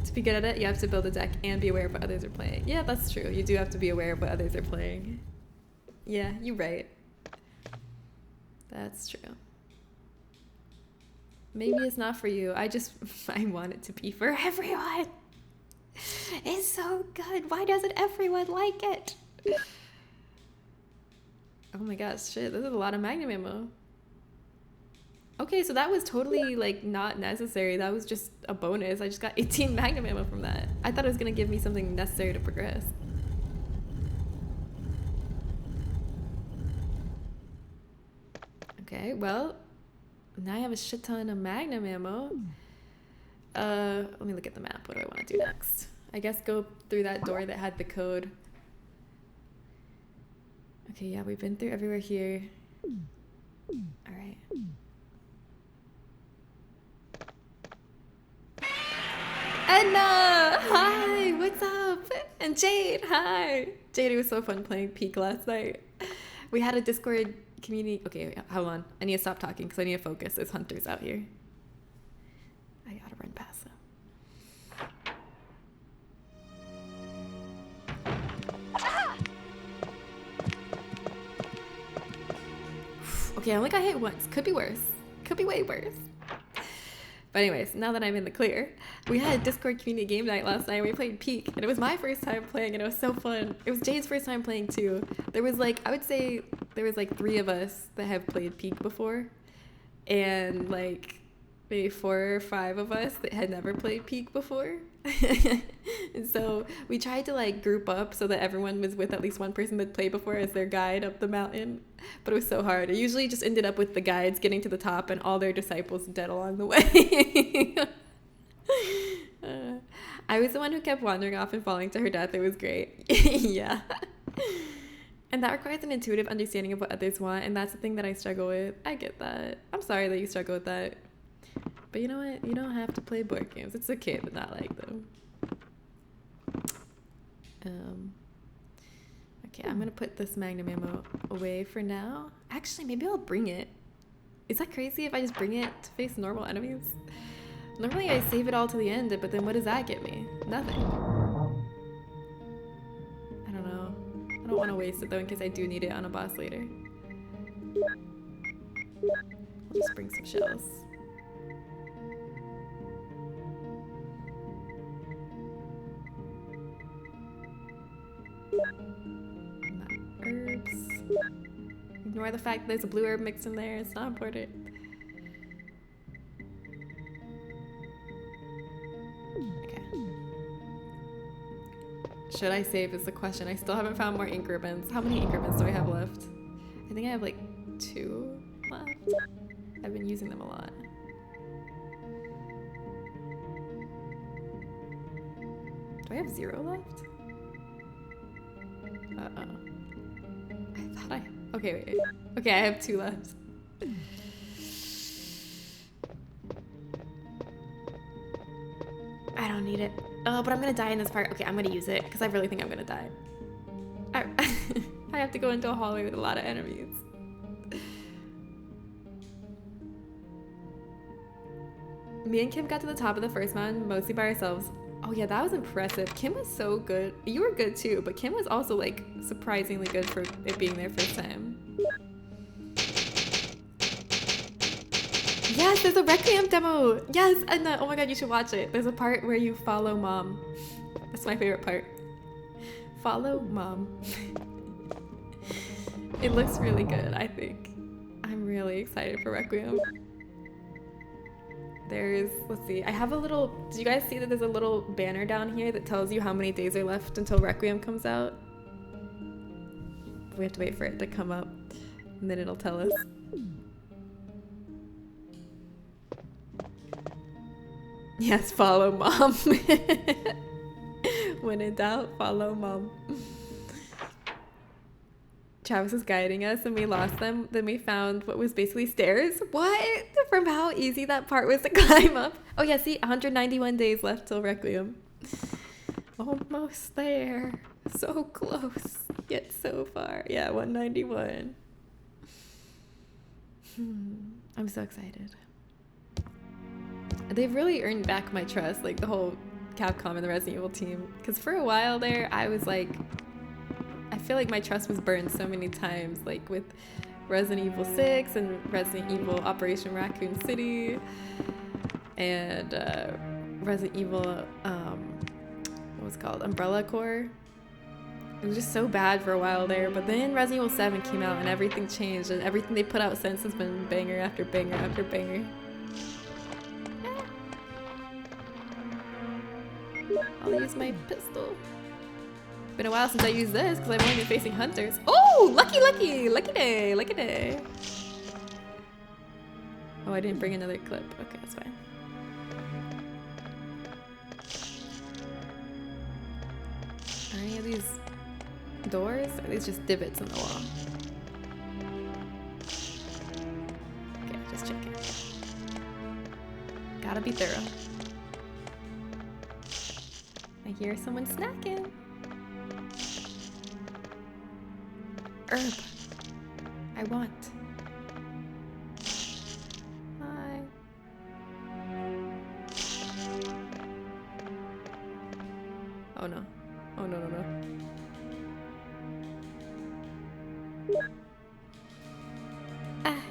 To be good at it, you have to build a deck and be aware of what others are playing. Yeah, that's true. You do have to be aware of what others are playing. Yeah, you're right. That's true. Maybe it's not for you. I want it to be for everyone. It's so good. Why doesn't everyone like it? Oh my gosh, shit. This is a lot of Magnum ammo. Okay, so that was totally like not necessary. That was just a bonus. I just got 18 Magnum ammo from that. I thought it was gonna give me something necessary to progress. Okay, well, now I have a shit ton of Magnum ammo. Let me look at the map. What do I want to do next? I guess go through that door that had the code. Okay, yeah, we've been through everywhere here. All right. Edna! Hi! What's up? And Jade! Hi! Jade, it was so fun playing Peak last night. We had a Discord community. Okay, hold on. I need to stop talking because I need to focus. There's hunters out here. I gotta run past them. Okay, I only got hit once. Could be worse. Could be way worse. But anyways, now that I'm in the clear, we had a Discord community game night last night. We played Peak, and it was my first time playing, and it was so fun. It was Jade's first time playing too. There was like, I would say there was like 3 of us that have played Peak before, and like maybe 4 or 5 of us that had never played Peak before. And so we tried to like group up so that everyone was with at least one person that played before as their guide up the mountain, but it was so hard. It usually just ended up with the guides getting to the top and all their disciples dead along the way. I was the one who kept wandering off and falling to her death. It was great. Yeah. And that requires an intuitive understanding of what others want, and that's the thing that I struggle with. I get that. I'm sorry that you struggle with that. But you know what? You don't have to play board games. It's okay to not like them. Okay, I'm gonna put this Magnum ammo away for now. Actually, maybe I'll bring it. Is that crazy if I just bring it to face normal enemies? Normally I save it all to the end, but then what does that get me? Nothing. I don't know. I don't want to waste it though in case I do need it on a boss later. I'll just bring some shells. My herbs. Ignore the fact that there's a blue herb mixed in there. It's not important. Okay. Should I save is the question. I still haven't found more ink ribbons. How many ink ribbons do I have left? I think I have like 2 left. I've been using them a lot. Do I have 0 left? Uh-oh. I thought I... Okay, wait. Okay, I have 2 left. I don't need it. Oh, but I'm gonna die in this part. Okay, I'm gonna use it because I really think I'm gonna die. I have to go into a hallway with a lot of enemies. Me and Kim got to the top of the first mountain mostly by ourselves. Oh yeah, that was impressive. Kim was so good. You were good too, but Kim was also like surprisingly good for it being their first time. Yes, there's a Requiem demo. Yes, and oh my god, you should watch it. There's a part where you follow mom. That's my favorite part. Follow mom. It looks really good, I think. I'm really excited for Requiem. There's, let's see, I have a little, do you guys see that there's a little banner down here that tells you how many days are left until Requiem comes out? We have to wait for it to come up, and then it'll tell us. Yes, follow mom. When in doubt, follow mom. Travis was guiding us and we lost them. Then we found what was basically stairs. What? From how easy that part was to climb up. Oh yeah, see, 191 days left till Requiem. Almost there. So close, yet so far. Yeah, 191. I'm so excited. They've really earned back my trust, like the whole Capcom and the Resident Evil team. Because for a while there, I was like, I feel like my trust was burned so many times, like with Resident Evil 6 and Resident Evil Operation Raccoon City and Resident Evil, what was it called? Umbrella Corps. It was just so bad for a while there, but then Resident Evil 7 came out and everything changed, and everything they put out since has been banger after banger after banger. I'll use my pistol. Been a while since I used this because I've only been facing hunters. Oh, lucky day. Oh, I didn't bring another clip. Okay, that's fine. Are any of these doors? Or are these just divots in the wall? Okay, just checking. Gotta be thorough. I hear someone snacking. Herb. I want. Hi. Oh no. Oh no. Ah.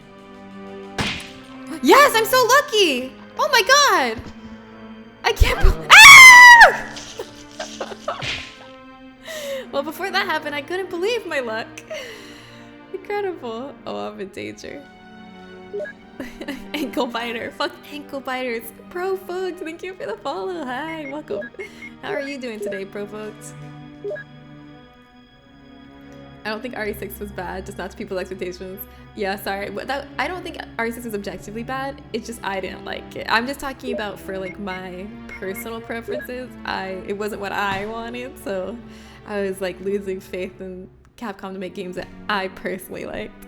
Yes, I'm so lucky! Oh my god! I can't believe. Ah! Well, before that happened, I couldn't believe my luck. Incredible. Oh, I'm in danger. Ankle biter. Fuck ankle biters. Pro folks, thank you for the follow. Hi, welcome. How are you doing today, pro folks? I don't think RE6 was bad, just not to people's expectations. Yeah, sorry. But I don't think RE6 was objectively bad. It's just I didn't like it. I'm just talking about for like my personal preferences. It wasn't what I wanted, so I was like losing faith in Capcom to make games that I personally liked.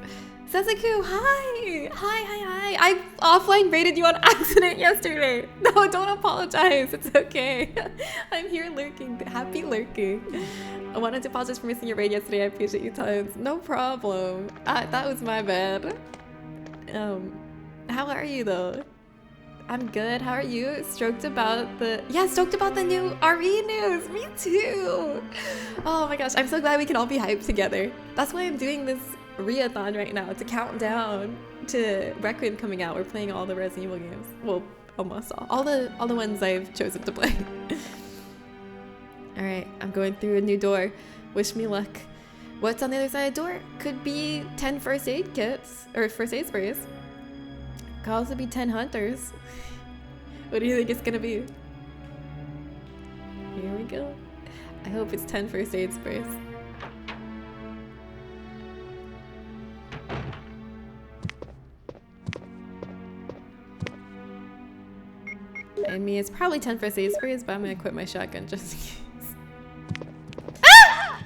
Sesaku, hi! Hi! I offline raided you on accident yesterday. No, don't apologize. It's okay. I'm here lurking. Happy lurking. I wanted to apologize for missing your raid yesterday. I appreciate you tons. No problem. That was my bad. How are you though? I'm good. How are you? Stoked about the new RE news. Me too. Oh my gosh, I'm so glad we can all be hyped together. That's why I'm doing this reathon right now to count down to Requiem coming out. We're playing all the Resident Evil games. Well, almost all the ones I've chosen to play. All right, I'm going through a new door. Wish me luck. What's on the other side of the door? Could be 10 first aid kits or first aid sprays. Could also be 10 hunters. What do you think it's gonna be? Here we go. I hope it's 10 first aid sprays. I mean, it's probably 10 first aid sprays, but I'm gonna equip my shotgun just in case. Ah!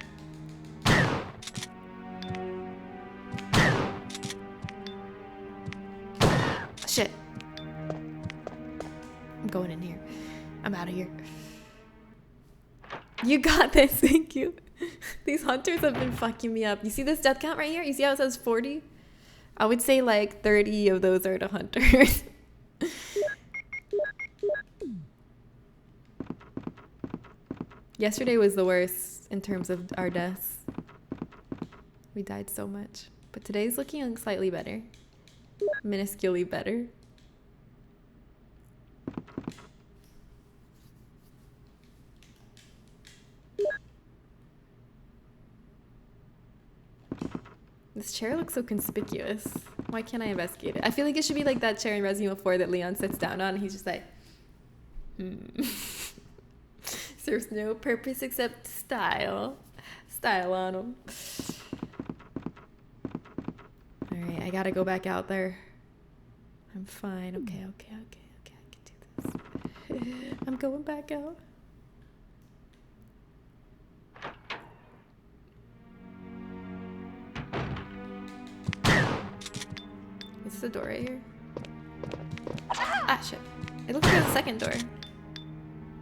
Shit. I'm going in here. I'm out of here. You got this, thank you. These hunters have been fucking me up. You see this death count right here? You see how it says 40? I would say like 30 of those are the hunters. Yesterday was the worst in terms of our deaths. We died so much. But today's looking slightly better. Minusculely better. This chair looks so conspicuous. Why can't I investigate it? I feel like it should be like that chair in Resident Evil 4 that Leon sits down on and he's just like, Serves no purpose except style. Style on him. Alright, I gotta go back out there. I'm fine. Okay, I can do this. I'm going back out. Is this a door right here? Ah, shit. It looks like there's a second door.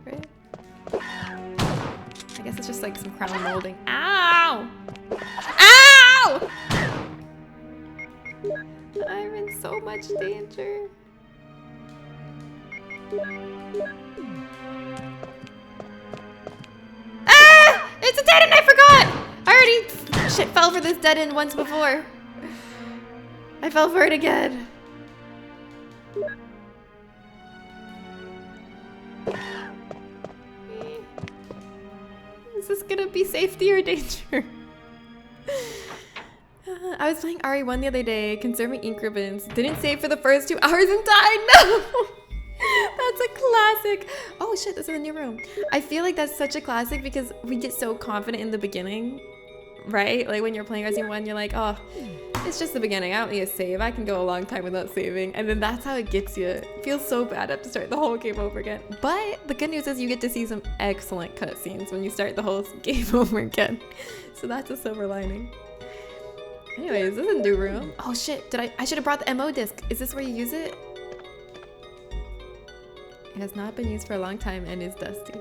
Right? I guess it's just like some crown molding. Ow! Ow! I'm in so much danger. Ah! It's a dead end, I forgot! I already shit fell for this dead end once before. I fell for it again. Is this gonna be safety or danger? I was playing RE1 the other day, conserving ink ribbons. Didn't save for the first 2 hours and died. No! That's a classic. Oh shit, this is a new room. I feel like that's such a classic because we get so confident in the beginning, right? Like when you're playing Resident 1, you're like, oh, it's just the beginning. I don't need a save. I can go a long time without saving. And then that's how it gets you. It feels so bad. I have to start the whole game over again. But the good news is you get to see some excellent cutscenes when you start the whole game over again. So that's a silver lining. Anyways, this is a new room. Oh shit, I should have brought the MO disc. Is this where you use it? It has not been used for a long time and is dusty.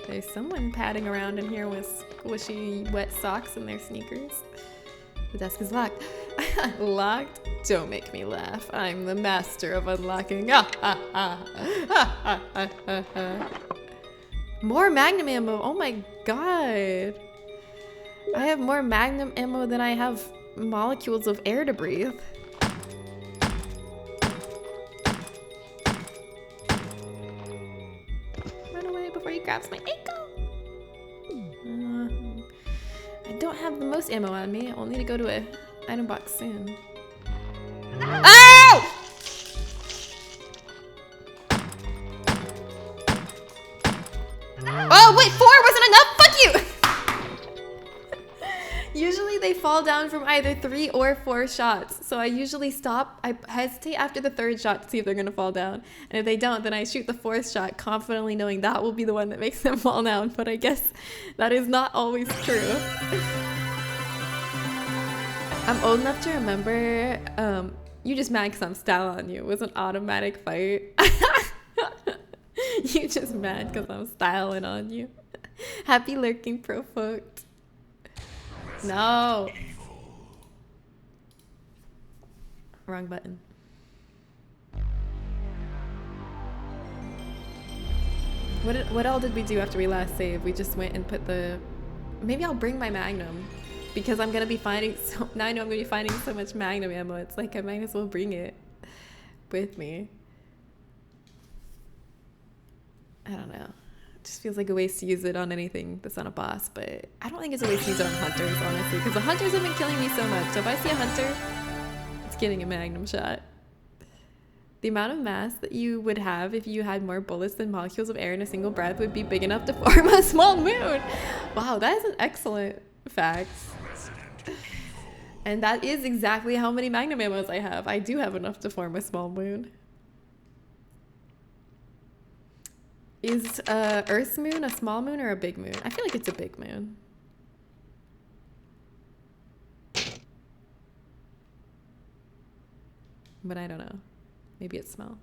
There's someone padding around in here with squishy wet socks in their sneakers. The desk is locked. Locked? Don't make me laugh. I'm the master of unlocking. More magnum ammo. Oh my god. I have more magnum ammo than I have molecules of air to breathe. Run away before he grabs my ankle. I don't have the most ammo on me. I'll need to go to a item box soon. Ow! Oh wait, 4 wasn't enough? Fuck you! Usually they fall down from either 3 or 4 shots. So I usually stop. I hesitate after the 3rd shot to see if they're going to fall down. And if they don't, then I shoot the 4th shot, confidently knowing that will be the one that makes them fall down. But I guess that is not always true. I'm old enough to remember, you just mad because I'm style on you. It was an automatic fight. You just mad because I'm styling on you. Happy lurking, Profoked. No. Wrong button. What all did we do after we last saved? We just went and put the... Maybe I'll bring my Magnum. Because I'm going to be finding... Now I know I'm going to be finding so much Magnum ammo. It's like I might as well bring it with me. I don't know. It just feels like a waste to use it on anything that's not a boss. But I don't think it's a waste to use it on hunters, honestly. Because the hunters have been killing me so much. So if I see a hunter, it's getting a Magnum shot. The amount of mass that you would have if you had more bullets than molecules of air in a single breath would be big enough to form a small moon. Wow, that is an excellent fact. And that is exactly how many Magnum ammos I have. I do have enough to form a small moon. Is Earth's moon a small moon or a big moon? I feel like it's a big moon. But I don't know. Maybe it's small.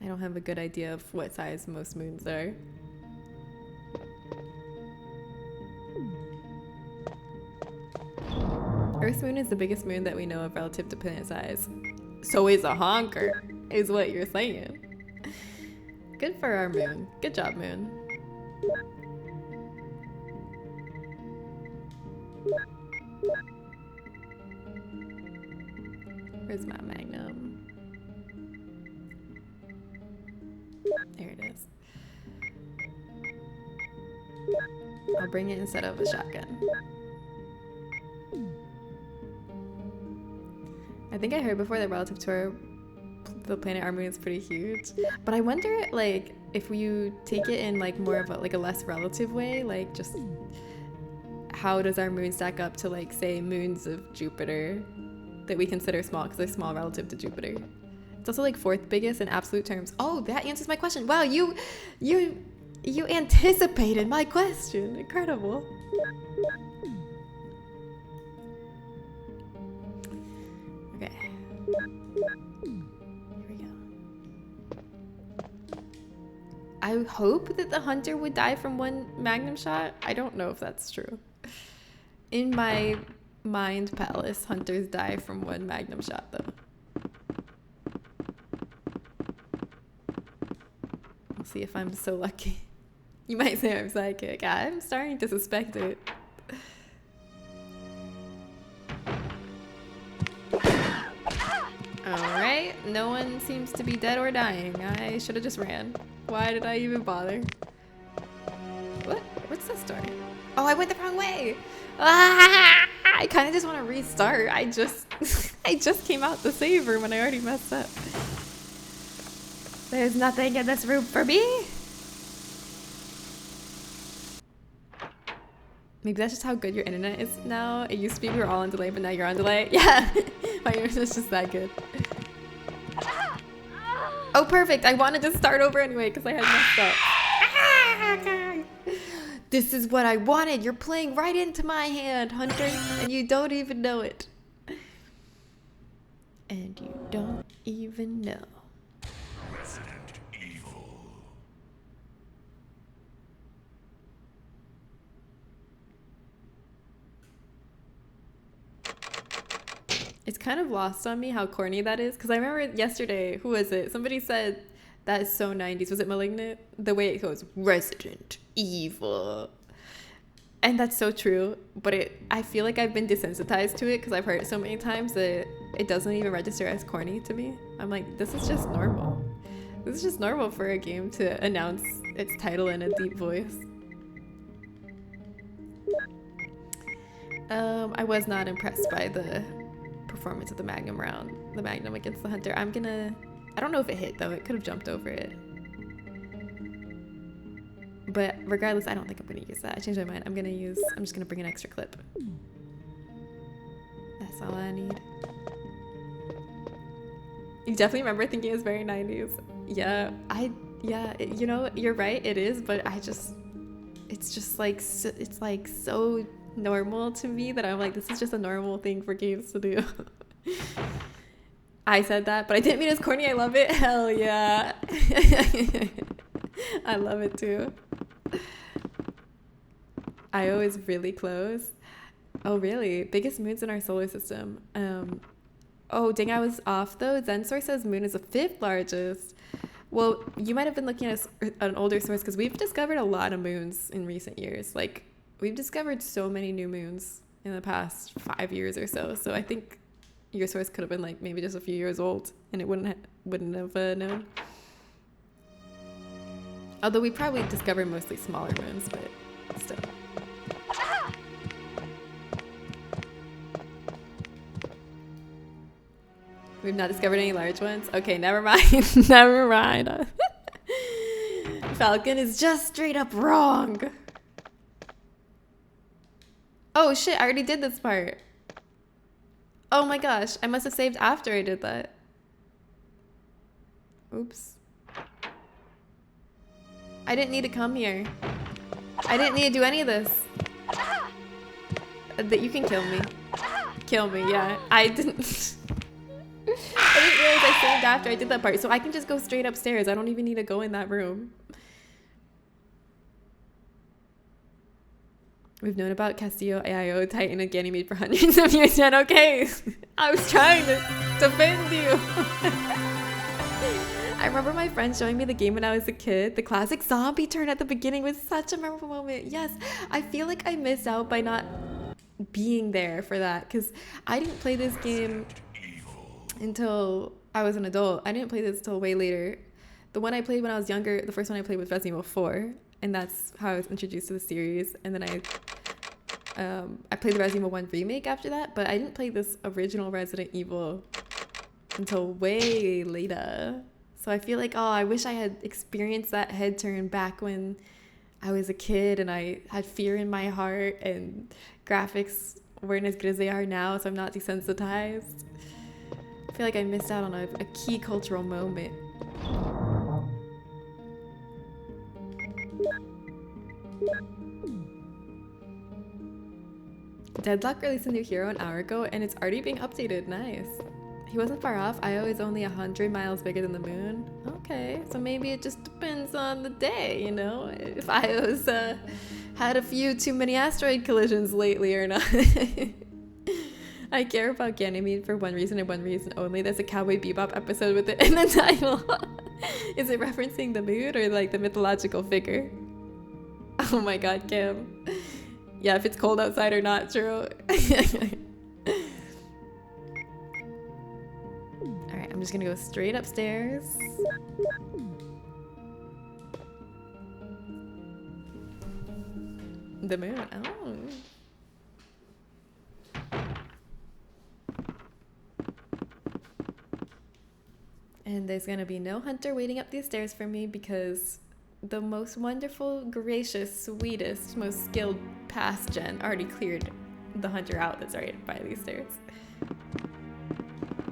I don't have a good idea of what size most moons are. Earth's moon is the biggest moon that we know of relative to planet size. So is a honker, is what you're saying. Good for our moon. Good job, moon. Where's my Magnum? There it is. I'll bring it instead of a shotgun. I think I heard before that relative to the planet, our moon is pretty huge. But I wonder, like, if you take it in like more of a, like a less relative way, like just how does our moon stack up to, like, say moons of Jupiter that we consider small because they're small relative to Jupiter? It's also like fourth biggest in absolute terms. Oh, that answers my question. Wow, you anticipated my question. Incredible. Okay. Here we go. I hope that the hunter would die from one Magnum shot. I don't know if that's true. In my mind palace, hunters die from one Magnum shot, though. We'll see if I'm so lucky. You might say I'm psychic. I'm starting to suspect it. Alright, no one seems to be dead or dying. I should have just ran. Why did I even bother? What? What's this door? Oh, I went the wrong way! Ah, I kind of just want to restart. I just came out the save room and I already messed up. There's nothing in this room for me. Maybe that's just how good your internet is now. It used to be we were all on delay, but now you're on delay. Yeah, my internet's just that good. Oh, perfect. I wanted to start over anyway because I had messed up. This is what I wanted. You're playing right into my hand, Hunter, and you don't even know it. And you don't even know. Resident Evil. It's kind of lost on me how corny that is, because I remember yesterday, who was it? Somebody said that is so 90s. Was it Malignant? The way it goes, Resident Evil. And that's so true, but I feel like I've been desensitized to it because I've heard it so many times that it doesn't even register as corny to me. I'm like, this is just normal. This is just normal for a game to announce its title in a deep voice. I was not impressed by the performance of the Magnum round, the Magnum against the Hunter. I don't know if it hit though. It could have jumped over it. But regardless, I don't think I'm gonna use that. I changed my mind. I'm just gonna bring an extra clip. That's all I need. You definitely remember thinking it was very 90s. Yeah, you know, you're right, it is, but it's just like, it's like so normal to me that I'm like, this is just a normal thing for games to do. I said that, but I didn't mean it's corny. I love it. Hell yeah. I love it too. Io is really close. Oh really? Biggest moons in our solar system. Oh, dang, I was off though. Zen source says moon is the 5th largest. Well, you might have been looking at an older source because we've discovered a lot of moons in recent years. Like, we've discovered so many new moons in the past 5 years or so. So I think your source could have been like maybe just a few years old and it wouldn't have known. Although we probably discovered mostly smaller moons, but still. We've not discovered any large ones? Okay, never mind. Never mind. Falcon is just straight up wrong. Oh shit, I already did this part. Oh my gosh, I must have saved after I did that. Oops. I didn't need to come here. I didn't need to do any of this. That you can kill me. Kill me, yeah. I didn't realize I saved after I did that part, so I can just go straight upstairs. I don't even need to go in that room. We've known about Castillo, AIO, Titan, and Ganymede for hundreds of years yet. Okay, I was trying to defend you. I remember my friend showing me the game when I was a kid. The classic zombie turn at the beginning was such a memorable moment. Yes, I feel like I missed out by not being there for that because I didn't play this game until I was an adult. I didn't play this till way later. The one I played when I was younger, the first one I played was Resident Evil 4, and that's how I was introduced to the series. And then I played the Resident Evil 1 remake after that, but I didn't play this original Resident Evil until way later. So I feel like, oh, I wish I had experienced that head turn back when I was a kid and I had fear in my heart and graphics weren't as good as they are now, so I'm not desensitized. I feel like I missed out on a key cultural moment. Deadlock released a new hero an hour ago and it's already being updated. Nice. He wasn't far off. Io is only 100 miles bigger than the moon. Okay, so maybe it just depends on the day, you know? If Io's had a few too many asteroid collisions lately or not. I care about Ganymede for one reason and one reason only. There's a Cowboy Bebop episode with it in the title. Is it referencing the moon or like the mythological figure? Oh my god, Kim. Yeah, if it's cold outside or not, true. Alright, I'm just gonna go straight upstairs. The moon, oh. And there's gonna be no hunter waiting up these stairs for me because the most wonderful, gracious, sweetest, most skilled past gen already cleared the hunter out that's right by these stairs.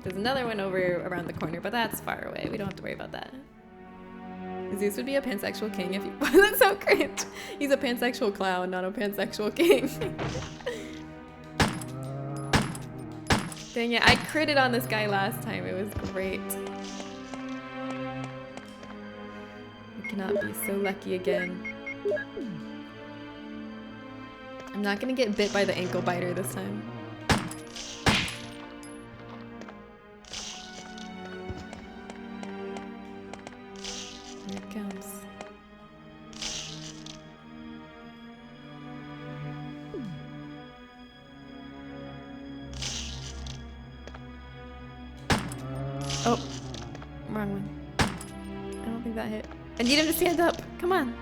There's another one over around the corner, but that's far away. We don't have to worry about that. Zeus would be a pansexual king if he... That's so cringe. He's a pansexual clown, not a pansexual king. Dang it, I critted on this guy last time. It was great. I cannot be so lucky again. I'm not gonna get bit by the ankle biter this time. Here it comes. Oh, wrong one. I don't think that hit. I need him to stand up. Come on.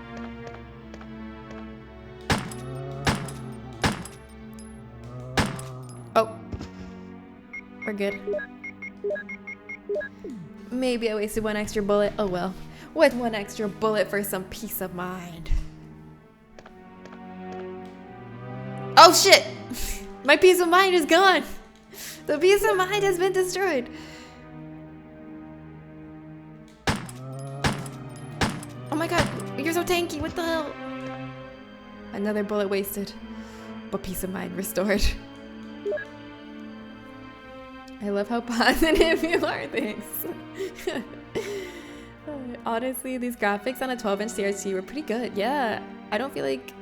Oh. We're good. Maybe I wasted one extra bullet. Oh well. With one extra bullet for some peace of mind. Oh shit! My peace of mind is gone! The peace of mind has been destroyed. Oh my god, you're so tanky, what the hell? Another bullet wasted, but peace of mind restored. I love how positive you are, thanks. Honestly, these graphics on a 12-inch CRT were pretty good. Yeah, I don't feel like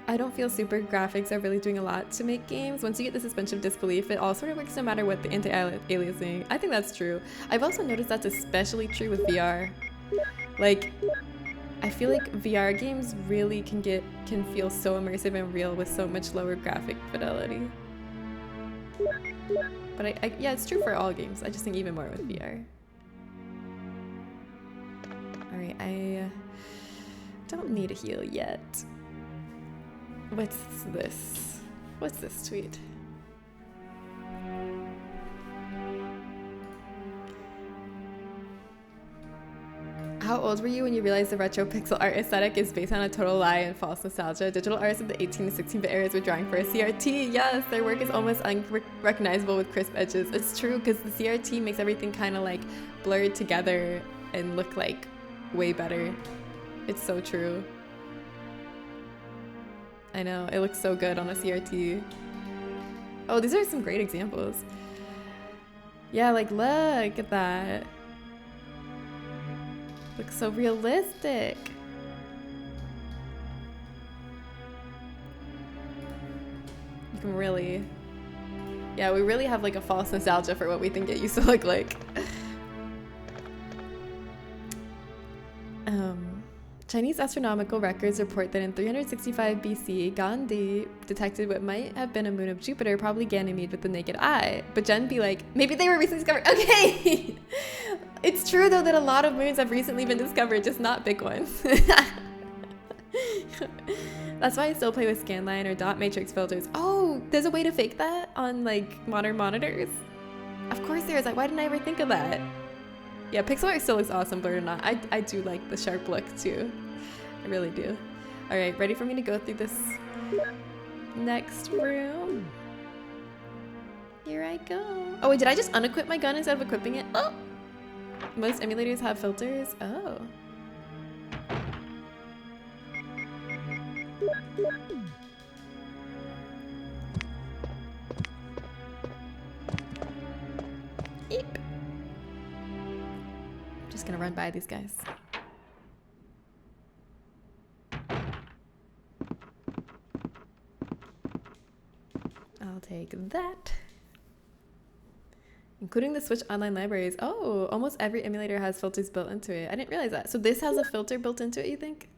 I don't feel super graphics are really doing a lot to make games. Once you get the suspension of disbelief, it all sort of works no matter what the anti-aliasing. I think that's true. I've also noticed that's especially true with VR. Like, I feel like VR games really can feel so immersive and real with so much lower graphic fidelity. But yeah, it's true for all games. I just think even more with VR. All right, I don't need a heal yet. What's this? What's this tweet? How old were you when you realized the retro pixel art aesthetic is based on a total lie and false nostalgia? Digital artists of the 18 to 16-bit eras were drawing for a CRT. Yes, their work is almost unrecognizable with crisp edges. It's true, because the CRT makes everything kind of like blurred together and look like way better. It's so true. I know, it looks so good on a CRT. Oh, these are some great examples. Yeah, like look at that. Looks so realistic. You can really, yeah, we really have like a false nostalgia for what we think it used to look like. Chinese astronomical records report that in 365 BC, Gandhi detected what might have been a moon of Jupiter, probably Ganymede, with the naked eye. But Jen be like, maybe they were recently discovered. Okay! It's true though that a lot of moons have recently been discovered, just not big ones. That's why I still play with scanline or dot matrix filters. Oh, there's a way to fake that on like modern monitors? Of course there is. Like, why didn't I ever think of that? Yeah, pixel art still looks awesome, blurred or not. I do like the sharp look too. I really do. All right, ready for me to go through this next room? Here I go. Oh wait, did I just unequip my gun instead of equipping it? Oh! Most emulators have filters. Oh. Eep. Just gonna run by these guys. I'll take that. Including the Switch online libraries. Oh, almost every emulator has filters built into it. I didn't realize that. So this has a filter built into it, you think?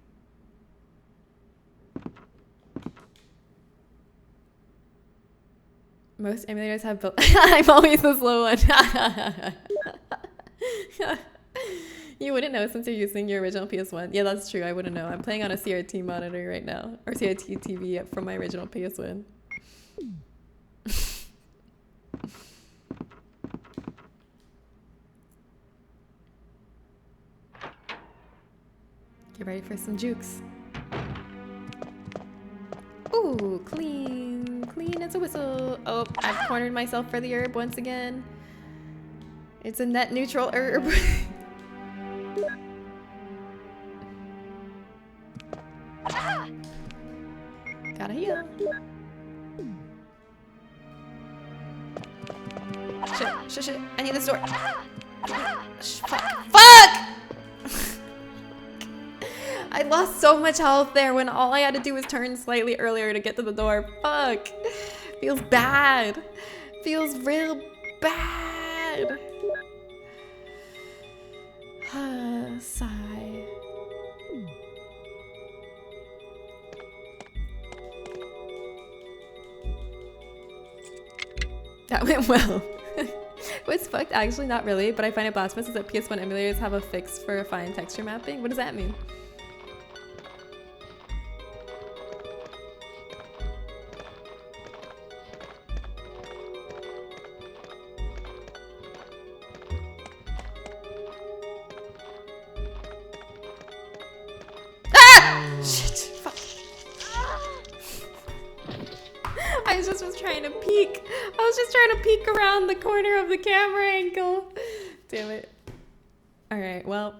Most emulators have built... I'm always the slow one. You wouldn't know since you're using your original PS1. Yeah, that's true. I wouldn't know. I'm playing on a CRT monitor right now. Or CRT TV from my original PS1. Get ready for some jukes. Ooh, clean. Clean as a whistle. Oh, I've cornered myself for the herb once again. It's a net neutral herb. Gotta heal. Shit. I need this door. Fuck! I lost so much health there when all I had to do was turn slightly earlier to get to the door. Fuck. Feels bad. Feels real bad. Sigh. That went well. What's fucked? Actually, not really, but I find it blasphemous is that PS1 emulators have a fix for fine texture mapping. What does that mean? Shit, fuck. I just was trying to peek. I was just trying to peek around the corner of the camera angle. Damn it. Alright, well.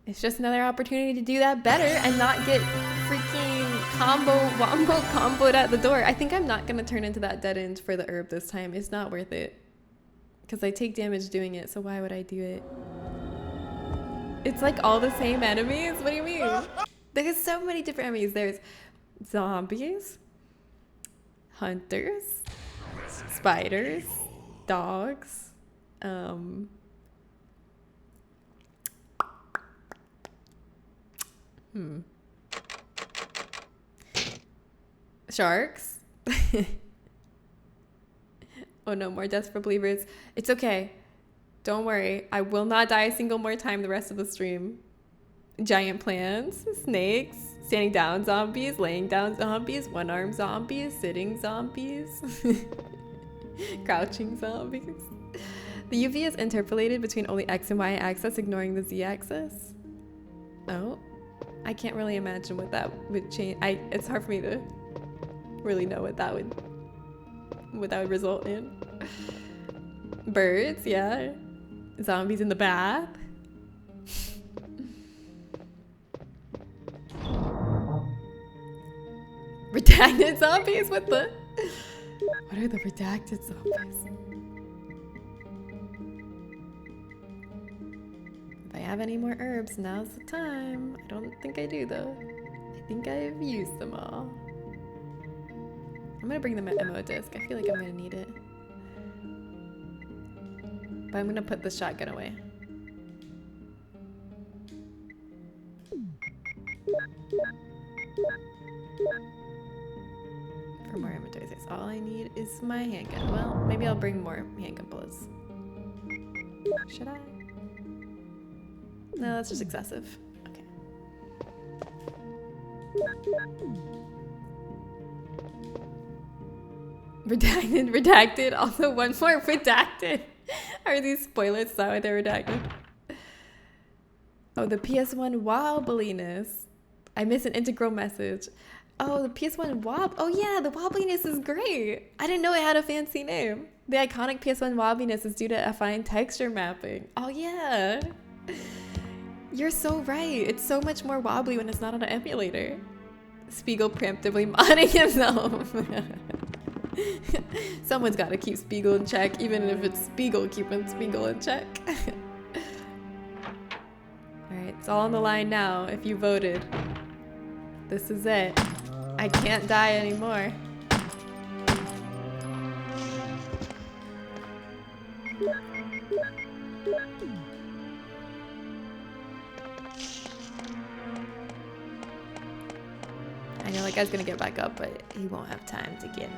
It's just another opportunity to do that better and not get freaking wombo comboed at the door. I think I'm not going to turn into that dead end for the herb this time. It's not worth it. Because I take damage doing it, so why would I do it? It's like all the same enemies? What do you mean? There's so many different enemies. There's zombies, hunters, spiders, dogs, sharks. Oh no, more deaths for believers. It's okay. Don't worry. I will not die a single more time the rest of the stream. Giant plants, snakes, standing down zombies, laying down zombies, one-armed zombies, sitting zombies, crouching zombies. The UV is interpolated between only X and Y axis, ignoring the Z axis. Oh, I can't really imagine what that would change. It's hard for me to really know what that would result in. Birds, yeah. Zombies in the bath. Redacted zombies? What are the redacted zombies? If I have any more herbs, now's the time. I don't think I do though. I think I've used them all. I'm gonna bring the ammo disc. I feel like I'm gonna need it. But I'm gonna put the shotgun away. For more inventory space. All I need is my handgun. Well, maybe I'll bring more handgun bullets. Should I? No, that's just excessive. Okay. Redacted. Also, one more redacted. Are these spoilers? Is that why they're redacted? Oh, the PS1 wobbliness. I missed an integral message. Oh, the PS1 wob. Oh yeah, the wobbliness is great. I didn't know it had a fancy name. The iconic PS1 wobbliness is due to a fine texture mapping. Oh yeah. You're so right. It's so much more wobbly when it's not on an emulator. Spiegel preemptively modding himself. Someone's got to keep Spiegel in check, even if it's Spiegel keeping Spiegel in check. Alright, it's all on the line now. If you voted, this is it. I can't die anymore. I know that guy's gonna get back up, but he won't have time to get me.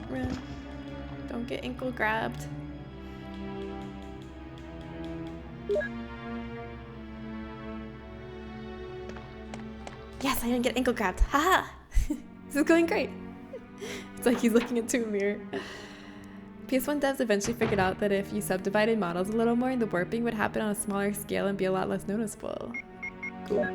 Run. Don't get ankle grabbed. Yes, I didn't get ankle grabbed. Haha! This is going great. It's like he's looking into a mirror. PS1 devs eventually figured out that if you subdivided models a little more, the warping would happen on a smaller scale and be a lot less noticeable. Cool.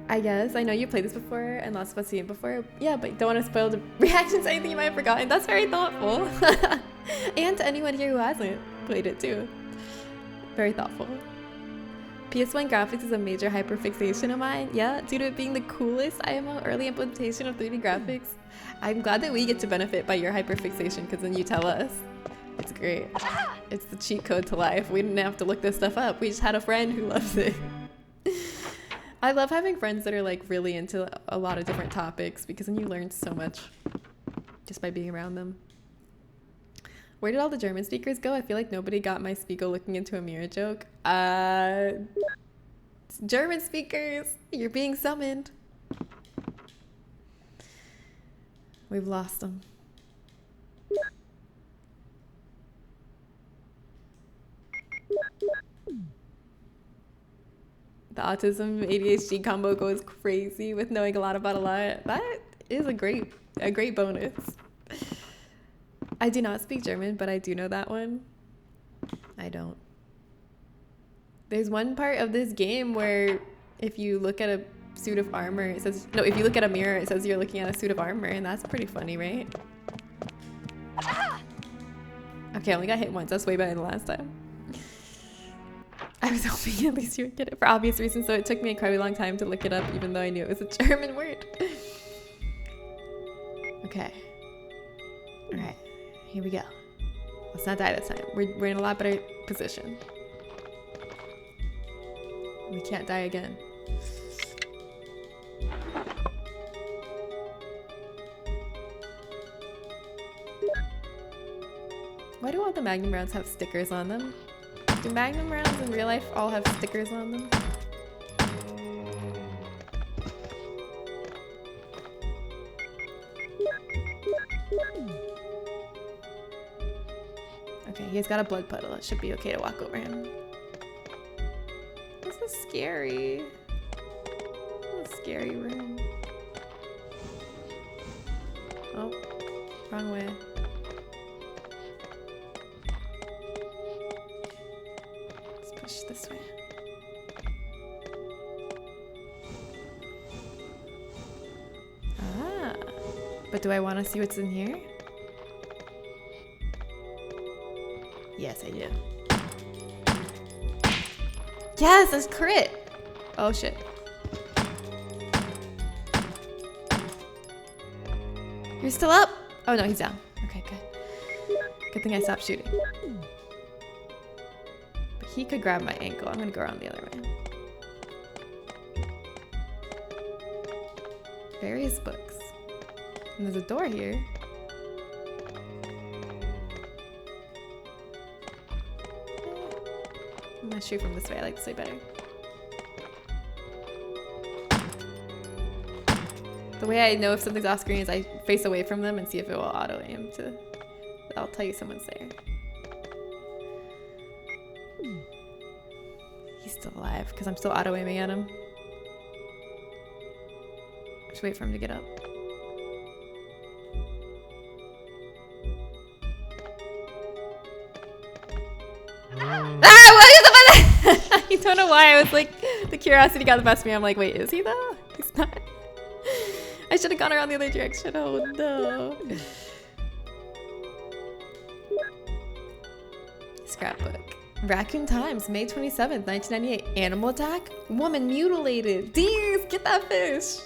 I guess. I know you played this before and lots of us seen it before. Yeah, but don't want to spoil the reactions to anything you might have forgotten. That's very thoughtful. And to anyone here who hasn't played it too. Very thoughtful. PS1 graphics is a major hyperfixation of mine. Yeah, due to it being the coolest IMO early implementation of 3D graphics. I'm glad that we get to benefit by your hyperfixation because then you tell us. It's great. It's the cheat code to life. We didn't have to look this stuff up. We just had a friend who loves it. I love having friends that are like really into a lot of different topics because then you learn so much just by being around them. Where did all the German speakers go? I feel like nobody got my Spiegel looking into a mirror joke. German speakers, you're being summoned. We've lost them. The autism ADHD combo goes crazy with knowing a lot about a lot. That is a great bonus. I do not speak German, but I do know that one. I don't. There's one part of this game where if you look at a suit of armor, it says, no, if you look at a mirror, it says you're looking at a suit of armor, and that's pretty funny, right? Okay, I only got hit once. That's way better than last time. I was hoping at least you would get it for obvious reasons, so it took me a quite long time to look it up, even though I knew it was a German word. Okay. Alright, here we go. Let's not die this time. We're in a lot better position. We can't die again. Why do all the Magnum rounds have stickers on them? Do Magnum rounds in real life all have stickers on them? Okay, he's got a blood puddle. It should be okay to walk over him. This is scary. This is a scary room. Oh, wrong way. Let's push this way. Ah, but do I want to see what's in here? Yes, I do. Yes, that's crit. Oh shit. You're still up? Oh no, he's down. Okay, good. Good thing I stopped shooting. But he could grab my ankle. I'm gonna go around the other way. Various books. And there's a door here. I'm gonna shoot from this way. I like this way better. The way I know if something's off screen is I face away from them and see if it will auto aim to. I'll tell you someone's there. He's still alive because I'm still auto aiming at him. Just wait for him to get up. I don't know why I was like, the curiosity got the best of me. I'm like, wait, is he though? He's not. I should have gone around the other direction. Oh no. Scrapbook. Raccoon Times, May 27th, 1998. Animal attack? Woman mutilated. Deez, get that fish.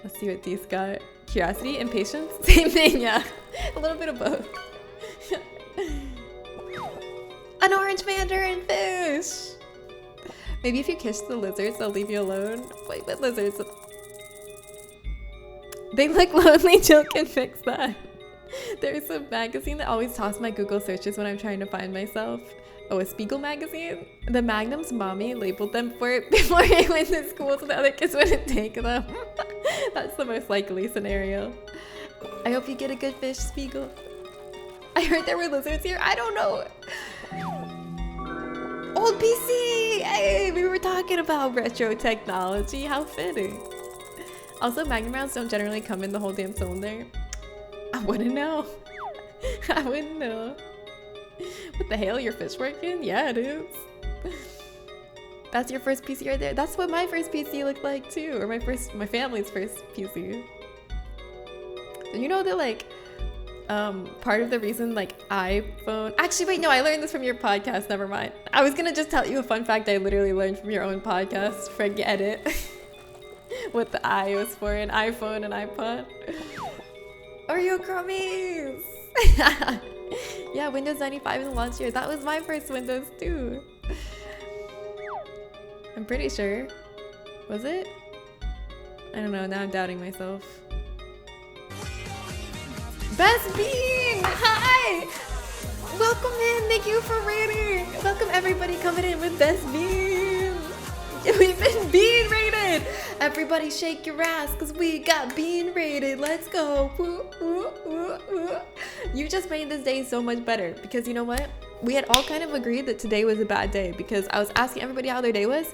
Let's see what Deez got. Curiosity, impatience? Same thing, yeah. A little bit of both. An orange mandarin fish! Maybe if you kiss the lizards, they'll leave you alone. Wait, what lizards? They look lonely. Jill can fix that. There's a magazine that always tosses my Google searches when I'm trying to find myself. Oh, a Spiegel magazine? The Magnum's mommy labeled them for it before I went to school so the other kids wouldn't take them. That's the most likely scenario. I hope you get a good fish, Spiegel. I heard there were lizards here. I don't know. Old PC! Hey, we were talking about retro technology. How fitting. Also, Magnum rounds don't generally come in the whole damn cylinder. I wouldn't know. I wouldn't know. What the hell? Your fish working? Yeah, it is. That's your first PC right there. That's what my first PC looked like too, or my family's first PC. You know that like. Part of the reason like iPhone actually wait no I learned this from your podcast, never mind. I was gonna just tell you a fun fact I literally learned from your own podcast. Forget it. What the I was for an iPhone and iPod. Oreo crummies. Yeah, Windows 95 in the launch year. That was my first Windows too. I'm pretty sure. Was it? I don't know, now I'm doubting myself. Best Bean! Hi! Welcome in, thank you for rating! Welcome everybody coming in with Best Bean! We've been bean rated! Everybody shake your ass cause we got bean rated, let's go! Woo, woo, woo, woo. You just made this day so much better because you know what? We had all kind of agreed that today was a bad day because I was asking everybody how their day was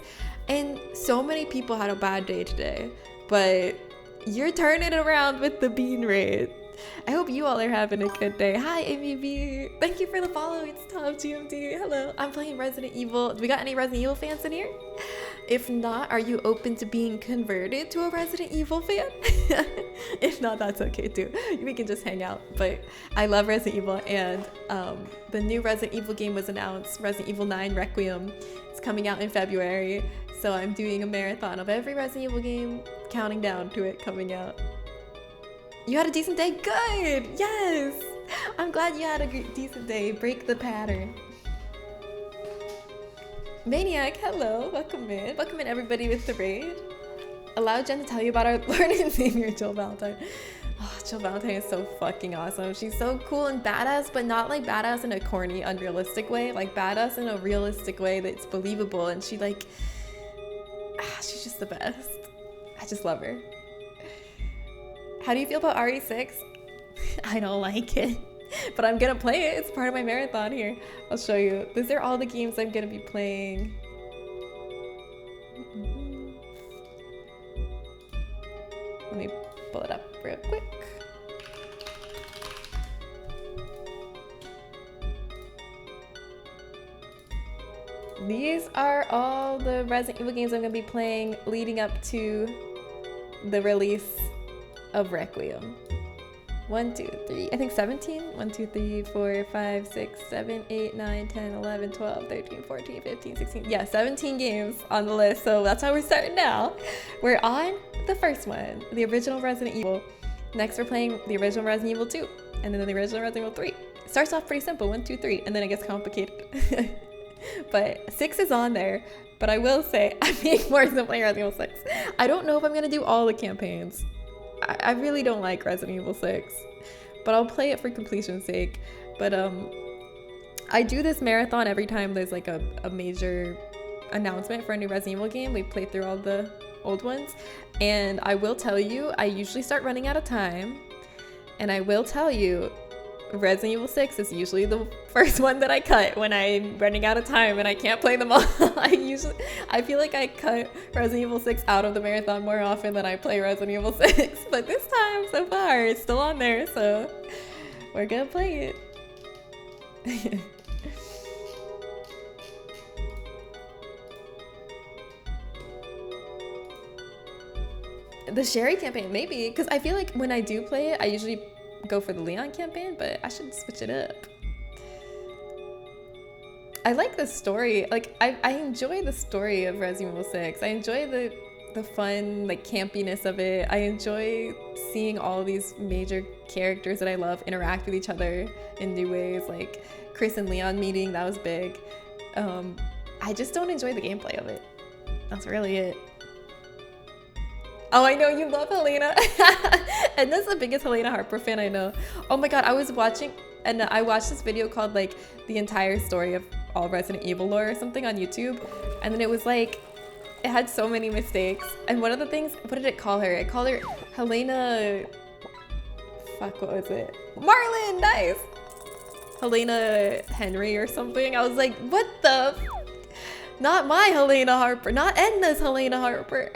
and so many people had a bad day today, but you're turning it around with the bean raid. I hope you all are having a good day. Hi, ABB. Thank you for the follow. It's Tom GMD. Hello. I'm playing Resident Evil. Do we got any Resident Evil fans in here? If not, are you open to being converted to a Resident Evil fan? If not, that's okay too. We can just hang out. But I love Resident Evil, and the new Resident Evil game was announced, Resident Evil 9 Requiem. It's coming out in February, so I'm doing a marathon of every Resident Evil game, counting down to it coming out. You had a decent day? Good! Yes! I'm glad you had a decent day. Break the pattern. Maniac, hello. Welcome in. Welcome in, everybody, with the raid. Allow Jen to tell you about our Lord and Savior, Jill Valentine. Oh, Jill Valentine is so fucking awesome. She's so cool and badass, but not like badass in a corny, unrealistic way. Like badass in a realistic way that's believable. And she like, she's just the best. I just love her. How do you feel about RE6? I don't like it, but I'm gonna play it. It's part of my marathon here. I'll show you. These are all the games I'm gonna be playing. Let me pull it up real quick. These are all the Resident Evil games I'm gonna be playing leading up to the release of Requiem. 1, 2, 3, I think 17? 1, 2, 3, 4, 5, 6, 7, 8, 9, 10, 11, 12, 13, 14, 15, 16. Yeah, 17 games on the list. So that's how we're starting now. We're on the first one, the original Resident Evil. Next, we're playing the original Resident Evil 2, and then the original Resident Evil 3. It starts off pretty simple, 1, 2, 3, and then it gets complicated. But 6 is on there. But I will say, I'm being more than playing Resident Evil 6. I don't know if I'm going to do all the campaigns. I really don't like Resident Evil 6, but I'll play it for completion's sake. But I do this marathon every time there's like a major announcement for a new Resident Evil game. We play through all the old ones, and I will tell you, I usually start running out of time, and I will tell you, Resident Evil 6 is usually the first one that I cut when I'm running out of time and I can't play them all. I feel like I cut Resident Evil 6 out of the marathon more often than I play Resident Evil 6. But this time, so far, it's still on there, so we're gonna play it. The Sherry campaign, maybe, because I feel like when I do play it, I usually go for the Leon campaign, but I should switch it up. I like the story. Like I enjoy the story of Resident Evil 6. I enjoy the fun, like, campiness of it. I enjoy seeing all these major characters that I love interact with each other in new ways, like Chris and Leon meeting. That was big. I just don't enjoy the gameplay of it. That's really it. Oh, I know you love Helena. And that's the biggest Helena Harper fan I know. Oh my god, I was watching, and I watched this video called like the entire story of all Resident Evil lore or something on YouTube. And then it was like, it had so many mistakes. And one of the things, what did it call her? It called her Helena, fuck, what was it? Marlon, nice. Helena Henry or something. I was like, what the? Not my Helena Harper, not Edna's Helena Harper.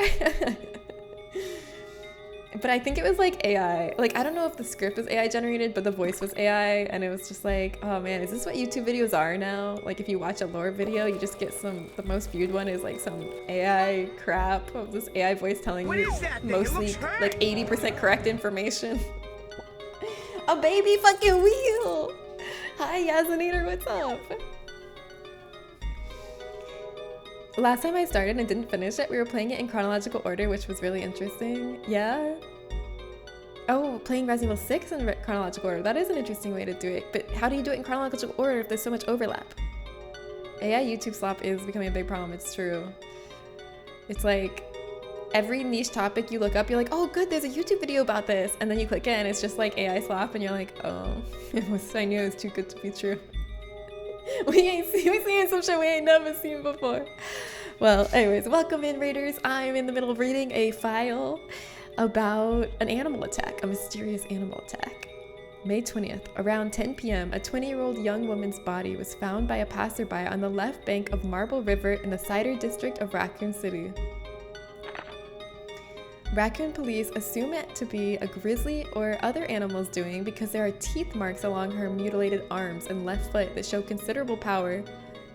But I think it was like AI. Like, I don't know if the script was AI generated, but the voice was AI, and it was just like, oh man, is this what YouTube videos are now? Like, if you watch a lore video, you just get the most viewed one is like some AI crap of this AI voice telling you mostly like 80% correct information. A baby fucking wheel! Hi, Yazinator, what's up? Last time I started and didn't finish it, we were playing it in chronological order, which was really interesting. Yeah? Oh, playing Resident Evil 6 in chronological order. That is an interesting way to do it. But how do you do it in chronological order if there's so much overlap? AI YouTube slop is becoming a big problem. It's true. It's like every niche topic you look up, you're like, oh good, there's a YouTube video about this. And then you click it and it's just like AI slop and you're like, oh, I knew it was too good to be true. We seeing some shit we ain't never seen before. Well, anyways, welcome in, Raiders. I'm in the middle of reading a file about an animal attack, a mysterious animal attack. May 20th, around 10 p.m., a 20-year-old young woman's body was found by a passerby on the left bank of Marble River in the Cider district of Raccoon City. Raccoon police assume it to be a grizzly or other animal's doing because there are teeth marks along her mutilated arms and left foot that show considerable power.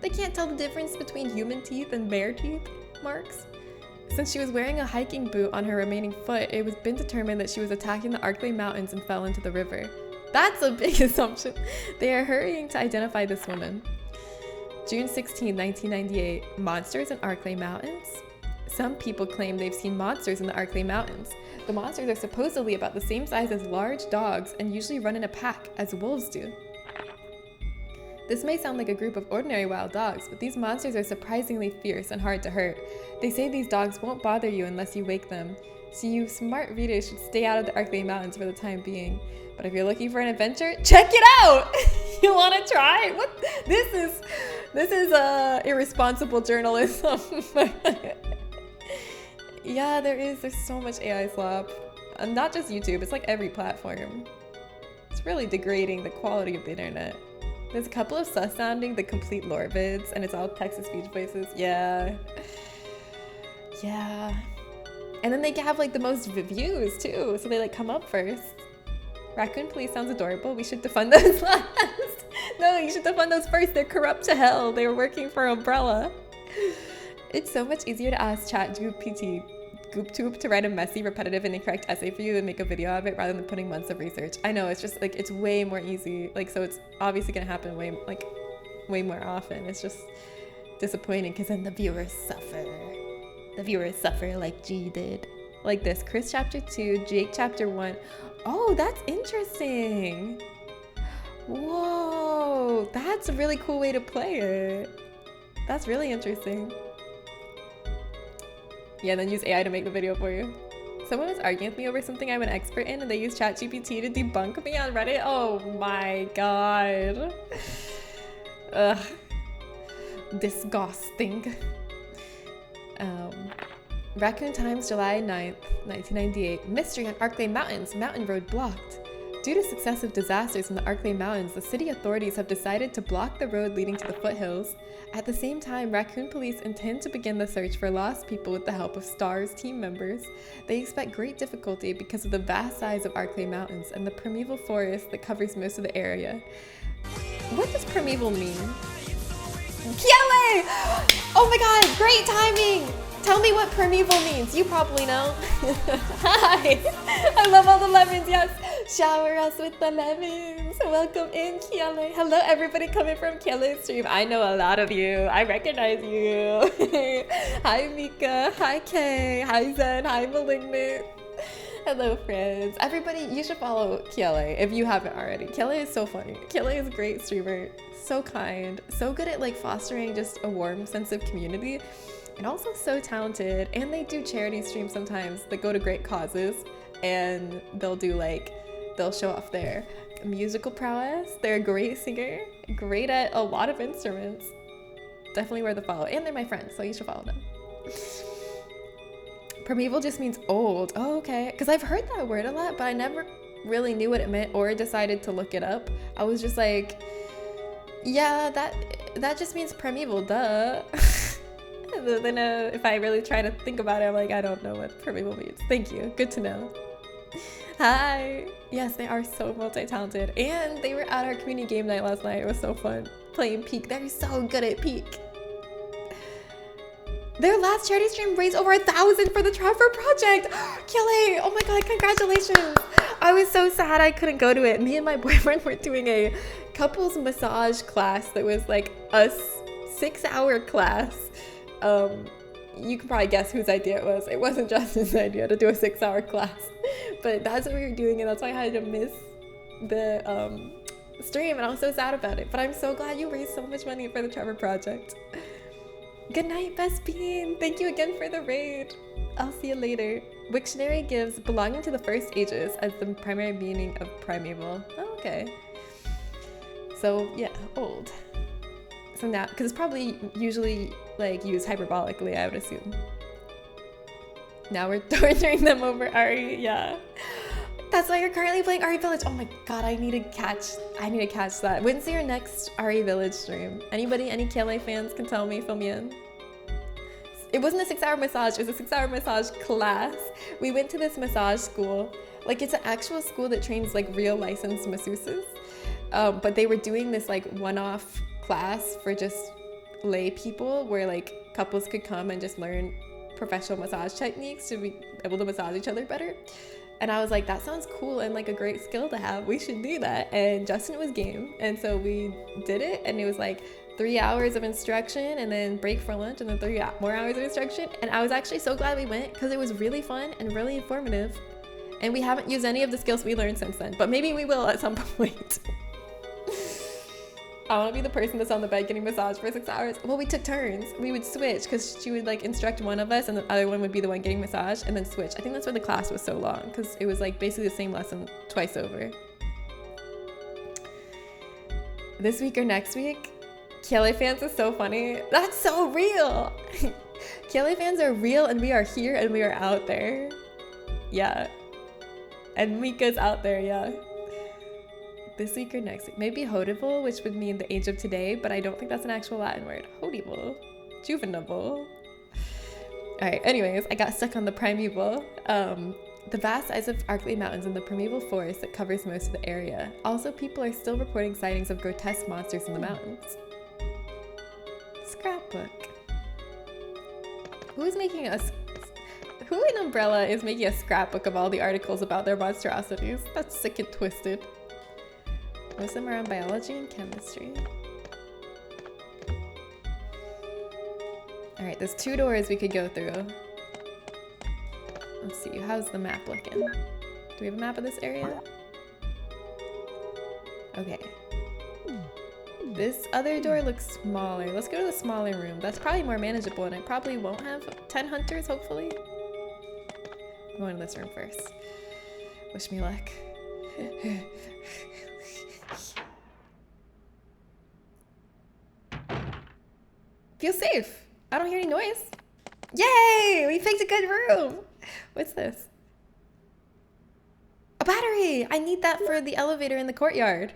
They can't tell the difference between human teeth and bear teeth. marks. Since she was wearing a hiking boot on her remaining foot, it was been determined that she was attacking the Arklay Mountains and fell into the river. That's a big assumption. They are hurrying to identify this woman. June 16, 1998. Monsters in Arklay Mountains? Some people claim they've seen monsters in the Arklay Mountains. The monsters are supposedly about the same size as large dogs and usually run in a pack, as wolves do. This may sound like a group of ordinary wild dogs, but these monsters are surprisingly fierce and hard to hurt. They say these dogs won't bother you unless you wake them, so you smart readers should stay out of the Arklay Mountains for the time being. But if you're looking for an adventure, check it out! You want to try? What? This is irresponsible journalism. Yeah, there's so much AI slop. Not just YouTube, it's like every platform. It's really degrading the quality of the internet. There's a couple of sus sounding the complete lore vids, and it's all text-to-speech voices. Yeah. Yeah. And then they have like the most views too, so they like come up first. Raccoon Police sounds adorable. We should defund those last. No, you should defund those first. They're corrupt to hell. They were working for Umbrella. It's so much easier to ask ChatGPT GoopTube to write a messy, repetitive, and incorrect essay for you and make a video of it rather than putting months of research. I know, it's just like, it's way more easy. Like, so it's obviously gonna happen way more often. It's just disappointing because then the viewers suffer. The viewers suffer like G did. Like this, Chris chapter 2, Jake chapter 1. Oh, that's interesting. Whoa, that's a really cool way to play it. That's really interesting. Yeah, then use AI to make the video for you. Someone was arguing with me over something I'm an expert in, and they used ChatGPT to debunk me on Reddit. Oh my god. Ugh. Disgusting. Raccoon Times, July 9th, 1998. Mystery on Arklay Mountains. Mountain road blocked. Due to successive disasters in the Arklay Mountains, the city authorities have decided to block the road leading to the foothills. At the same time, Raccoon Police intend to begin the search for lost people with the help of STAR's team members. They expect great difficulty because of the vast size of Arklay Mountains and the primeval forest that covers most of the area. What does primeval mean? Kiele! Oh my god, great timing! Tell me what primeval means. You probably know. Hi! I love all the lemons, yes! Shower us with the lemons. Welcome in, Kiele. Hello, everybody coming from Kiele's stream. I know a lot of you. I recognize you. Hi, Mika. Hi, Kay. Hi, Zen. Hi, Malignant. Hello, friends. Everybody, you should follow Kiele if you haven't already. Kiele is so funny. Kiele is a great streamer. So kind. So good at like fostering just a warm sense of community. And also so talented. And they do charity streams sometimes that go to great causes. And they'll show off their musical prowess. They're a great singer, great at a lot of instruments. Definitely worth a follow. And they're my friends, so you should follow them. Primeval just means old. Oh, okay. Because I've heard that word a lot, but I never really knew what it meant or decided to look it up. I was just like, yeah, that just means primeval, duh. Then if I really try to think about it, I'm like, I don't know what primeval means. Thank you. Good to know. Hi. Yes, they are so multi-talented. And they were at our community game night last night. It was so fun playing Peak. They're so good at Peak. Their last charity stream raised over 1,000 for the Trevor Project. Kelly, oh my god, congratulations. I was so sad I couldn't go to it. Me and my boyfriend were doing a couples massage class that was like a 6-hour class. You can probably guess whose idea it was. It wasn't Justin's idea to do a 6-hour class, but that's what we were doing, and that's why I had to miss the stream, and I was so sad about it. But I'm so glad you raised so much money for the Trevor Project. Good night, Best Bean. Thank you again for the raid. I'll see you later. Wiktionary gives belonging to the first ages as the primary meaning of primeval. Oh, okay. So yeah, old. So now, because it's probably usually like used hyperbolically, I would assume. Now we're torturing them over Ari, yeah. That's why you're currently playing Ari Village. Oh my god, I need to catch that. When's your next Ari Village stream? Anybody, any KLA fans can tell me, fill me in. It wasn't a 6-hour massage, it was a 6-hour massage class. We went to this massage school. Like, it's an actual school that trains like real licensed masseuses. But they were doing this like one-off class for just lay people where like couples could come and just learn professional massage techniques to be able to massage each other better. And I was like, that sounds cool and like a great skill to have. We should do that. And Justin was game. And so we did it. And it was like 3 hours of instruction and then break for lunch and then 3 more hours of instruction. And I was actually so glad we went because it was really fun and really informative. And we haven't used any of the skills we learned since then, but maybe we will at some point. I want to be the person that's on the bed getting massaged for 6 hours. Well, we took turns. We would switch because she would like instruct one of us and the other one would be the one getting massaged and then switch. I think that's why the class was so long because it was like basically the same lesson twice over. This week or next week, KLA fans is so funny. That's so real. KLA fans are real and we are here and we are out there. Yeah. And Mika's out there, yeah. This week or next week. Maybe hodival, which would mean the age of today, but I don't think that's an actual Latin word. Hodival. Juvenile. Alright, anyways, I got stuck on the primeval. The vast size of Arklay Mountains and the primeval forest that covers most of the area. Also, people are still reporting sightings of grotesque monsters in the mountains. Scrapbook. Who in Umbrella is making a scrapbook of all the articles about their monstrosities? That's sick and twisted. Most of them are on biology and chemistry. Alright, there's 2 doors we could go through. Let's see, how's the map looking? Do we have a map of this area? Okay. This other door looks smaller. Let's go to the smaller room. That's probably more manageable and I probably won't have 10 hunters, hopefully. I'm going to this room first. Wish me luck. Feel safe. I don't hear any noise. Yay! We picked a good room. What's this? A battery! I need that for the elevator in the courtyard.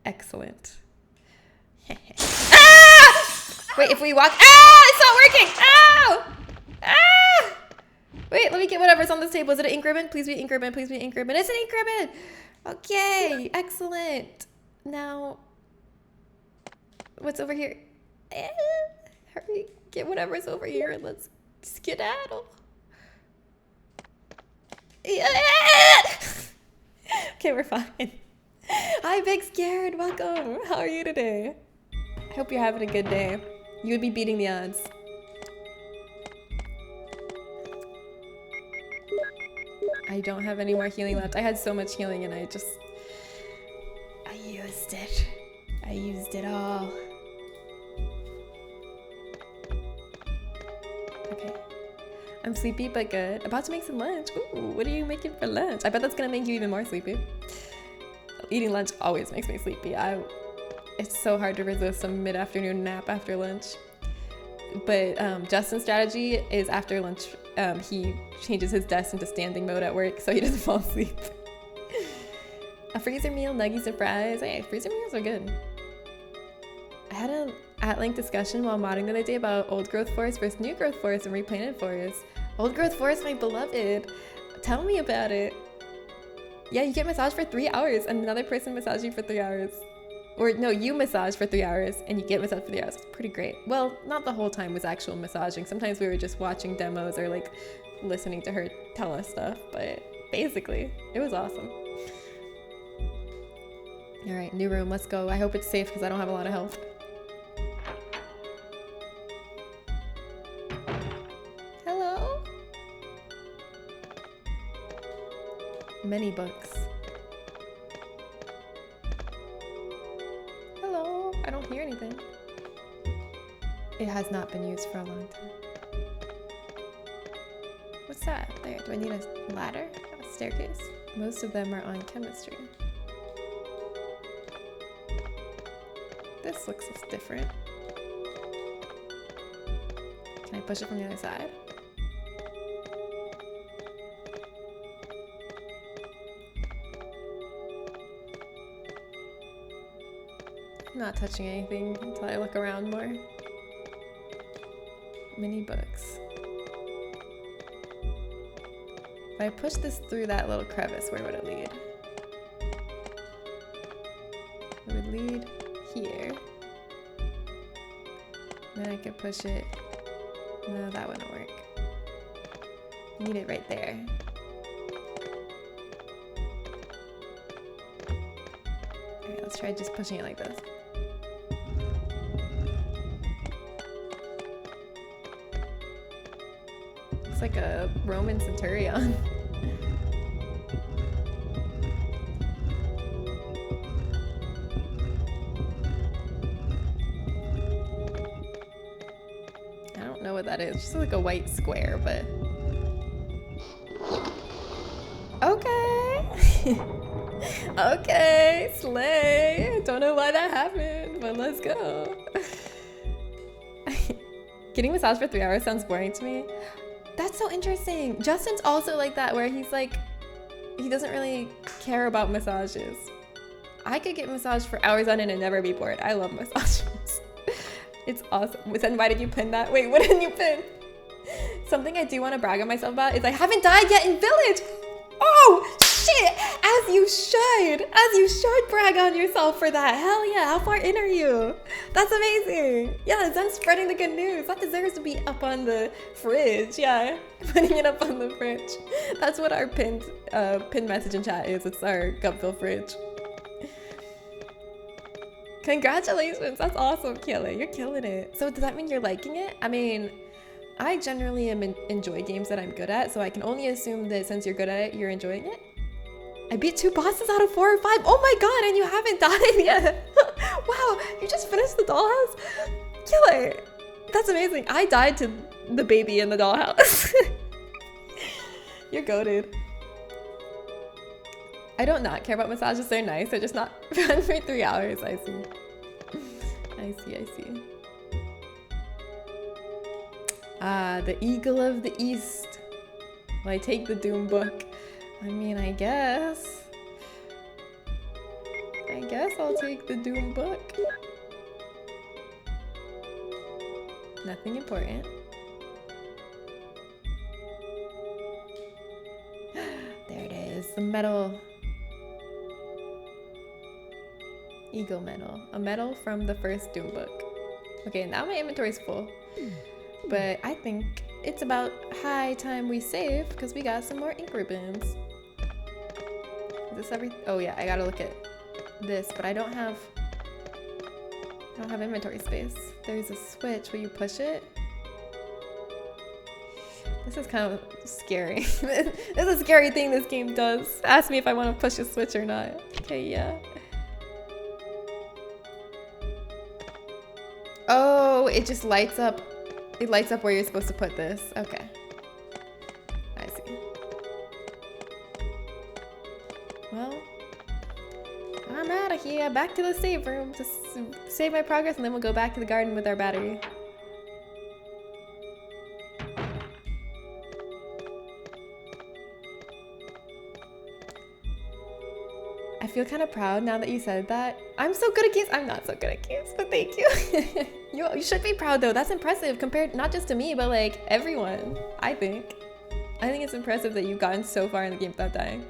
Excellent. Ah! Wait, if we walk... Ah! It's not working! Ow! Ah! Wait, let me get whatever's on this table. Is it an ink ribbon? Please be ink ribbon. Please be ink ribbon. It's an ink ribbon! Okay, excellent. Now, what's over here? Hurry, get whatever's over here and let's skedaddle. Okay, we're fine. Hi, Big Scared. Welcome. How are you today? I hope you're having a good day. You would be beating the odds. I don't have any more healing left. I had so much healing and I used it. I used it all. Okay. I'm sleepy but good. About to make some lunch. Ooh, what are you making for lunch? I bet that's gonna make you even more sleepy. Eating lunch always makes me sleepy. It's so hard to resist a mid-afternoon nap after lunch. But Justin's strategy is after lunch, he changes his desk into standing mode at work so he doesn't fall asleep. A freezer meal, nuggies and fries. Hey, freezer meals are good. I had an at-length discussion while modding the other day about old growth forest versus new growth forest and replanted forest. Old growth forest, my beloved. Tell me about it. Yeah, you get massaged for 3 hours and another person massages you for 3 hours. Or no, you massage for 3 hours and you get massaged for 3 hours. It's pretty great. Well, not the whole time was actual massaging. Sometimes we were just watching demos or like listening to her tell us stuff, but basically, it was awesome. All right, new room, let's go. I hope it's safe because I don't have a lot of health. Hello? Many books. Hello? I don't hear anything. It has not been used for a long time. What's that? There, do I need a ladder? A staircase? Most of them are on chemistry. This looks different. Can I push it from the other side? I'm not touching anything until I look around more. Mini books. If I push this through that little crevice, where would it lead? It would lead here. Then I could push it No, that wouldn't work. Need it right there. Alright, let's try just pushing it like this. Looks like a Roman centurion. I don't know what that is. Just like a white square, but okay. Okay, slay. Don't know why that happened, but let's go. Getting massage for 3 hours sounds boring to me. That's so interesting. Justin's also like that, where he's like, he doesn't really care about massages. I could get massaged for hours on end and never be bored. I love massages. It's awesome. Then why did you pin that? Wait, what didn't you pin? Something I do want to brag on myself about is I haven't died yet in Village. Oh, shit! As you should! As you should brag on yourself for that. Hell yeah, how far in are you? That's amazing. Yeah, Zen's spreading the good news. That deserves to be up on the fridge. Yeah, putting it up on the fridge. That's what our pinned message in chat is. It's our Gupville fridge. Congratulations, that's awesome, Kayla. You're killing it. So does that mean you're liking it? I mean, I generally enjoy games that I'm good at, so I can only assume that since you're good at it, you're enjoying it. I beat 2 bosses out of 4 or 5. Oh my god, and you haven't died yet. Wow, you just finished the dollhouse? Killer. That's amazing. I died to the baby in the dollhouse. You're goated. I don't not care about massages. They're nice. They're just not fun for 3 hours. I see. I see. Ah, the Eagle of the East. Will I take the Doom book? I mean, I guess I'll take the Doom book. Nothing important. There it is, the medal. Eagle medal. A medal from the first Doom book. Okay, now my inventory's full. But I think it's about high time we save because we got some more ink ribbons. Is this everything? Oh yeah, I gotta look at this, but I don't have inventory space. There's a switch. Will you push it? This is kind of scary. This is a scary thing this game does. Ask me if I want to push a switch or not. Okay, yeah. Oh, it just lights up. It lights up where you're supposed to put this. Okay. I see. Well, I'm out of here. Back to the save room to save my progress, and then we'll go back to the garden with our battery. I feel kind of proud now that you said that. I'm so good at games. I'm not so good at games, but thank you. You should be proud though. That's impressive compared not just to me, but like everyone. I think it's impressive that you've gotten so far in the game without dying.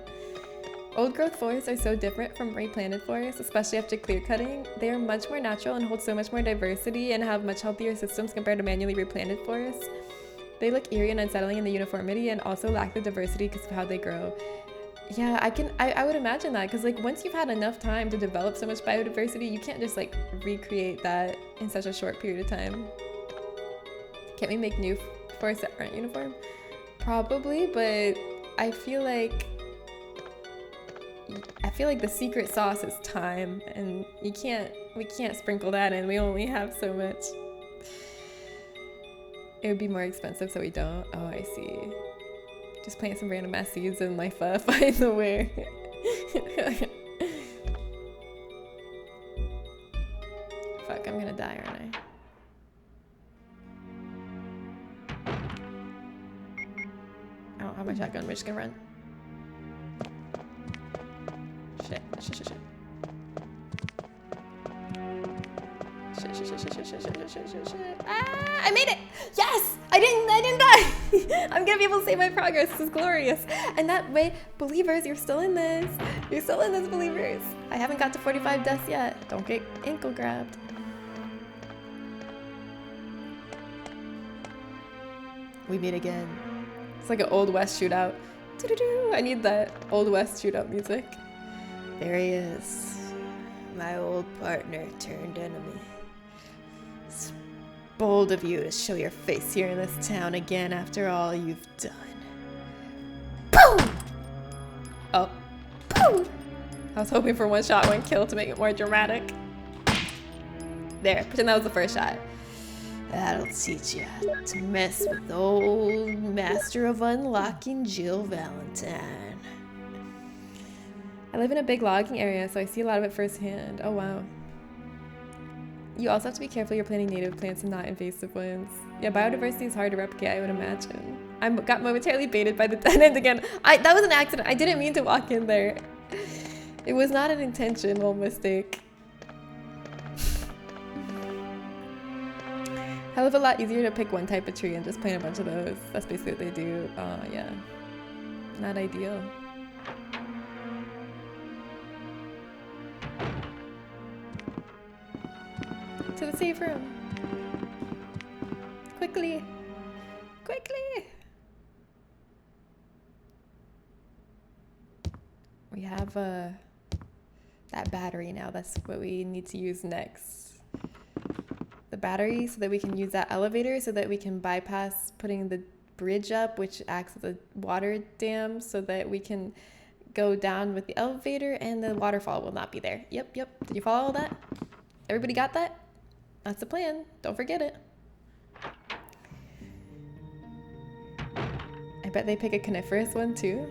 Old growth forests are so different from replanted forests, especially after clear cutting. They are much more natural and hold so much more diversity and have much healthier systems compared to manually replanted forests. They look eerie and unsettling in the uniformity and also lack the diversity because of how they grow. Yeah, I would imagine that because like once you've had enough time to develop so much biodiversity, you can't just like recreate that in such a short period of time. Can't we make new forests that aren't uniform? Probably, but I feel like the secret sauce is time, and we can't sprinkle that in. We only have so much. It would be more expensive, so we don't. Oh, I see. Just plant some random ass seeds and life find the way. Fuck, I'm gonna die, aren't I? I don't have my shotgun, we're just gonna run. Shit. Ah, I made it! Yes! I didn't die! I'm gonna be able to save my progress. This is glorious. And that way, believers, you're still in this. You're still in this, believers. I haven't got to 45 deaths yet. Don't get ankle grabbed. We meet again. It's like an Old West shootout. Doo-doo-doo. I need that Old West shootout music. There he is. My old partner turned enemy. It's bold of you to show your face here in this town again after all you've done. Boom! Oh. Boom! I was hoping for one shot, one kill to make it more dramatic. There, pretend that was the first shot. That'll teach you to mess with old master of unlocking Jill Valentine. I live in a big logging area, so I see a lot of it firsthand. Oh wow. You also have to be careful you're planting native plants and not invasive ones. Yeah, biodiversity is hard to replicate, I would imagine. I got momentarily baited by the dead end again. That was an accident. I didn't mean to walk in there. It was not an intentional mistake. Hell of a lot easier to pick one type of tree and just plant a bunch of those. That's basically what they do. Yeah. Not ideal. To the safe room. Quickly. Quickly. We have that battery now. That's what we need to use next. The battery so that we can use that elevator so that we can bypass putting the bridge up, which acts as a water dam, so that we can go down with the elevator and the waterfall will not be there. Yep. Did you follow all that? Everybody got that? That's the plan. Don't forget it. I bet they pick a coniferous one too.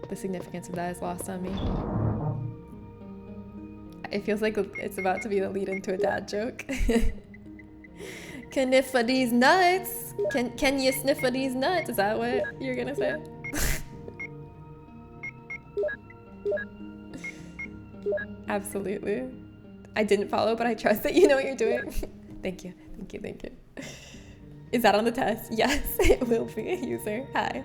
The significance of that is lost on me. It feels like it's about to be the lead into a dad joke. Caniffa these nuts? Can you sniffa these nuts? Is that what you're gonna say? Absolutely. I didn't follow, but I trust that you know what you're doing. Thank you. Is that on the test? Yes, it will be. User, hi.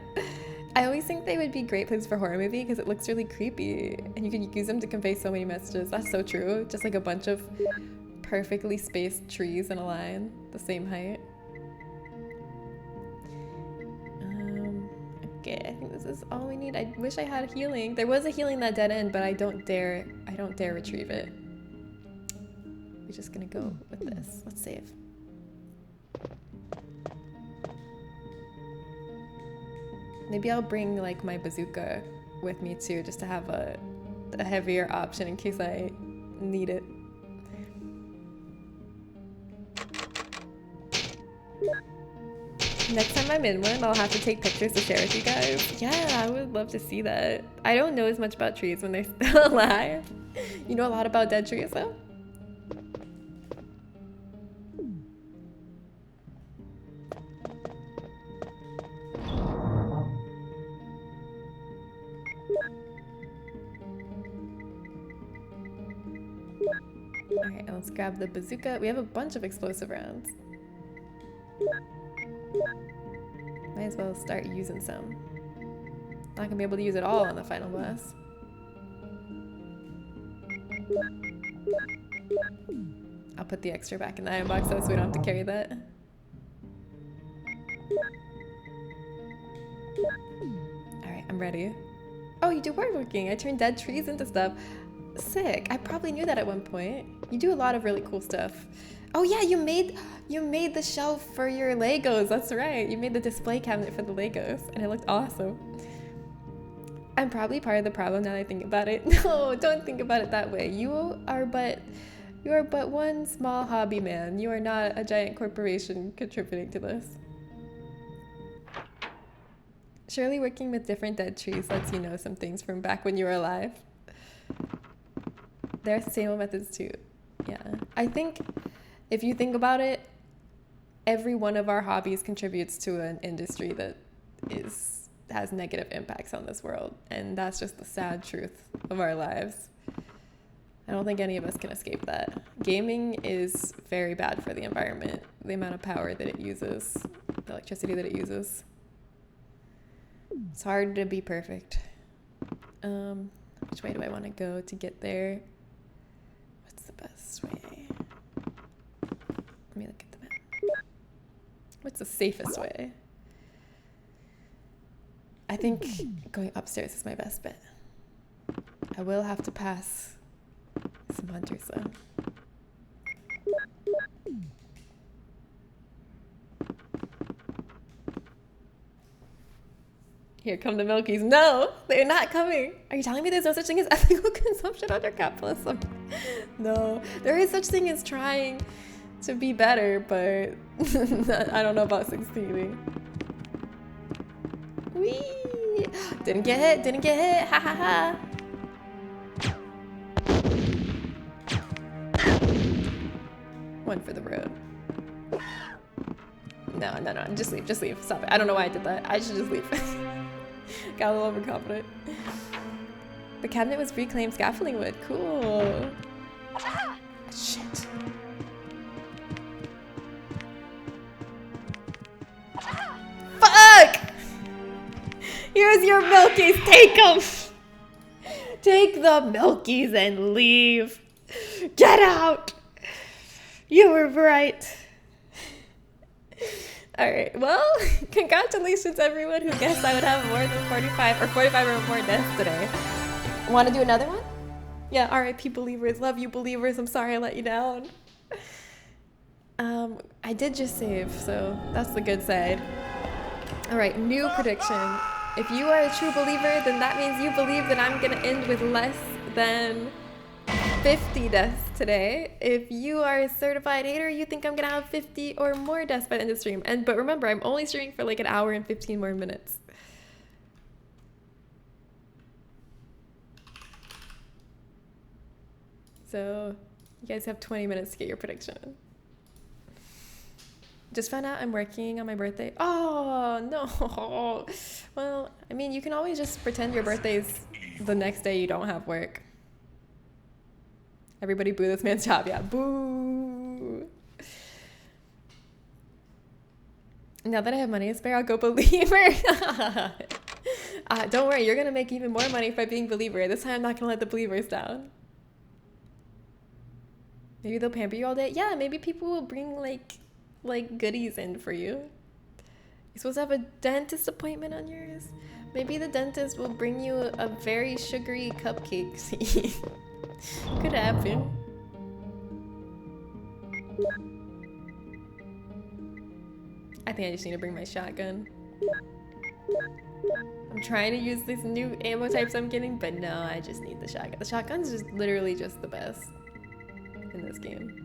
I always think they would be great places for a horror movie because it looks really creepy and you can use them to convey so many messages. That's so true. Just like a bunch of perfectly spaced trees in a line, the same height. Okay, I think this is all we need. I wish I had healing. There was a healing that dead end, but I don't dare retrieve it. We're just gonna go with this. Let's save. Maybe I'll bring like my bazooka with me too, just to have a heavier option in case I need it. Next time I'm in one, I'll have to take pictures to share with you guys. Yeah, I would love to see that. I don't know as much about trees when they're still alive. You know a lot about dead trees though? Alright, let's grab the bazooka. We have a bunch of explosive rounds. Might as well start using some. Not gonna be able to use it all on the final blast. I'll put the extra back in the iron box though so we don't have to carry that. Alright, I'm ready. Oh, you do woodworking. I turn dead trees into stuff. Sick. I probably knew that at one point. You do a lot of really cool stuff. Oh yeah, you made the shelf for your Legos. That's right. You made the display cabinet for the Legos and it looked awesome. I'm probably part of the problem now that I think about it. No, don't think about it that way. You are but one small hobby man. You are not a giant corporation contributing to this. Surely working with different dead trees lets you know some things from back when you were alive. There are sustainable methods too. Yeah. I think if you think about it, every one of our hobbies contributes to an industry that has negative impacts on this world. And that's just the sad truth of our lives. I don't think any of us can escape that. Gaming is very bad for the environment. The amount of power that it uses, the electricity that it uses. It's hard to be perfect. Which way do I want to go to get there? What's the best way? Let me look at the map. What's the safest way? I think going upstairs is my best bet. I will have to pass some hunters though. Here come the Milkies. No, they're not coming. Are you telling me there's no such thing as ethical consumption under capitalism? No, there is such thing as trying to be better, but I don't know about succeeding. Whee! Didn't get hit, didn't get hit. Ha ha ha. One for the road. No, no, no, just leave, just leave. Stop it. I don't know why I did that. I should just leave. Got a little overconfident. The cabinet was reclaimed scaffolding wood. Cool. Shit. Fuck! Here's your Milkies. Take them. Take the Milkies and leave. Get out. You were right. Alright, well, congratulations everyone who guessed I would have more than 45 or 45 or more deaths today. Want to do another one? Yeah, RIP believers. Love you believers. I'm sorry I let you down. I did just save, so that's the good side. Alright, new prediction. If you are a true believer, then that means you believe that I'm going to end with less than 50 deaths today. If you are a certified hater, you think I'm gonna have 50 or more deaths by the end of the stream. But remember, I'm only streaming for like an hour and 15 more minutes. So you guys have 20 minutes to get your prediction. Just found out I'm working on my birthday. Oh no. Well, I mean, you can always just pretend your birthday's the next day you don't have work. Everybody boo this man's job. Yeah, boo. Now that I have money to spare, I'll go believer. Don't worry, you're going to make even more money by being believer. This time I'm not going to let the believers down. Maybe they'll pamper you all day. Yeah, maybe people will bring like goodies in for you. You're supposed to have a dentist appointment on yours. Maybe the dentist will bring you a very sugary cupcake. Could happen. I think I just need to bring my shotgun. I'm trying to use these new ammo types I'm getting, but no, I just need the shotgun. The shotgun's just literally just the best in this game.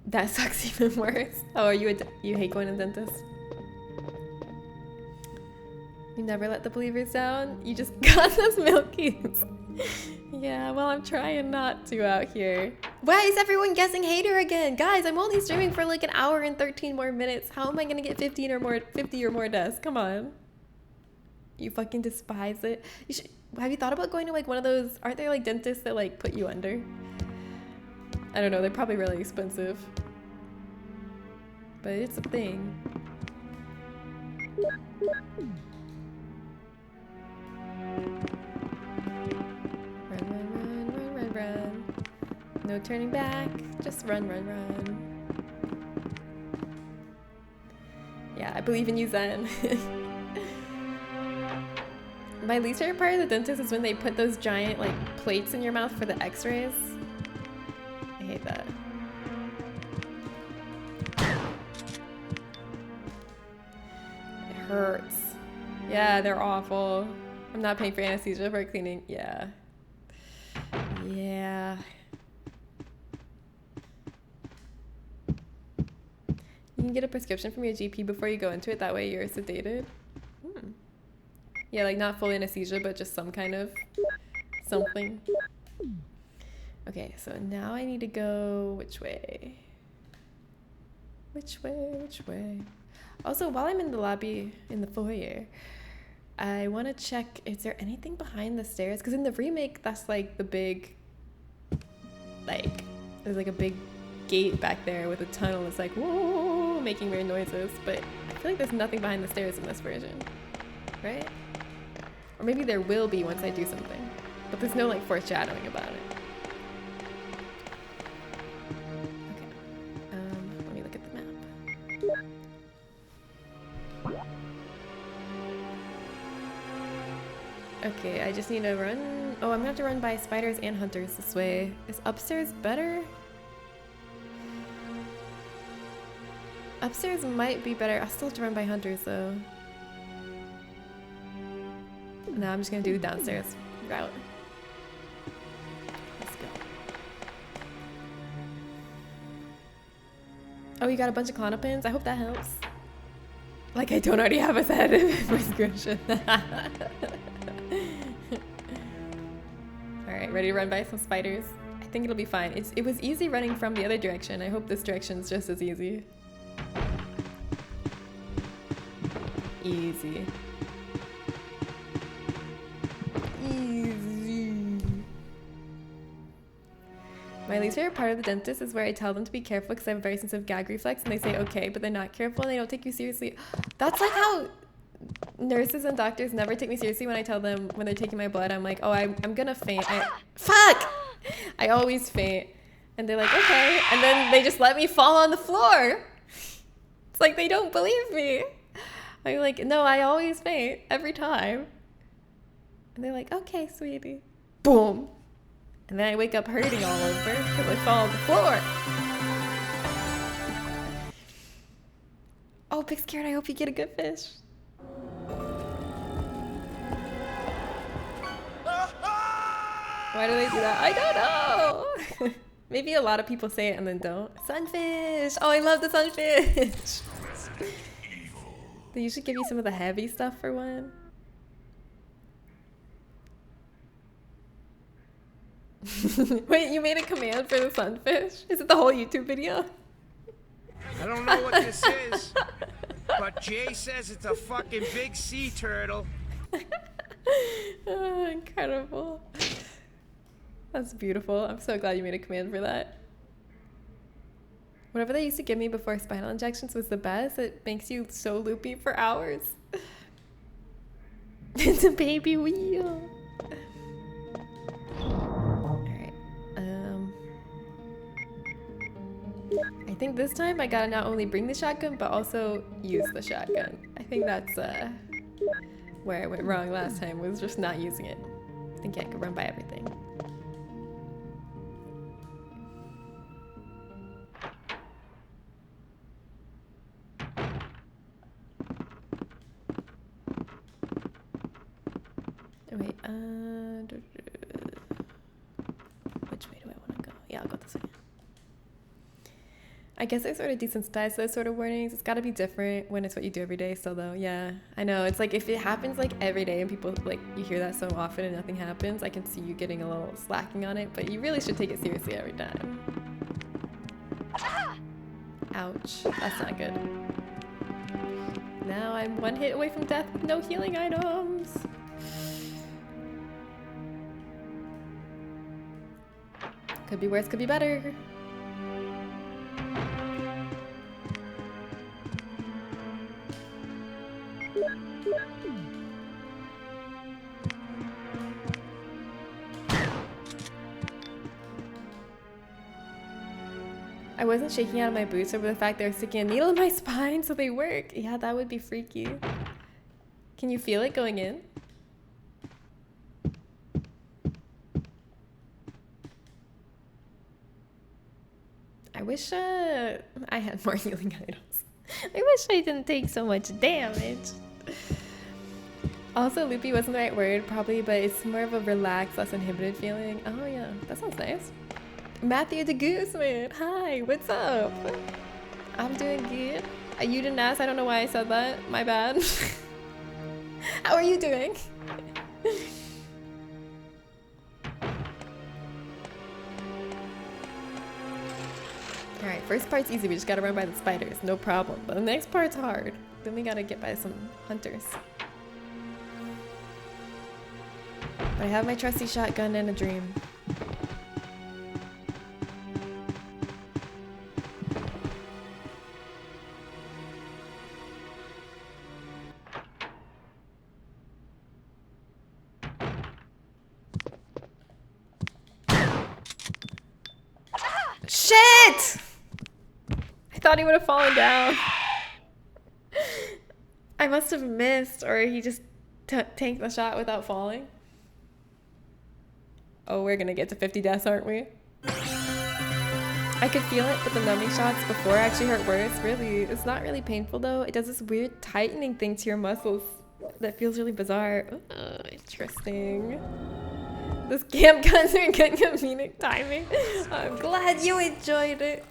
That sucks even worse. Oh, are you you hate going to the dentist? You never let the believers down. You just got those Milkies. Yeah, well, I'm trying not to out here. Why is everyone guessing hater again? Guys, I'm only streaming for like an hour and 13 more minutes. How am I gonna get 50 or more deaths? Come on. You fucking despise it. You should, have you thought about going to like one of those, aren't there like dentists that like put you under? I don't know, they're probably really expensive. But it's a thing. Run. No turning back. Just run. Yeah, I believe in you, Zen. My least favorite part of the dentist is when they put those giant like plates in your mouth for the x-rays. I hate that. It hurts. Yeah, they're awful. I'm not paying for anesthesia for cleaning. Yeah. You can get a prescription from your GP before you go into it. That way you're sedated. Yeah, like not full anesthesia, but just some kind of something. Okay, so now I need to go which way? Which way? Also, while I'm in the lobby, in the foyer, I want to check, is there anything behind the stairs? Because in the remake, that's like the big, like, there's like a big gate back there with a tunnel. It's like, whoa, making weird noises. But I feel like there's nothing behind the stairs in this version, right? Or maybe there will be once I do something. But there's no like foreshadowing about it. Okay, I just need to run. Oh, I'm gonna have to run by spiders and hunters this way. Is upstairs better? Upstairs might be better. I'll still have to run by hunters though. No, I'm just gonna do the downstairs route. Let's go. Oh, you got a bunch of Clonopins? I hope that helps. Like I don't already have a sedative in my scription. Alright, ready to run by some spiders? I think it'll be fine. It was easy running from the other direction. I hope this direction's just as easy. Easy. Easy. My least favorite part of the dentist is where I tell them to be careful because I have a very sensitive gag reflex and they say okay, but they're not careful and they don't take you seriously. That's like how nurses and doctors never take me seriously when I tell them when they're taking my blood. I'm like, oh, I'm gonna faint. Fuck! I always faint. And they're like, okay. And then they just let me fall on the floor. It's like they don't believe me. I'm like, no, I always faint every time. And they're like, okay, sweetie. Boom. And then I wake up hurting all over because I fall on the floor. Oh, Big Scared, I hope you get a good fish. Why do they do that? I don't know. Maybe a lot of people say it and then don't. Sunfish. Oh, I love the sunfish. They usually give you some of the heavy stuff for one. Wait, you made a command for the sunfish? Is it the whole YouTube video? I don't know what this is, but Jay says it's a fucking big sea turtle. Oh, incredible. That's beautiful. I'm so glad you made a command for that. Whatever they used to give me before spinal injections was the best. It makes you so loopy for hours. It's a baby wheel. Alright. I think this time I gotta not only bring the shotgun, but also use the shotgun. I think that's where I went wrong last time, was just not using it. I think I could run by everything. Wait, which way do I want to go? Yeah, I'll go this way. I guess I sort of desensitized those sort of warnings. It's got to be different when it's what you do every day still though. Yeah, I know. It's like if it happens like every day and people like, you hear that so often and nothing happens, I can see you getting a little slacking on it, but you really should take it seriously every time. Ouch, that's not good. Now I'm one hit away from death with no healing items. Could be worse, could be better. I wasn't shaking out of my boots over the fact they were sticking a needle in my spine so they work. Yeah, that would be freaky. Can you feel it going in? I wish I had more healing items. I wish I didn't take so much damage. Also, loopy wasn't the right word, probably, but it's more of a relaxed, less inhibited feeling. Oh yeah, that sounds nice. Matthew the Gooseman, hi, what's up? I'm doing good. You didn't ask, I don't know why I said that. My bad. How are you doing? Alright, first part's easy, we just gotta run by the spiders, no problem. But the next part's hard. Then we gotta get by some hunters. But I have my trusty shotgun and a dream. Shit! I thought he would have fallen down. I must have missed, or he just tank the shot without falling. Oh, we're gonna get to 50 deaths, aren't we? I could feel it, but the numbing shots before actually hurt worse. Really, it's not really painful though. It does this weird tightening thing to your muscles that feels really bizarre. Interesting. This camp guns are good comedic timing. I'm glad you enjoyed it.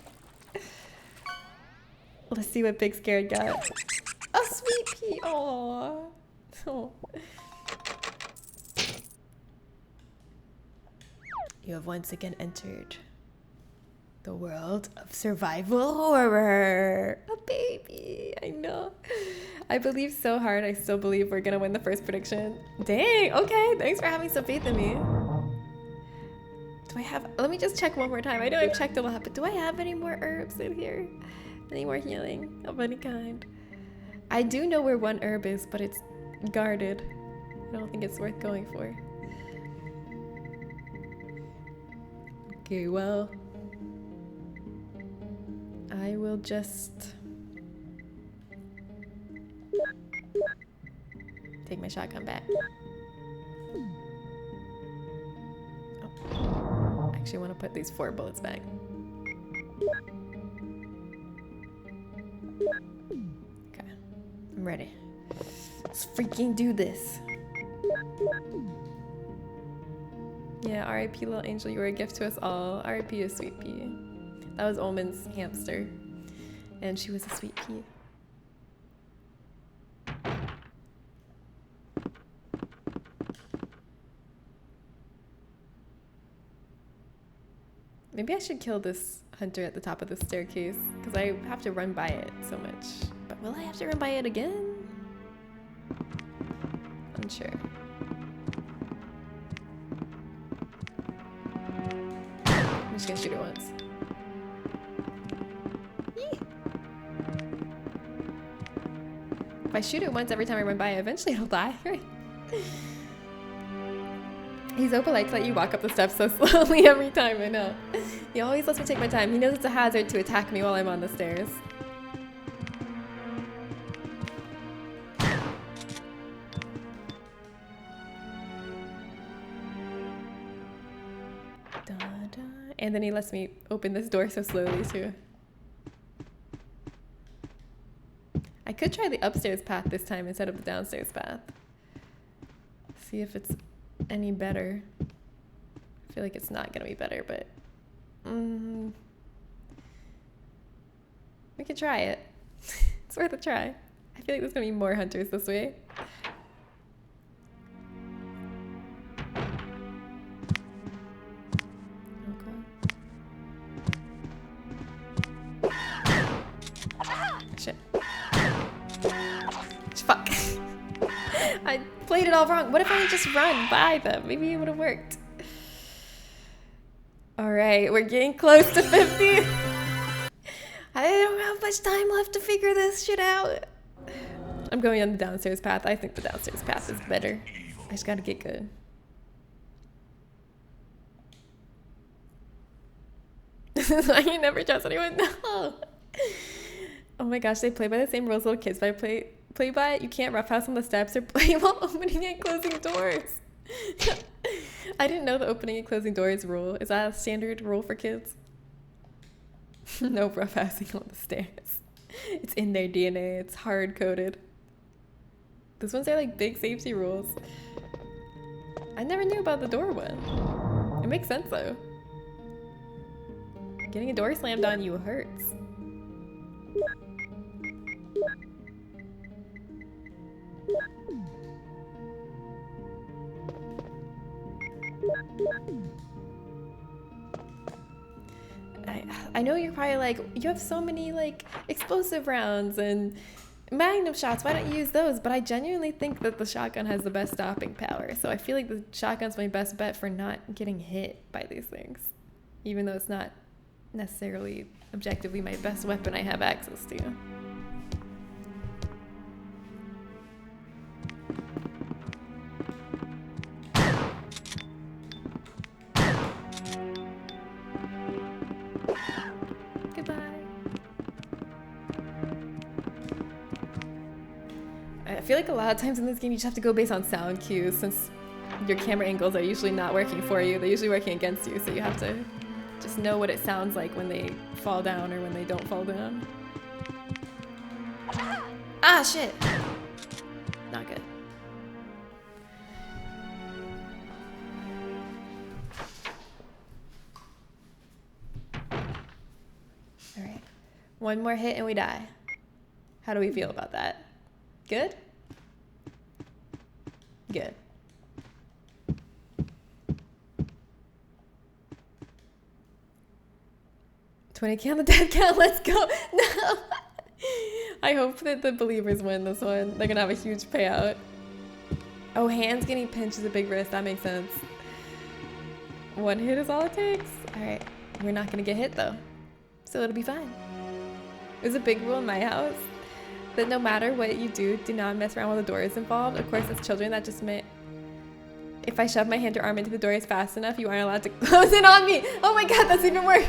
Let's see what Big Scared got. A sweet pea. Aww. Oh. You have once again entered the world of survival horror. A baby. I know. I believe so hard. I still believe we're gonna win the first prediction. Dang. Okay. Thanks for having some faith in me. Do I have... Let me just check one more time. I know I've checked a lot, but do I have any more herbs in here? Any more healing of any kind? I do know where one herb is, but it's guarded. I don't think it's worth going for. Okay, well... I will just... take my shotgun back. Oh. I actually want to put these 4 bullets back. Okay, I'm ready. Let's freaking do this. Yeah, R.I.P. little angel, you were a gift to us all. R.I.P. a sweet pea. That was Omen's hamster, and she was a sweet pea. Maybe I should kill this hunter at the top of the staircase, because I have to run by it so much. But will I have to run by it again? Unsure. I'm just gonna shoot it once. Yee. If I shoot it once every time I run by it, eventually it'll die, right? He's so polite to let you walk up the steps so slowly every time, I know. He always lets me take my time. He knows it's a hazard to attack me while I'm on the stairs. And then he lets me open this door so slowly too. I could try the upstairs path this time instead of the downstairs path. See if it's any better. I feel like it's not gonna be better, but we could try it. It's worth a try. I feel like there's gonna be more hunters this way. Shit. Fuck. I played it all wrong. What if I just run by them? Maybe it would have worked. Alright, we're getting close to 50. I don't have much time left to figure this shit out. I'm going on the downstairs path. I think the downstairs path is better. I just gotta get good. You never trust anyone? No. Oh my gosh, they play by the same rules little kids play by it. You can't roughhouse on the steps or play while opening and closing doors. I didn't know the opening and closing doors rule. Is that a standard rule for kids? No roughhousing on the stairs. It's in their DNA. It's hard-coded. Those ones are like big safety rules. I never knew about the door one. It makes sense though. Getting a door slammed on you hurts. I know you're probably like, you have so many like explosive rounds and magnum shots, why don't you use those? But I genuinely think that the shotgun has the best stopping power. So I feel like the shotgun's my best bet for not getting hit by these things. Even though it's not necessarily objectively my best weapon I have access to. I feel like a lot of times in this game you just have to go based on sound cues since your camera angles are usually not working for you. They're usually working against you, so you have to just know what it sounds like when they fall down or when they don't fall down. Ah, shit! Not good. Alright. One more hit and we die. How do we feel about that? Good? Good. $20K on the death count, let's go! No! I hope that the believers win this one. They're gonna have a huge payout. Oh, hands getting pinched is a big risk, that makes sense. One hit is all it takes. Alright, we're not gonna get hit though. So it'll be fine. There's a big rule in my house that no matter what you do not mess around with the doors involved. Of course, as children, that just meant if I shove my hand or arm into the doors fast enough, you aren't allowed to close it on me. Oh my god, that's even worse.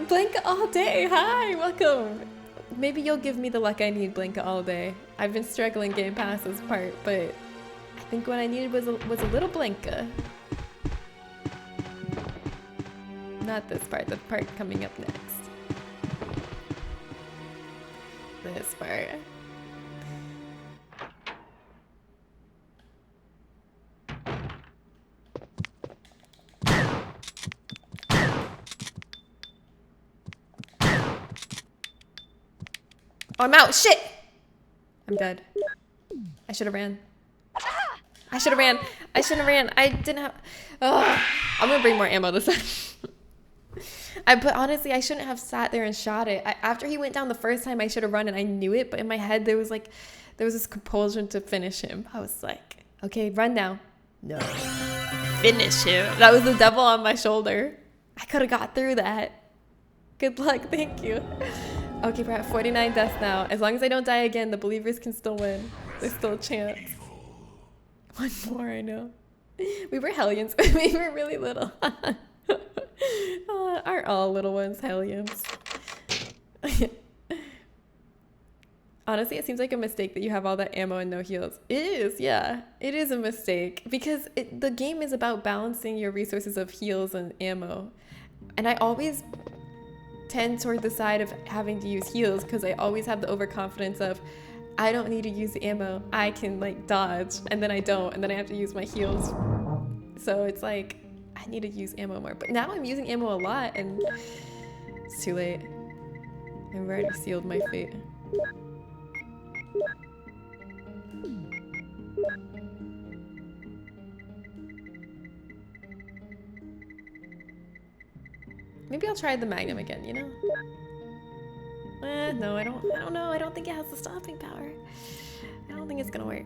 Blanca all day, hi, welcome. Maybe you'll give me the luck I need, Blanca all day. I've been struggling getting past this part, but I think what I needed was a little Blanca. Not this part, the part coming up next. This part. Oh, I'm out. Shit! I'm dead. I should have ran. I should have ran. I shouldn't have ran. I didn't have... Oh, I'm gonna bring more ammo this time. But honestly, I shouldn't have sat there and shot it. After he went down the first time, I should have run and I knew it. But in my head, there was this compulsion to finish him. I was like, okay, run now. No. Finish him. That was the devil on my shoulder. I could have got through that. Good luck. Thank you. Okay, we're at 49 deaths now. As long as I don't die again, the believers can still win. There's still a chance. One more, I know. We were hellions when we were really little. Aren't all little ones hellions? Honestly, it seems like a mistake that you have all that ammo and no heals. It is, yeah. It is a mistake because the game is about balancing your resources of heals and ammo. And I always tend toward the side of having to use heals because I always have the overconfidence of I don't need to use the ammo. I can like dodge and then I don't and then I have to use my heals. So it's like I need to use ammo more. But now I'm using ammo a lot and it's too late. I've already sealed my fate. Maybe I'll try the Magnum again, you know? No, I don't know. I don't think it has the stopping power. I don't think it's gonna work.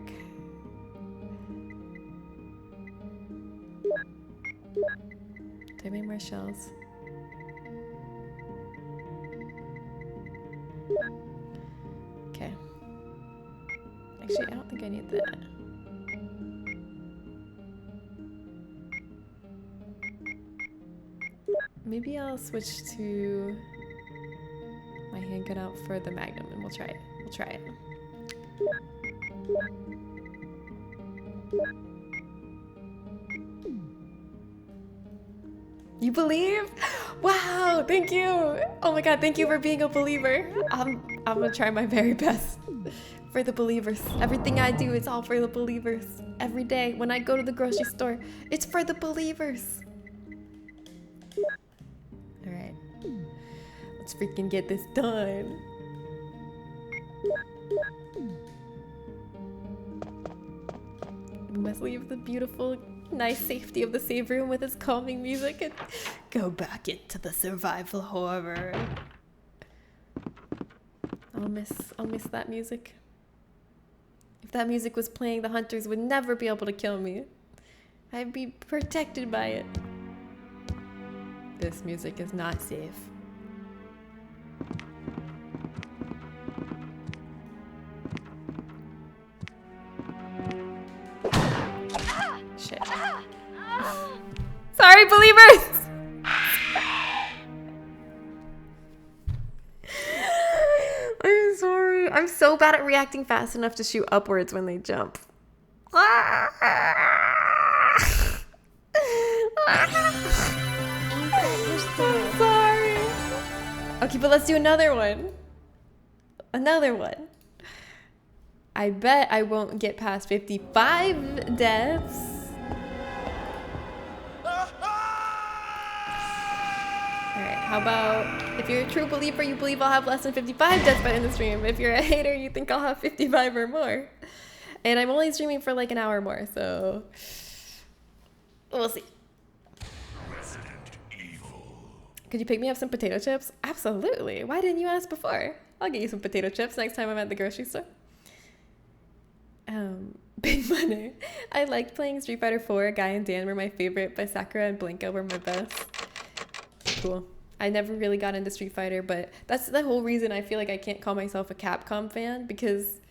Do I make more shells? Okay. Actually, I don't think I need that. Maybe I'll switch to my handgun out for the Magnum and we'll try it. We'll try it. You believe? Wow, thank you. Oh my god, thank you for being a believer. I'm gonna try my very best for the believers. Everything I do is all for the believers. Every day when I go to the grocery store, it's for the believers. Alright. Let's freaking get this done. We must leave the beautiful, nice safety of the save room with its calming music and go back into the survival horror. I'll miss that music. If that music was playing, the hunters would never be able to kill me. I'd be protected by it. This music is not safe. Shit. Sorry, believers! I'm sorry. I'm so bad at reacting fast enough to shoot upwards when they jump. I'm sorry. Okay, but let's do another one. Another one. I bet I won't get past 55 deaths. Alright, how about if you're a true believer, you believe I'll have less than 55 deaths by the end of the stream. If you're a hater, you think I'll have 55 or more. And I'm only streaming for like an hour more, so we'll see. Resident Evil. Could you pick me up some potato chips? Absolutely. Why didn't you ask before? I'll get you some potato chips next time I'm at the grocery store. Big Money. I liked playing Street Fighter 4. Guy and Dan were my favorite, but Sakura and Blanka were my best. Cool. I never really got into Street Fighter, but that's the whole reason I feel like I can't call myself a Capcom fan, because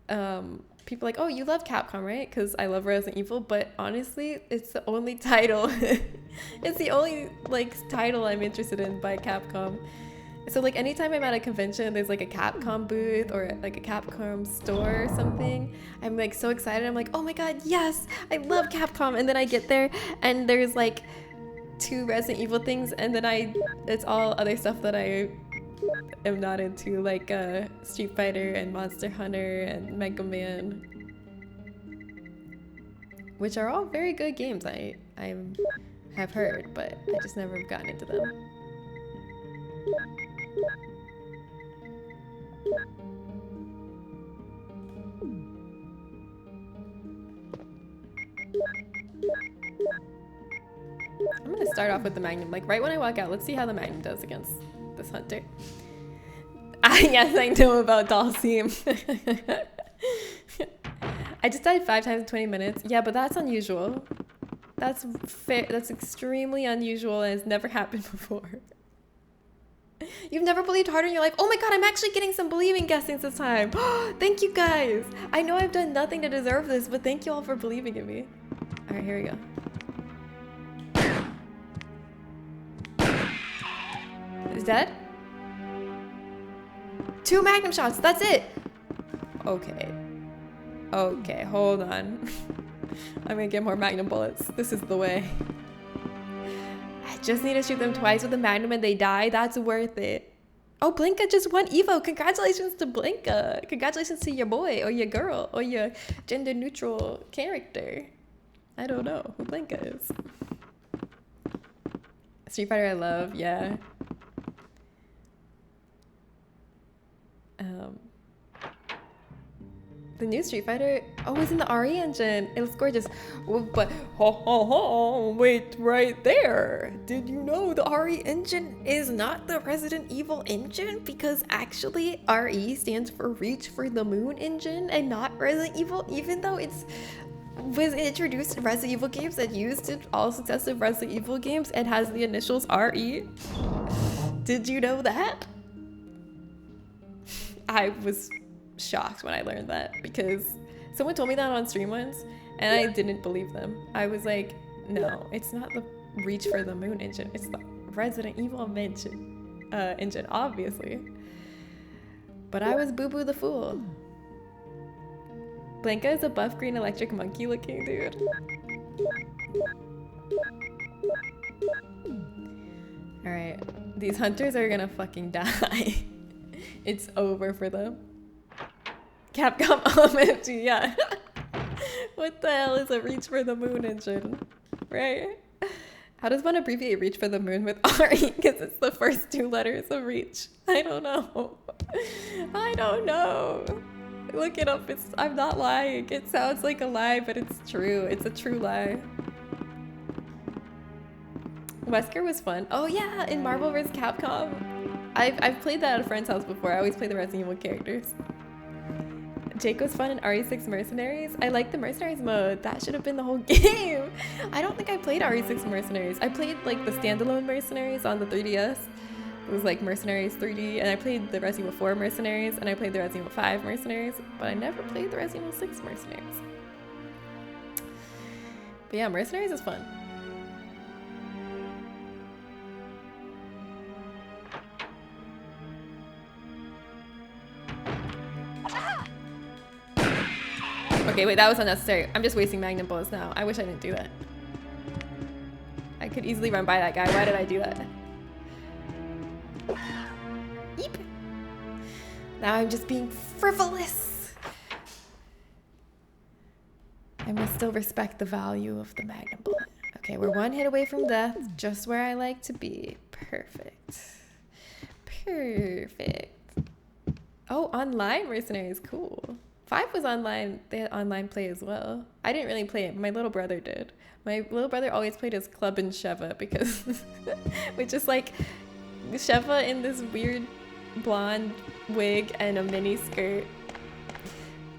people are like, oh, you love Capcom, right? Because I love Resident Evil, but honestly, it's the only title. It's the only like title I'm interested in by Capcom. So like anytime I'm at a convention, there's like a Capcom booth or like a Capcom store or something, I'm like so excited. I'm like, oh my god, yes, I love Capcom. And then I get there and there's like 2 Resident Evil things, and then it's all other stuff that I am not into, like Street Fighter and Monster Hunter and Mega Man, which are all very good games. I have heard, but I just never have gotten into them. I'm gonna start off with the Magnum. Like right when I walk out, let's see how the Magnum does against this hunter. Yes, I know about Dalsim. I just died 5 times in 20 minutes. Yeah, but that's unusual. That's fair. That's extremely unusual and has never happened before. You've never believed harder in your life? Oh my god, I'm actually getting some believing guessings this time. Thank you guys. I know I've done nothing to deserve this, but thank you all for believing in me. All right, here we go. Is dead? 2 Magnum shots, that's it. Okay. Okay, hold on. I'm gonna get more Magnum bullets. This is the way. I just need to shoot them twice with a Magnum and they die. That's worth it. Oh, Blanka just won Evo. Congratulations to Blanka. Congratulations to your boy or your girl or your gender neutral character. I don't know who Blanka is. Street Fighter I love, yeah. The new Street Fighter, oh, it's in the RE engine. It looks gorgeous. Oh, but, wait right there. Did you know the RE engine is not the Resident Evil engine? Because actually, RE stands for Reach for the Moon engine and not Resident Evil, even though was introduced in Resident Evil games and used in all successive Resident Evil games and has the initials RE. Did you know that? I was shocked when I learned that because someone told me that on stream once and I didn't believe them. I was like, no, it's not the Reach for the Moon engine. It's the Resident Evil engine, obviously. But I was Boo Boo the Fool. Blanka is a buff green electric monkey looking dude. Alright, these hunters are gonna fucking die. It's over for them. Capcom OMG, yeah. What the hell is a Reach for the Moon engine? Right? How does one abbreviate Reach for the Moon with RE? Because it's the first 2 letters of Reach. I don't know. I don't know. Look it up. I'm not lying. It sounds like a lie, but it's true. It's a true lie. Wesker was fun. Oh yeah, in Marvel vs. Capcom. I've played that at a friend's house before. I always play the Resident Evil characters. Jake was fun in RE6 Mercenaries. I like the Mercenaries mode. That should have been the whole game. I don't think I played RE6 Mercenaries. I played like the standalone Mercenaries on the 3DS. It was like Mercenaries 3D, and I played the Resident Evil 4 Mercenaries, and I played the Resident Evil 5 Mercenaries, but I never played the Resident Evil 6 Mercenaries. But yeah, Mercenaries is fun. Okay, wait, that was unnecessary. I'm just wasting magnum bullets now. I wish I didn't do that. I could easily run by that guy. Why did I do that? Eep. Now I'm just being frivolous. I must still respect the value of the magnum bullet. Okay, we're one hit away from death, just where I like to be. Perfect. Perfect. Oh, online mercenaries, cool. 5 was online. They had online play as well. I didn't really play it, but my little brother did. My little brother always played as Club and Sheva because, which is like Sheva in this weird blonde wig and a mini skirt.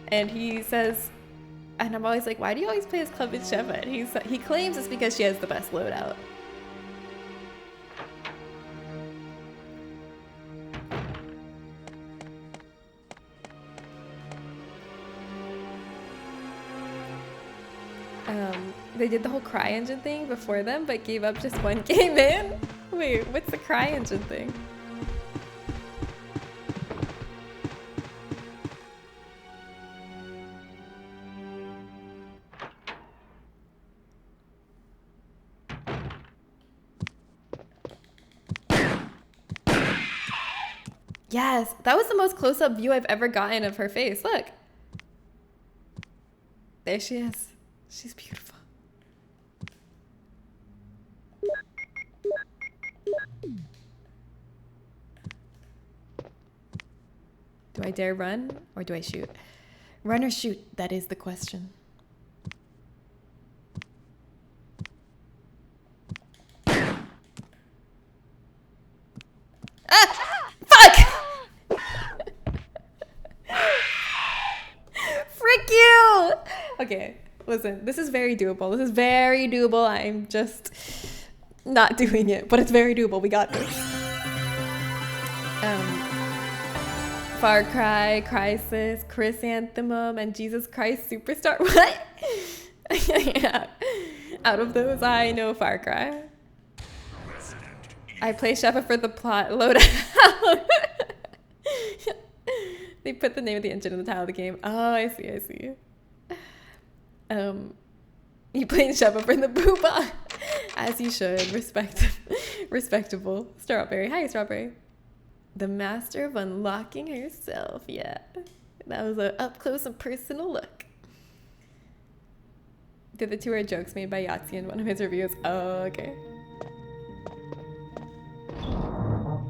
And he says, and I'm always like, why do you always play as Club and Sheva? And he claims it's because she has the best loadout. They did the whole cry engine thing before them, but gave up just one game in. Wait, what's the cry engine thing? Yes, that was the most close-up view I've ever gotten of her face. Look. There she is. She's beautiful. Do I dare run or do I shoot? Run or shoot? That is the question. Ah! Fuck! Frick you! Okay, listen, this is very doable. This is very doable. I'm just not doing it, but it's very doable. We got this. Far Cry, Crisis, Chrysanthemum, and Jesus Christ Superstar. What? Yeah. Out of those, I know Far Cry. I play Sheva for the plot. Loadout. They put the name of the engine in the title of the game. Oh, I see, I see. You played Sheva for the booba. As you should. Respectable. Strawberry. Hi, Strawberry. The master of unlocking herself. Yeah. That was an up close and personal look. The other two are jokes made by Yahtzee in one of his reviews. Oh, okay.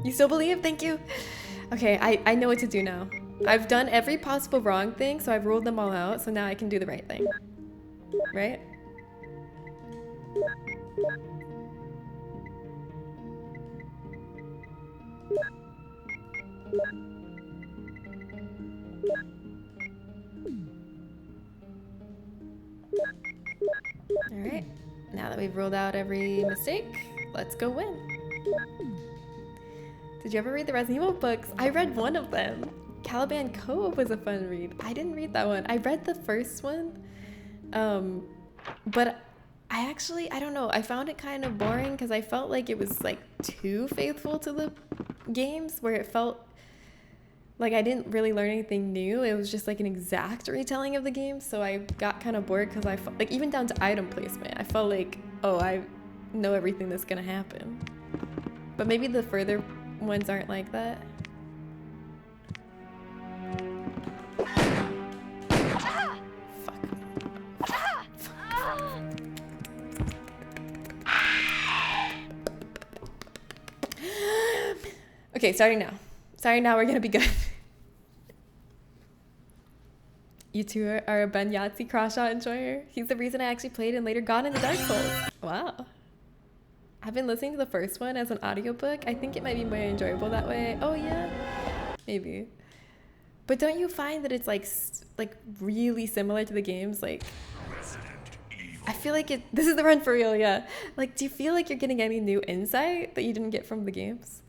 You still believe? Thank you. Okay, I know what to do now. I've done every possible wrong thing, so I've ruled them all out, so now I can do the right thing. Right? Alright, now that we've ruled out every mistake, let's go win. Did you ever read the Resident Evil books? I read one of them. Caliban Cove was a fun read. I didn't read that one. I read the first one, but I don't know. I found it kind of boring because I felt like it was like too faithful to the games, where it felt like I didn't really learn anything new. It was just like an exact retelling of the game, so I got kind of bored because I felt like, even down to item placement, I felt like, oh, I know everything that's gonna happen. But maybe the further ones aren't like that. Okay, starting now. Starting now, we're gonna be good. You two are a Ben Yahtzee cross-shot enjoyer. He's the reason I actually played and later got into Dark Souls. Wow. I've been listening to the first one as an audiobook. I think it might be more enjoyable that way. Oh yeah, maybe. But don't you find that it's like really similar to the games? Like, I feel like this is the run for real, yeah. Like, do you feel like you're getting any new insight that you didn't get from the games?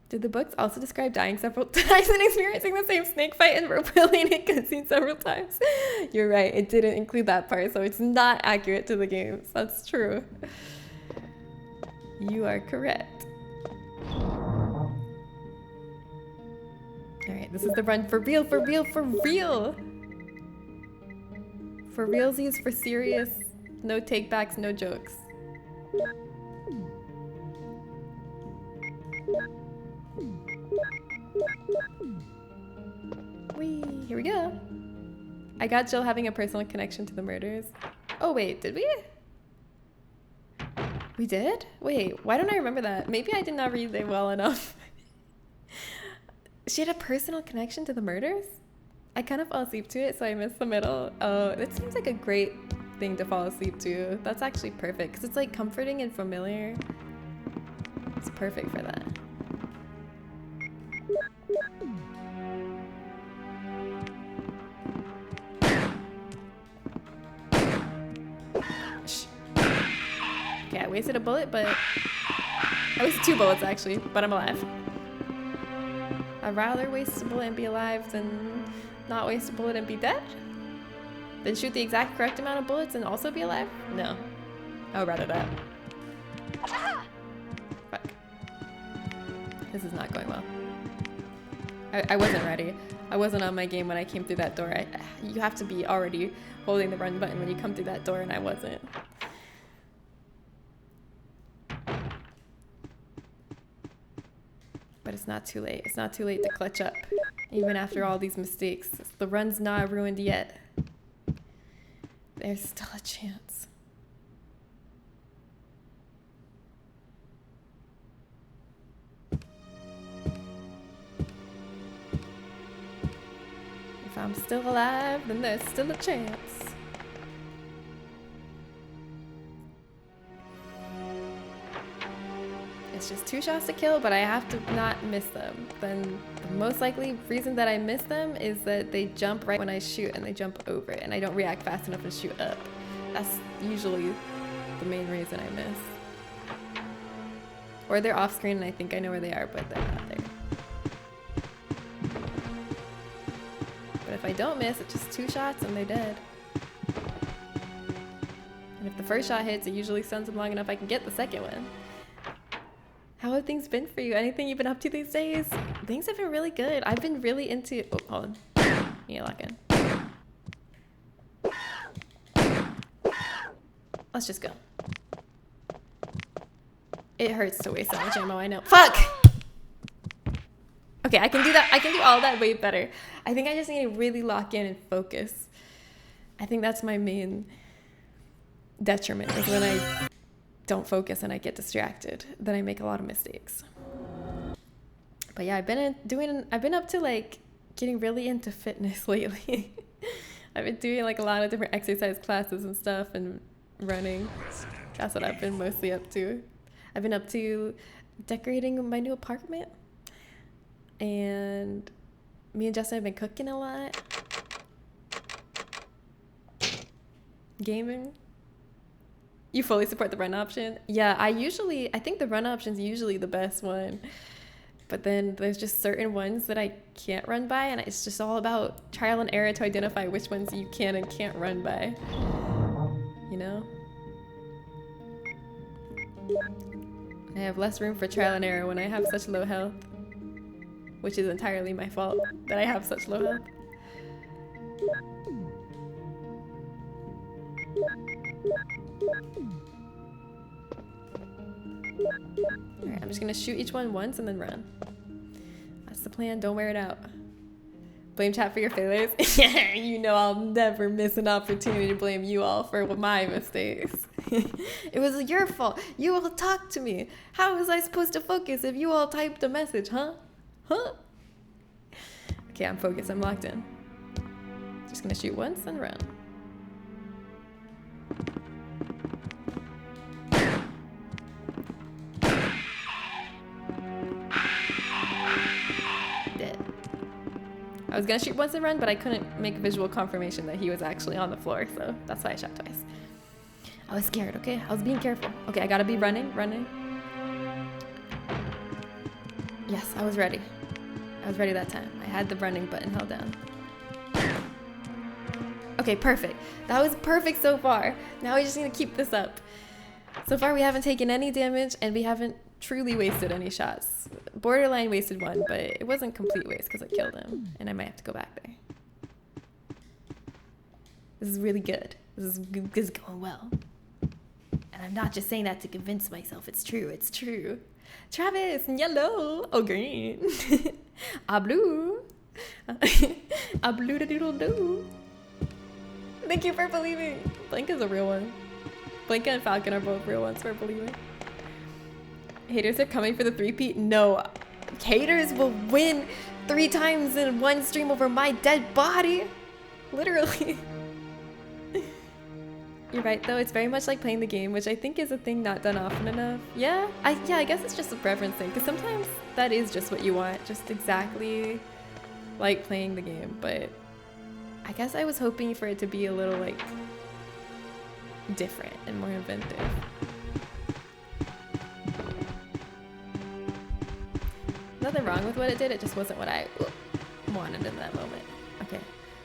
Did the books also describe dying several times and experiencing the same snake fight and rope-wheeling in cutscenes several times? You're right, it didn't include that part, so it's not accurate to the games. That's true. You are correct. this is the run for real, for real, for real. For realsies, for serious. No takebacks, no jokes. Whee, here we go. I got Jill having a personal connection to the murders. Oh wait, did we? We did? Wait, why don't I remember that? Maybe I did not read it well enough. She had a personal connection to the murders? I kind of fell asleep to it, so I missed the middle. Oh, it seems like a great thing to fall asleep to. That's actually perfect, because it's like comforting and familiar. It's perfect for that. Shh. Okay, I wasted a bullet, but... I wasted 2 bullets, actually, but I'm alive. I'd rather waste a bullet and be alive than not waste a bullet and be dead? Then shoot the exact correct amount of bullets and also be alive? No. I would rather that. Fuck. This is not going well. I wasn't ready. I wasn't on my game when I came through that door. You have to be already holding the run button when you come through that door, and I wasn't. But it's not too late. It's not too late to clutch up. Even after all these mistakes. The run's not ruined yet. There's still a chance. If I'm still alive, then there's still a chance. It's just 2 shots to kill, but I have to not miss them. Then the most likely reason that I miss them is that they jump right when I shoot and they jump over it and I don't react fast enough to shoot up. That's usually the main reason I miss. Or they're off screen and I think I know where they are, but they're not there. But if I don't miss, it's just 2 shots and they're dead. And if the first shot hits, it usually stuns them long enough I can get the second one. How have things been for you? Anything you've been up to these days? Things have been really good. I've been really into... Oh, hold on. Need to lock in. Let's just go. It hurts to waste so much ammo, I know. Fuck! Okay, I can do that. I can do all that way better. I think I just need to really lock in and focus. I think that's my main detriment, is when I don't focus and I get distracted, then I make a lot of mistakes. But yeah, I've been up to like getting really into fitness lately. I've been doing like a lot of different exercise classes and stuff and running. That's what I've been mostly up to. I've been up to decorating my new apartment, and me and Justin have been cooking a lot, gaming. You fully support the run option? Yeah, I think the run option is usually the best one. But then there's just certain ones that I can't run by, and it's just all about trial and error to identify which ones you can and can't run by. You know? I have less room for trial and error when I have such low health. Which is entirely my fault that I have such low health. Alright, I'm just gonna shoot each one once and then run. That's the plan, don't wear it out. Blame chat for your failures? Yeah, you know I'll never miss an opportunity to blame you all for my mistakes. It was your fault. You all talked to me. How was I supposed to focus if you all typed a message, huh? Huh? Okay, I'm focused, I'm locked in. Just gonna shoot once and run. I was gonna shoot once and run, but I couldn't make visual confirmation that he was actually on the floor, so that's why I shot twice. I was scared, okay? I was being careful. Okay, I gotta be running. Yes, I was ready. I was ready that time. I had the running button held down. Okay, perfect. That was perfect so far. Now we just need to keep this up. So far we haven't taken any damage and we haven't truly wasted any shots. borderline wasted one, but it wasn't complete waste because I killed him, and I might have to go back there. This is really good. This is going well. And I'm not just saying that to convince myself. It's true. It's true. Travis, yellow. Oh, green. A blue. A blue da doodle doo. Thank you for believing. Blink is a real one. Blink and Falcon are both real ones for believing. Haters are coming for the three-peat? No. Haters will win 3 times in one stream over my dead body. Literally. You're right though, it's very much like playing the game, which I think is a thing not done often enough. Yeah, I guess it's just a preference thing, because sometimes that is just what you want, just exactly like playing the game, but I guess I was hoping for it to be a little like different and more inventive. Nothing wrong with what it did, it just wasn't what I wanted in that moment. Okay,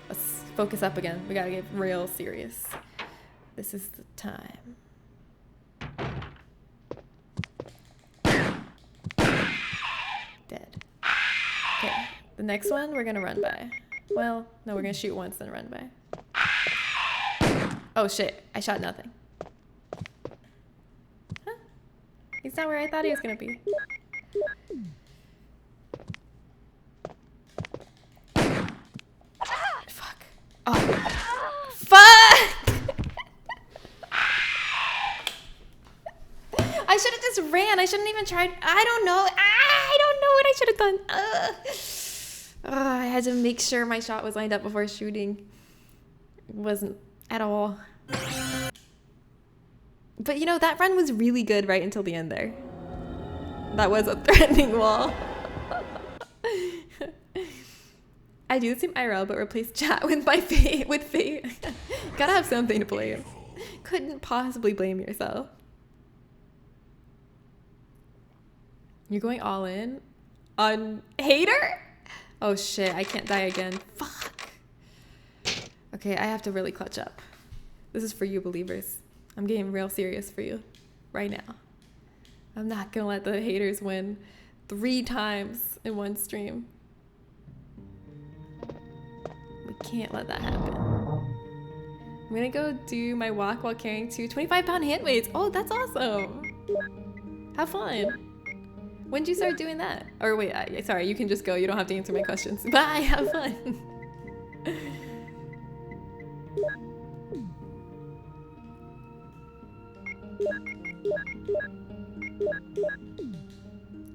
let's focus up again. We gotta get real serious. This is the time. Dead. Okay, the next one we're gonna run by. Well, no, we're gonna shoot once then run by. Oh shit, I shot nothing. Huh? He's not where I thought he was gonna be. Fuck. Oh. Fuck! I should have just ran. I shouldn't even tried. I don't know. I don't know what I should have done. I had to make sure my shot was lined up before shooting. It wasn't at all. But you know, that run was really good right until the end there. That was a threatening wall. I do the same IRL, but replace chat with my fate. With fate. Gotta have something to blame. Couldn't possibly blame yourself. You're going all in on hater? Oh shit, I can't die again. Fuck. Okay, I have to really clutch up. This is for you believers. I'm getting real serious for you right now. I'm not gonna let the haters win 3 times in one stream. We can't let that happen. I'm gonna go do my walk while carrying 2 25-pound hand weights. Oh, that's awesome. Have fun. When did you start doing that? Or wait, sorry, you can just go. You don't have to answer my questions. Bye, have fun.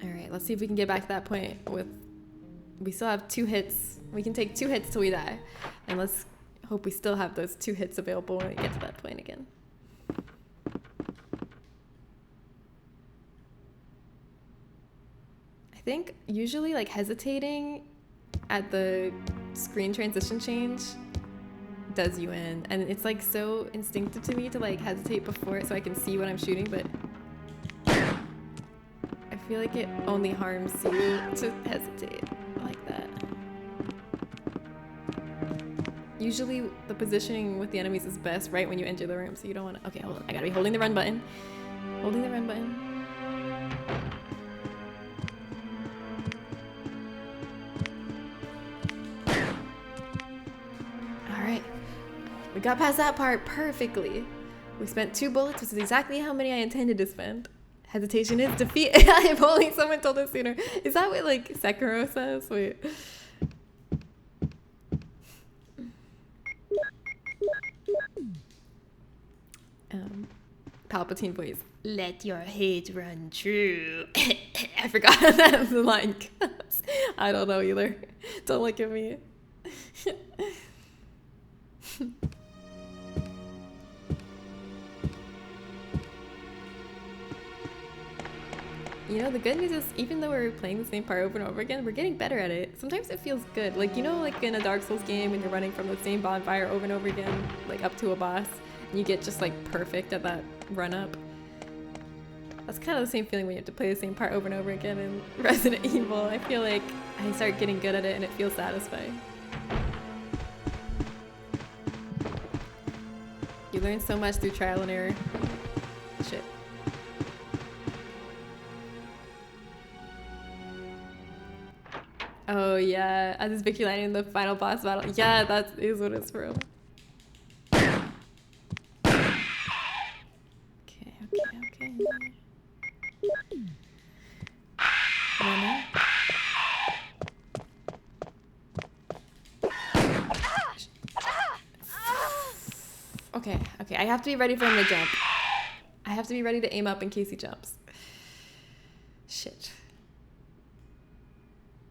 All right, let's see if we can get back to that point with, we still have 2 hits. We can take 2 hits till we die. And let's hope we still have those 2 hits available when we get to that point again. I think usually like hesitating at the screen transition change does you in, and it's like so instinctive to me to like hesitate before it so I can see what I'm shooting, but I feel like it only harms you to hesitate like that. Usually the positioning with the enemies is best right when you enter the room, so you don't want to. Okay, hold on, I gotta be holding the run button. Holding the run button. We got past that part perfectly. We spent 2 bullets, which is exactly how many I intended to spend. Hesitation is defeat. If only someone told us sooner. Is that what like Sekiro says? Wait. Palpatine voice. Let your hate run true. I forgot that the line goes. I don't know either. Don't look at me. You know, the good news is even though we're playing the same part over and over again, we're getting better at it. Sometimes it feels good. Like, you know, like in a Dark Souls game when you're running from the same bonfire over and over again, like up to a boss, and you get just like perfect at that run up. That's kind of the same feeling when you have to play the same part over and over again in Resident Evil. I feel like I start getting good at it and it feels satisfying. You learn so much through trial and error. Shit. Oh yeah, as is Vicky Lightning in the final boss battle. Yeah, that is what it's from. Okay. Runner. Okay, I have to be ready for him to jump. I have to be ready to aim up in case he jumps. Shit.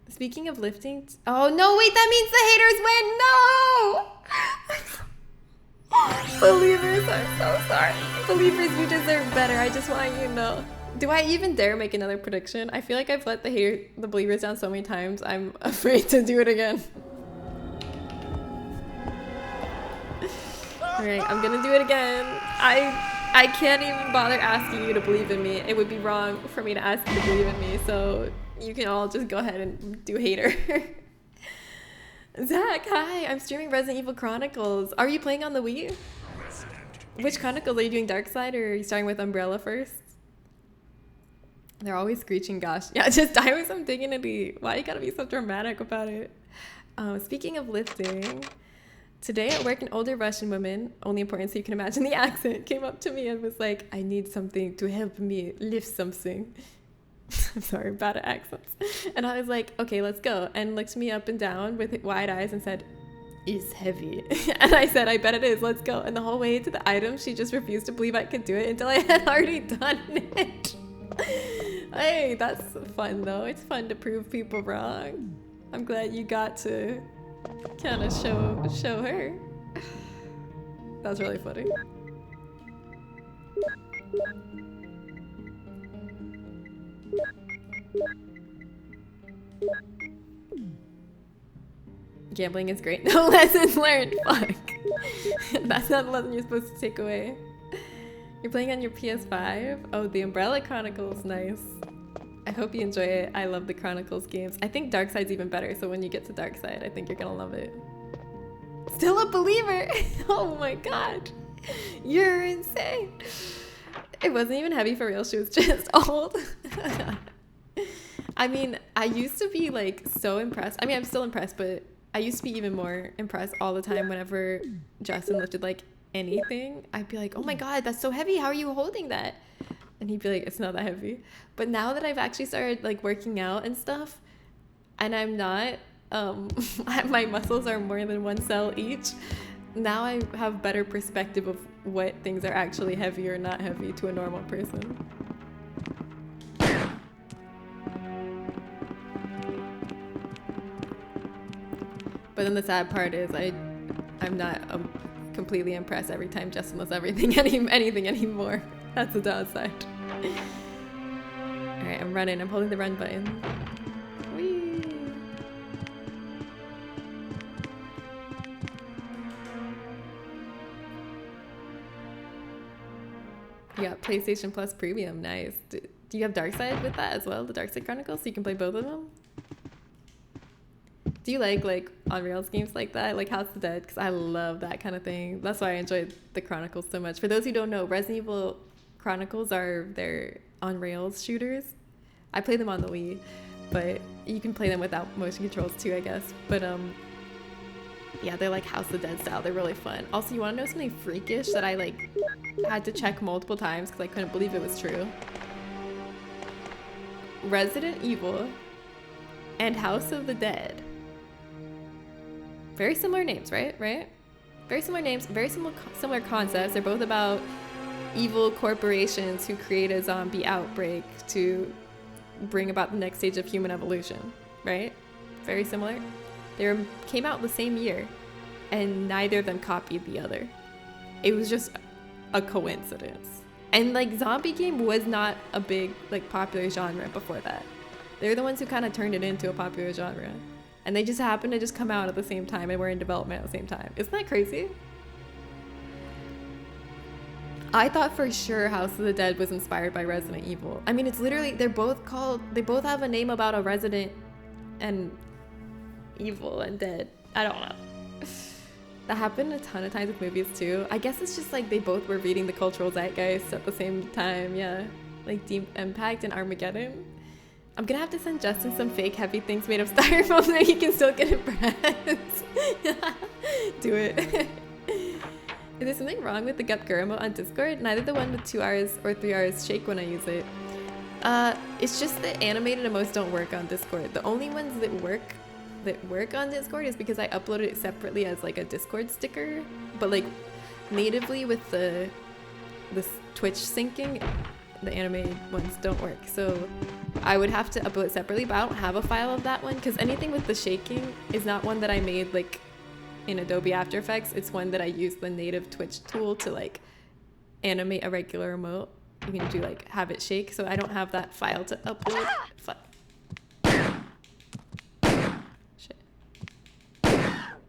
Speaking of lifting... Oh, no, wait, that means the haters win! No! Believers, I'm so sorry. Believers, you deserve better. I just want you to know. Do I even dare make another prediction? I feel like I've let the believers down so many times. I'm afraid to do it again. Alright, I'm gonna do it again. I can't even bother asking you to believe in me. It would be wrong for me to ask you to believe in me, so you can all just go ahead and do hater. Zach, hi! I'm streaming Resident Evil Chronicles. Are you playing on the Wii? Which Chronicles? Are you doing Dark Side or are you starting with Umbrella first? They're always screeching, gosh. Yeah, just die with some dignity. Why you gotta be so dramatic about it? Speaking of lifting... Today at work, an older Russian woman, only important so you can imagine the accent, came up to me and was like, I need something to help me lift something. I'm sorry, bad at accents. And I was like, okay, let's go. And looked me up and down with wide eyes and said, it's heavy. And I said, I bet it is, let's go. And the whole way to the item, she just refused to believe I could do it until I had already done it. Hey, that's fun though. It's fun to prove people wrong. I'm glad you got to kind of show her. That's really funny. Gambling is great. No lessons learned. Fuck. That's not the lesson you're supposed to take away. You're playing on your PS5? Oh, the Umbrella Chronicles, nice. I hope you enjoy it. I love the Chronicles games. I think Dark Side's even better, so when you get to Dark Side, I think you're gonna love it. Still a believer! Oh my god. You're insane. It wasn't even heavy for real, she was just old. I mean, I used to be like so impressed. I mean, I'm still impressed, but I used to be even more impressed all the time whenever Justin lifted like anything. I'd be like, oh my god, that's so heavy. How are you holding that? And he'd be like, it's not that heavy. But now that I've actually started like working out and stuff, and I'm not, my muscles are more than one cell each, now I have better perspective of what things are actually heavy or not heavy to a normal person. But then the sad part is I'm not completely impressed every time Justin does anything anymore. That's the downside. Alright, I'm running. I'm holding the run button. Whee! You got PlayStation Plus Premium. Nice. Do you have Darkside with that as well? The Darkside Chronicles? So you can play both of them? Do you like on Rails games like that? Like House of the Dead? Because I love that kind of thing. That's why I enjoyed the Chronicles so much. For those who don't know, Resident Evil Chronicles are their on Rails shooters. I play them on the Wii, but you can play them without motion controls too, I guess. But yeah, they're like House of the Dead style. They're really fun. Also, you want to know something freakish that I like had to check multiple times because I couldn't believe it was true? Resident Evil and House of the Dead. Very similar names, right? Very similar names, very similar concepts. They're both about evil corporations who create a zombie outbreak to bring about the next stage of human evolution, right? Very similar. They came out the same year, and neither of them copied the other. It was just a coincidence. And like zombie game was not a big like popular genre before that. They're the ones who kind of turned it into a popular genre. And they just happened to just come out at the same time and were in development at the same time. Isn't that crazy? I thought for sure House of the Dead was inspired by Resident Evil. I mean, it's literally, they both have a name about a resident and evil and dead. I don't know. That happened a ton of times with movies too. I guess it's just like they both were reading the cultural zeitgeist at the same time, yeah. Like Deep Impact and Armageddon. I'm gonna have to send Justin some fake heavy things made of styrofoam so he can still get it pressed. Do it. Is there something wrong with the Gupgura emote on Discord? Neither the one with 2 hours or 3 hours shake when I use it. It's just that animated emotes don't work on Discord. The only ones that work on Discord is because I uploaded it separately as like a Discord sticker. But like natively with the Twitch syncing, the animated ones don't work. So I would have to upload it separately, but I don't have a file of that one because anything with the shaking is not one that I made like in Adobe After Effects. It's one that I used the native Twitch tool to like animate a regular emote. You can do like have it shake, so I don't have that file to upload. Fuck. Shit.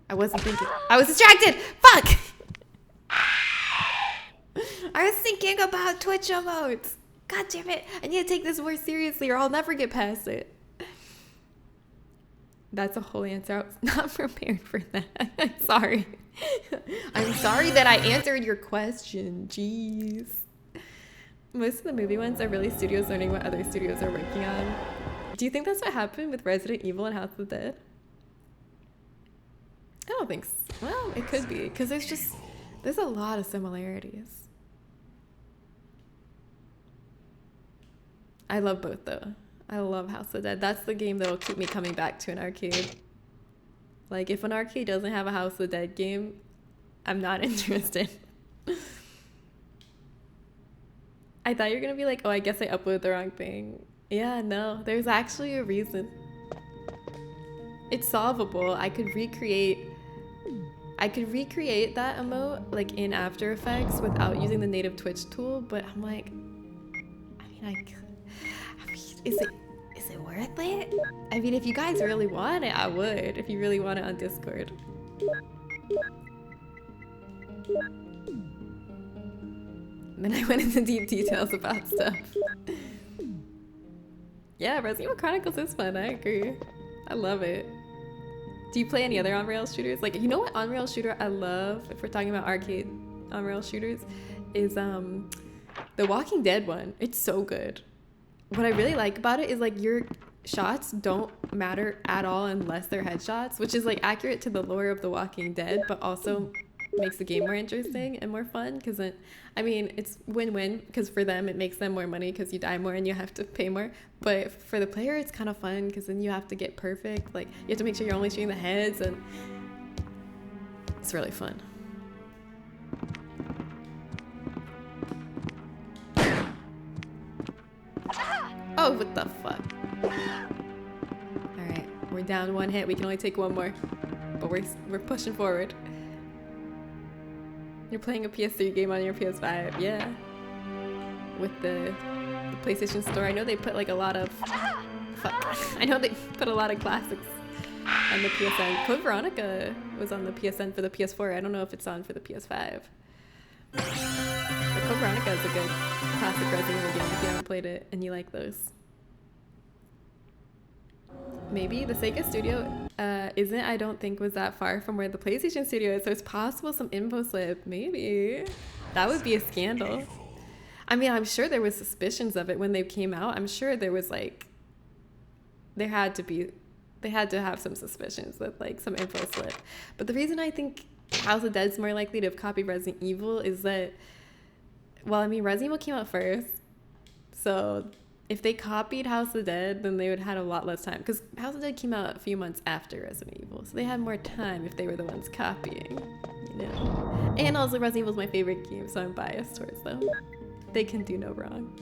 I wasn't thinking. I was distracted! Fuck! I was thinking about Twitch emotes. God damn it. I need to take this more seriously or I'll never get past it. That's a whole answer. I was not prepared for that. I'm sorry. I'm sorry that I answered your question. Jeez. Most of the movie ones are really studios learning what other studios are working on. Do you think that's what happened with Resident Evil and House of the Dead? I don't think so. Well, it could be, because there's a lot of similarities. I love both though. I love House of the Dead. That's the game that'll keep me coming back to an arcade. Like if an arcade doesn't have a House of the Dead game, I'm not interested. I thought you were gonna be like, oh, I guess I uploaded the wrong thing. Yeah, no, there's actually a reason. It's solvable. I could recreate that emote like in After Effects without using the native Twitch tool, but I'm like, is it worth it? I mean, if you guys really want it, I would. If you really want it on Discord. And then I went into deep details about stuff. Yeah, Resident Evil Chronicles is fun. I agree. I love it. Do you play any other on-rails shooters? Like, you know what on-rails shooter I love, if we're talking about arcade on-rails shooters, is the Walking Dead one. It's so good. What I really like about it is like your shots don't matter at all unless they're headshots, which is like accurate to the lore of The Walking Dead, but also makes the game more interesting and more fun because I mean, it's win-win because for them it makes them more money because you die more and you have to pay more, but for the player it's kind of fun because then you have to get perfect. Like you have to make sure you're only shooting the heads and it's really fun. Oh, what the fuck? Alright, we're down 1 hit. We can only take 1 more. But we're pushing forward. You're playing a PS3 game on your PS5, yeah. With the PlayStation Store. I know they put like a lot of... Fuck. I know they put a lot of classics on the PSN. Code Veronica was on the PSN for the PS4. I don't know if it's on for the PS5. But Code Veronica is a good classic Resident Evil game if you haven't played it and you like those. Maybe the Sega studio I don't think was that far from where the PlayStation studio is, so it's possible some info slip. Maybe. That would be a scandal. I mean, I'm sure there was suspicions of it when they came out. I'm sure there was like, they had to have some suspicions with like some info slip. But the reason I think House of Dead's more likely to have copied Resident Evil is that, well, I mean, Resident Evil came out first, so if they copied House of the Dead, then they would have had a lot less time because House of the Dead came out a few months after Resident Evil, so they had more time if they were the ones copying, you know. And also Resident Evil is my favorite game, so I'm biased towards them. They can do no wrong.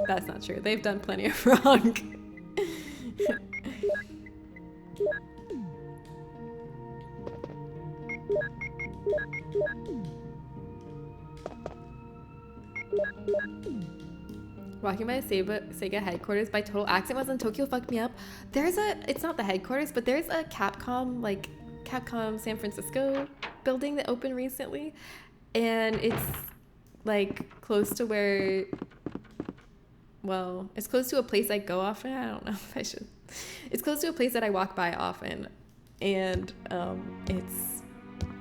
That's not true. They've done plenty of wrong. Walking by Sega headquarters by total accident was in Tokyo fucked me up. It's not the headquarters, but there's a Capcom San Francisco building that opened recently. And it's like close to where, well, it's close to a place I go often. I don't know if I should. It's close to a place that I walk by often. And it's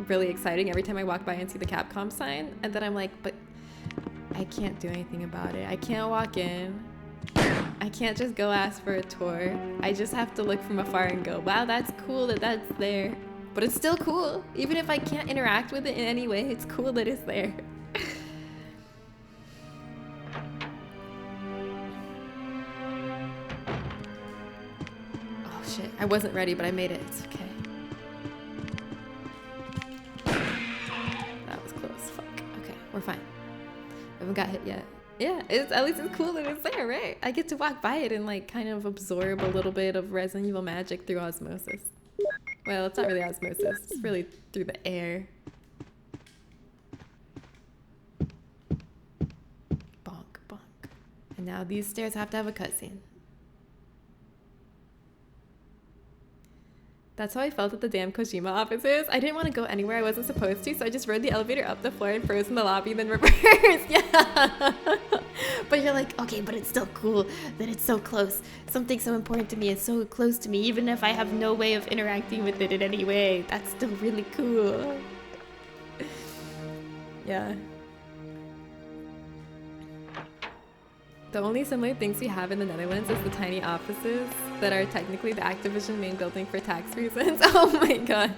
really exciting every time I walk by and see the Capcom sign. And then I'm like, but I can't do anything about it. I can't walk in. I can't just go ask for a tour. I just have to look from afar and go, wow, that's cool that that's there. But it's still cool. Even if I can't interact with it in any way, it's cool that it's there. Oh shit, I wasn't ready, but I made it. It's okay. That was close. Fuck. Okay, we're fine. I haven't got hit yet. Yeah, at least it's cool that it's there, right? I get to walk by it and like kind of absorb a little bit of Resident Evil magic through osmosis. Well, it's not really osmosis, it's really through the air. Bonk, bonk. And now these stairs have to have a cutscene. That's how I felt at the damn Kojima offices. I didn't want to go anywhere I wasn't supposed to, so I just rode the elevator up the floor and froze in the lobby, then reversed. Yeah. But you're like, okay, but it's still cool that it's so close. Something so important to me is so close to me, even if I have no way of interacting with it in any way. That's still really cool. Yeah. The only similar things we have in the Netherlands is the tiny offices that are technically the Activision main building for tax reasons. Oh my god.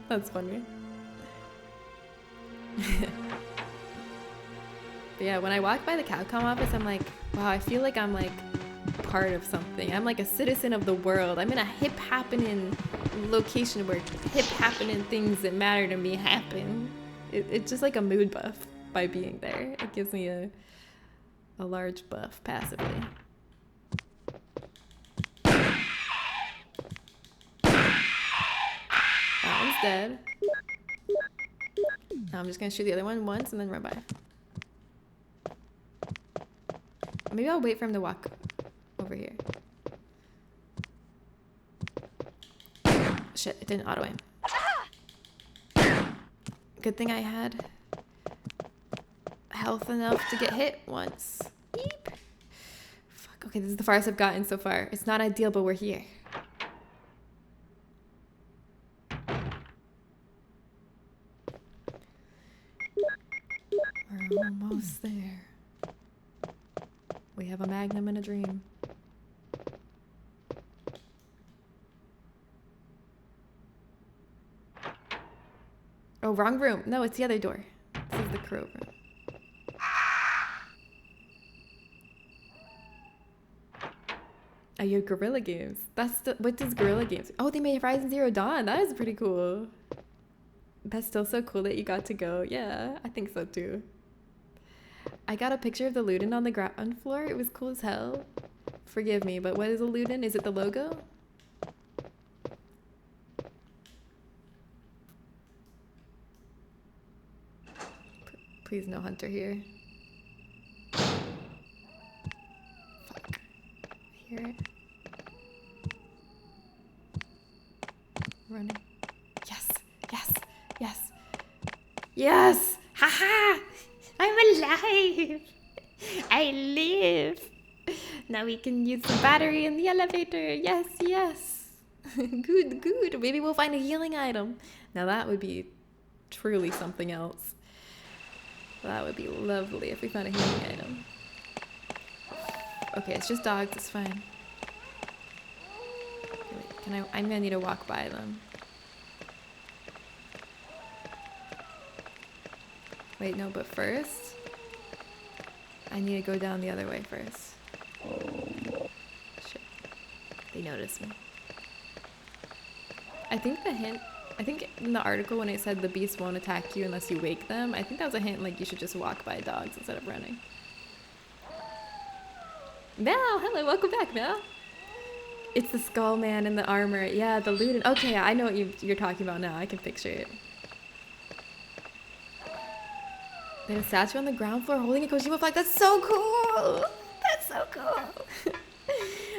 That's funny. But yeah, when I walk by the Capcom office, I'm like, wow, I feel like I'm like part of something. I'm like a citizen of the world. I'm in a hip happening location where hip happening things that matter to me happen. It's just like a mood buff by being there. It gives me a large buff passively. That one's dead. Now I'm just gonna shoot the other one once and then run by. Maybe I'll wait for him to walk over here. Shit, it didn't auto aim. Good thing I had health enough to get hit once. Beep. Fuck, okay, this is the farthest I've gotten so far. It's not ideal, but we're here. We're almost there. We have a magnum and a dream. Oh, wrong room. No, it's the other door. This is the crow room. Oh, you have Guerrilla Games. What does Guerrilla Games? Oh, they made Horizon Zero Dawn. That is pretty cool. That's still so cool that you got to go. Yeah, I think so too. I got a picture of the Luden on the ground floor. It was cool as hell. Forgive me, but what is a Luden? Is it the logo? Please no hunter here. Fuck. I hear it. Running. Yes, yes, yes. Yes! Haha! I'm alive! I live! Now we can use the battery in the elevator. Yes, yes. Good, good. Maybe we'll find a healing item. Now that would be truly something else. That would be lovely if we found a healing item. Okay, it's just dogs. It's fine. Wait, I'm gonna need to walk by them. Wait, no, but first, I need to go down the other way first. Shit. They noticed me. I think in the article when it said the beast won't attack you unless you wake them, I think that was a hint like you should just walk by dogs instead of running. Mel, hello, welcome back, Mel. It's the skull man in the armor. Yeah, the Luden. Okay, I know what you're talking about now. I can picture it. There's a statue on the ground floor holding a Kojima flag. That's so cool! That's so cool!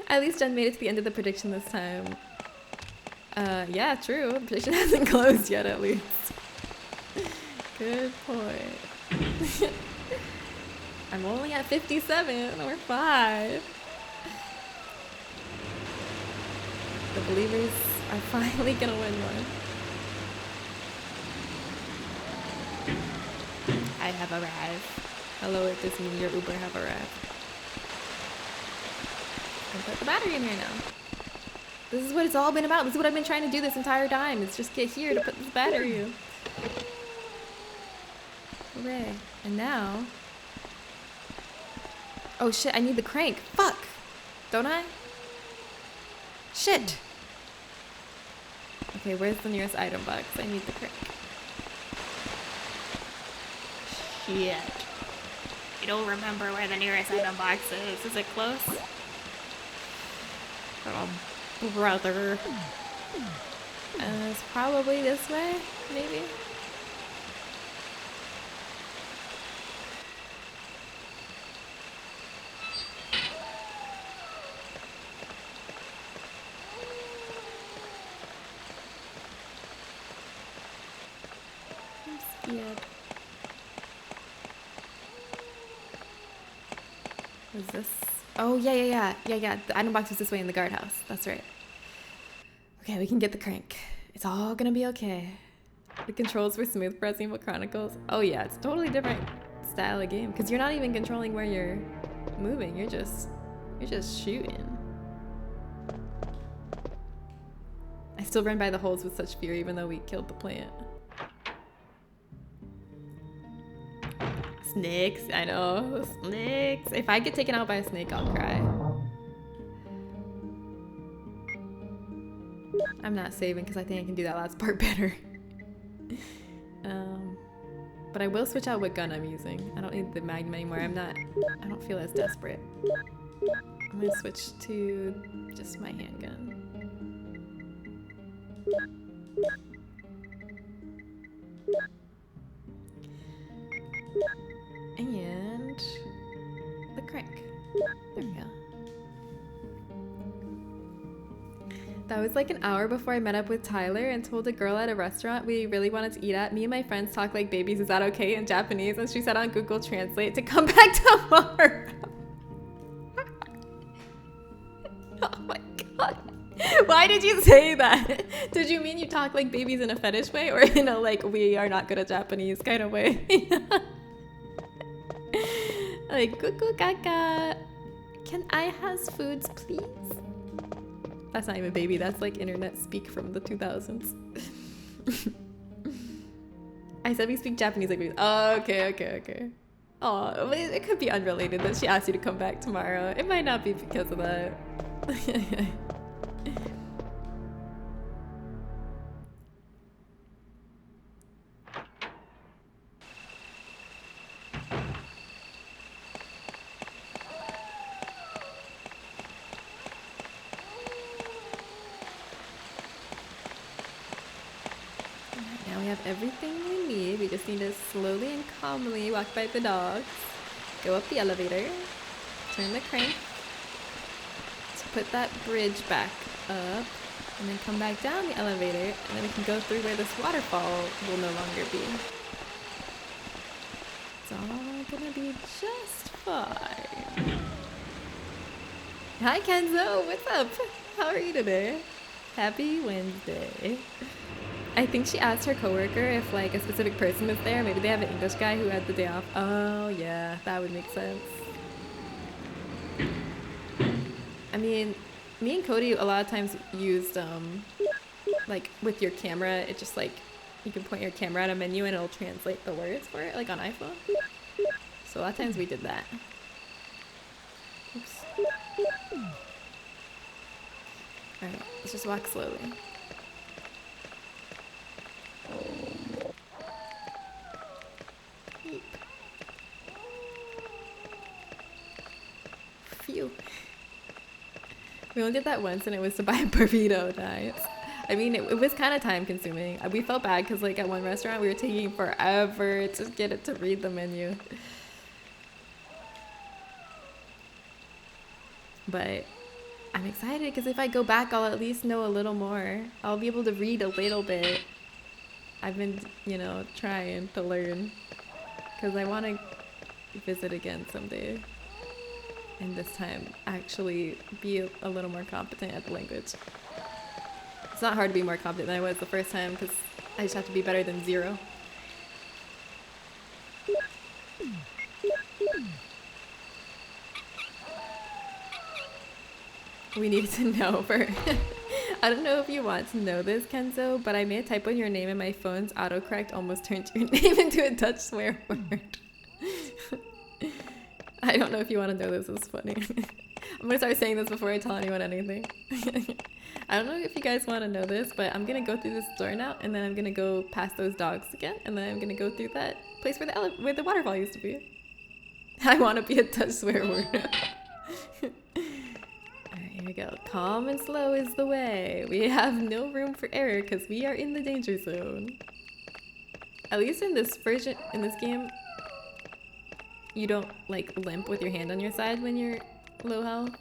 At least Jen made it to the end of the prediction this time. Yeah, true. The prediction hasn't closed yet, at least. Good point. I'm only at 57. We're 5. The believers are finally gonna win one. I have arrived. Hello, it is me, your Uber have arrived. Put the battery in here now. This is what it's all been about. This is what I've been trying to do this entire time. It's just get here to put this battery in. Hooray. And now... Oh shit, I need the crank. Fuck! Don't I? Shit! Okay, where's the nearest item box? I need the crank. Shit. I don't remember where the nearest item box is. Is it close? Oh, brother. It's probably this way, maybe? I'm scared. Is this? Oh, yeah. The item box was this way in the guardhouse. That's right. Okay, we can get the crank. It's all gonna be okay. The controls for smooth pressing but Chronicles. Oh yeah, it's a totally different style of game because you're not even controlling where you're moving. You're just shooting. I still run by the holes with such fear even though we killed the plant. Snakes, I know. Snakes. If I get taken out by a snake, I'll cry. I'm not saving because I think I can do that last part better. But I will switch out what gun I'm using. I don't need the Magnum anymore. I don't feel as desperate. I'm gonna switch to just my handgun. And the crank. There we go. That was like an hour before I met up with Tyler and told a girl at a restaurant we really wanted to eat at. Me and my friends talk like babies, is that okay, in Japanese? And she said on Google Translate to come back tomorrow. Oh my god. Why did you say that? Did you mean you talk like babies in a fetish way or in a like we are not good at Japanese kind of way? Like cuckoo kaka. Can I has foods please? That's not even baby, that's like internet speak from the 2000s. I said we speak Japanese like babies. Oh, okay. Oh, it could be unrelated that she asked you to come back tomorrow. It might not be because of that. Now we have everything we need. We just need to slowly and calmly walk by the dogs, go up the elevator, turn the crank to put that bridge back up, and then come back down the elevator, and then we can go through where this waterfall will no longer be. It's all gonna be just fine. Hi Kenzo, what's up? How are you today? Happy Wednesday. I think she asked her coworker if like a specific person was there. Maybe they have an English guy who had the day off. Oh yeah, that would make sense. I mean, me and Cody a lot of times used like with your camera, it just like you can point your camera at a menu and it'll translate the words for it, like on iPhone. So a lot of times we did that. Oops. Alright, let's just walk slowly. Phew. We only did that once and it was to buy a burrito. Nice. I mean, it was kind of time consuming. We felt bad because like at one restaurant we were taking forever to get it to read the menu. But I'm excited because if I go back I'll at least know a little more. I'll be able to read a little bit. I've been, you know, trying to learn because I want to visit again someday. And this time actually be a little more competent at the language. It's not hard to be more competent than I was the first time because I just have to be better than 0. we need to know for... I don't know if you want to know this, Kenzo, but I made a typo in your name and my phone's autocorrect almost turned your name into a Dutch swear word. I don't know if you want to know this. It's funny. I'm going to start saying this before I tell anyone anything. I don't know if you guys want to know this, but I'm going to go through this door now, and then I'm going to go past those dogs again, and then I'm going to go through that place where the waterfall used to be. I want to be a Dutch swear word. Alright, here we go. Calm and slow is the way. We have no room for error because we are in the danger zone. At least in this version, in this game, you don't like limp with your hand on your side when you're low health.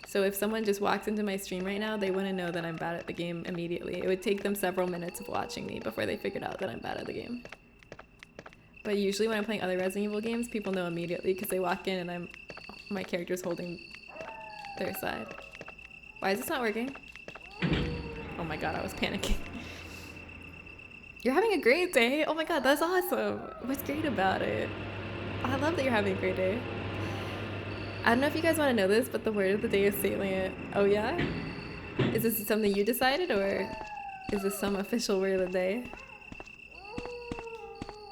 So if someone just walks into my stream right now, they wouldn't know that I'm bad at the game immediately. It would take them several minutes of watching me before they figured out that I'm bad at the game. But usually when I'm playing other Resident Evil games, people know immediately because they walk in and my character's holding their side. Why is this not working? Oh my god, I was panicking. You're having a great day? Oh my god, that's awesome. What's great about it? I love that you're having a great day. I don't know if you guys want to know this, but the word of the day is salient. Oh yeah? Is this something you decided, or is this some official word of the day?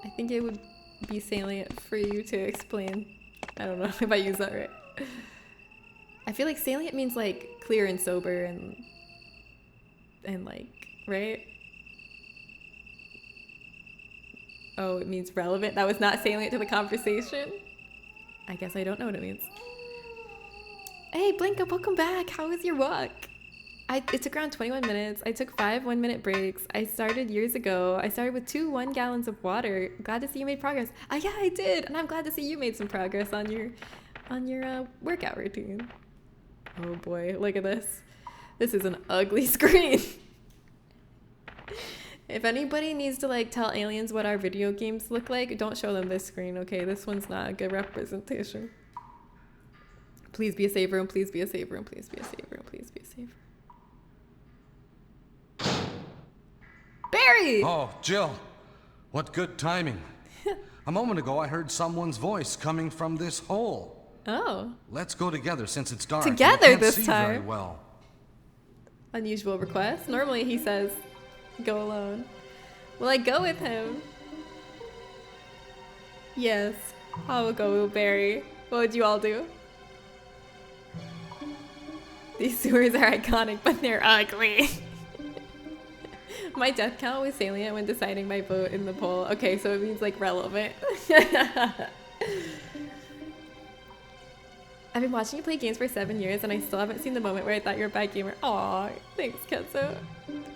I think it would be salient for you to explain. I don't know if I use that right. I feel like salient means like clear and sober and like, right? Oh, it means relevant. That was not salient to the conversation. I guess I don't know what it means. Hey, Blinka, welcome back. How was your walk? It took around 21 minutes. I took 5 1-minute breaks. I started years ago. I started with 2 1-gallons of water. Glad to see you made progress. Oh yeah, I did. And I'm glad to see you made some progress on your workout routine. Oh boy, look at this. This is an ugly screen. If anybody needs to like tell aliens what our video games look like, don't show them this screen, okay? This one's not a good representation. Please be a safe room, please be a safe room, please be a safe room, please be a safe room. Barry! Oh, Jill. What good timing. A moment ago, I heard someone's voice coming from this hole. Oh. Let's go together since it's dark. Together can't this see time. Very well. Unusual request. Normally he says, go alone. Will I go with him? Yes, I will go with Barry. What would you all do? These sewers are iconic, but they're ugly. My death count was salient when deciding my vote in the poll. Okay, so it means like relevant. I've been watching you play games for 7 years and I still haven't seen the moment where I thought you were a bad gamer. Aw, thanks, Kenzo.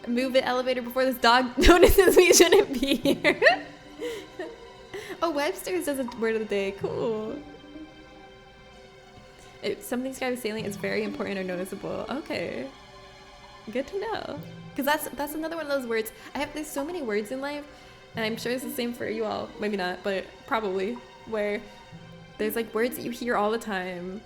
Move the elevator before this dog notices we shouldn't be here. Oh, Webster's does a word of the day. Cool. Something described as salient is very important or noticeable. Okay. Good to know. Because that's another one of those words. There's so many words in life, and I'm sure it's the same for you all. Maybe not, but probably. Where there's like words that you hear all the time,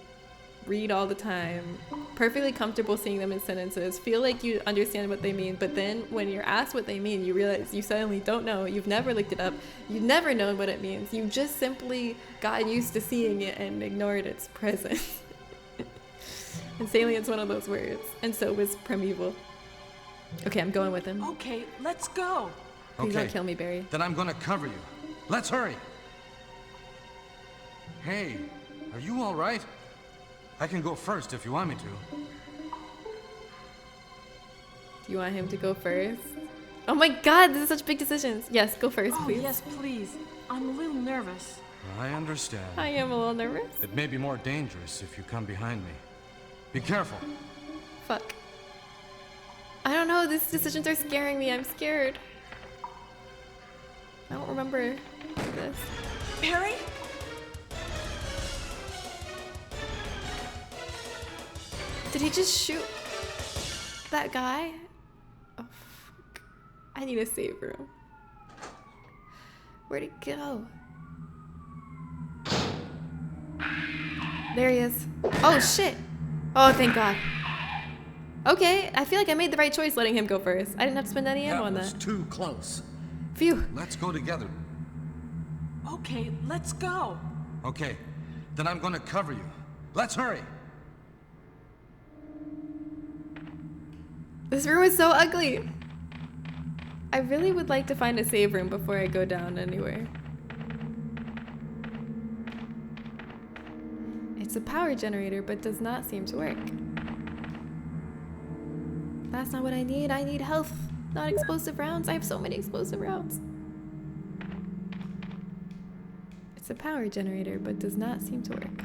read all the time, perfectly comfortable seeing them in sentences, feel like you understand what they mean, but then when you're asked what they mean, you realize you suddenly don't know. You've never looked it up. You've never known what it means. You just simply got used to seeing it and ignored its presence. And salient's one of those words, and so was primeval. Okay, I'm going with him. Okay, let's go. Please don't kill me, Barry. Then I'm gonna cover you. Let's hurry. Hey, are you all right? I can go first if you want me to. Do you want him to go first? Oh my god, this is such big decisions. Yes, go first, please. Oh, yes, please. I'm a little nervous. I understand. I am a little nervous. It may be more dangerous if you come behind me. Be careful. Fuck. I don't know, these decisions are scaring me. I'm scared. I don't remember this. Barry? Did he just shoot that guy? Oh, fuck. I need a save room. Where'd he go? There he is. Oh, shit. Oh, thank God. Okay, I feel like I made the right choice letting him go first. I didn't have to spend any ammo on that. That was too close. Phew. Let's go together. Okay, let's go. Okay, then I'm gonna cover you. Let's hurry. This room is so ugly. I really would like to find a save room before I go down anywhere. It's a power generator, but does not seem to work. That's not what I need. I need health, not explosive rounds. I have so many explosive rounds. It's a power generator, but does not seem to work.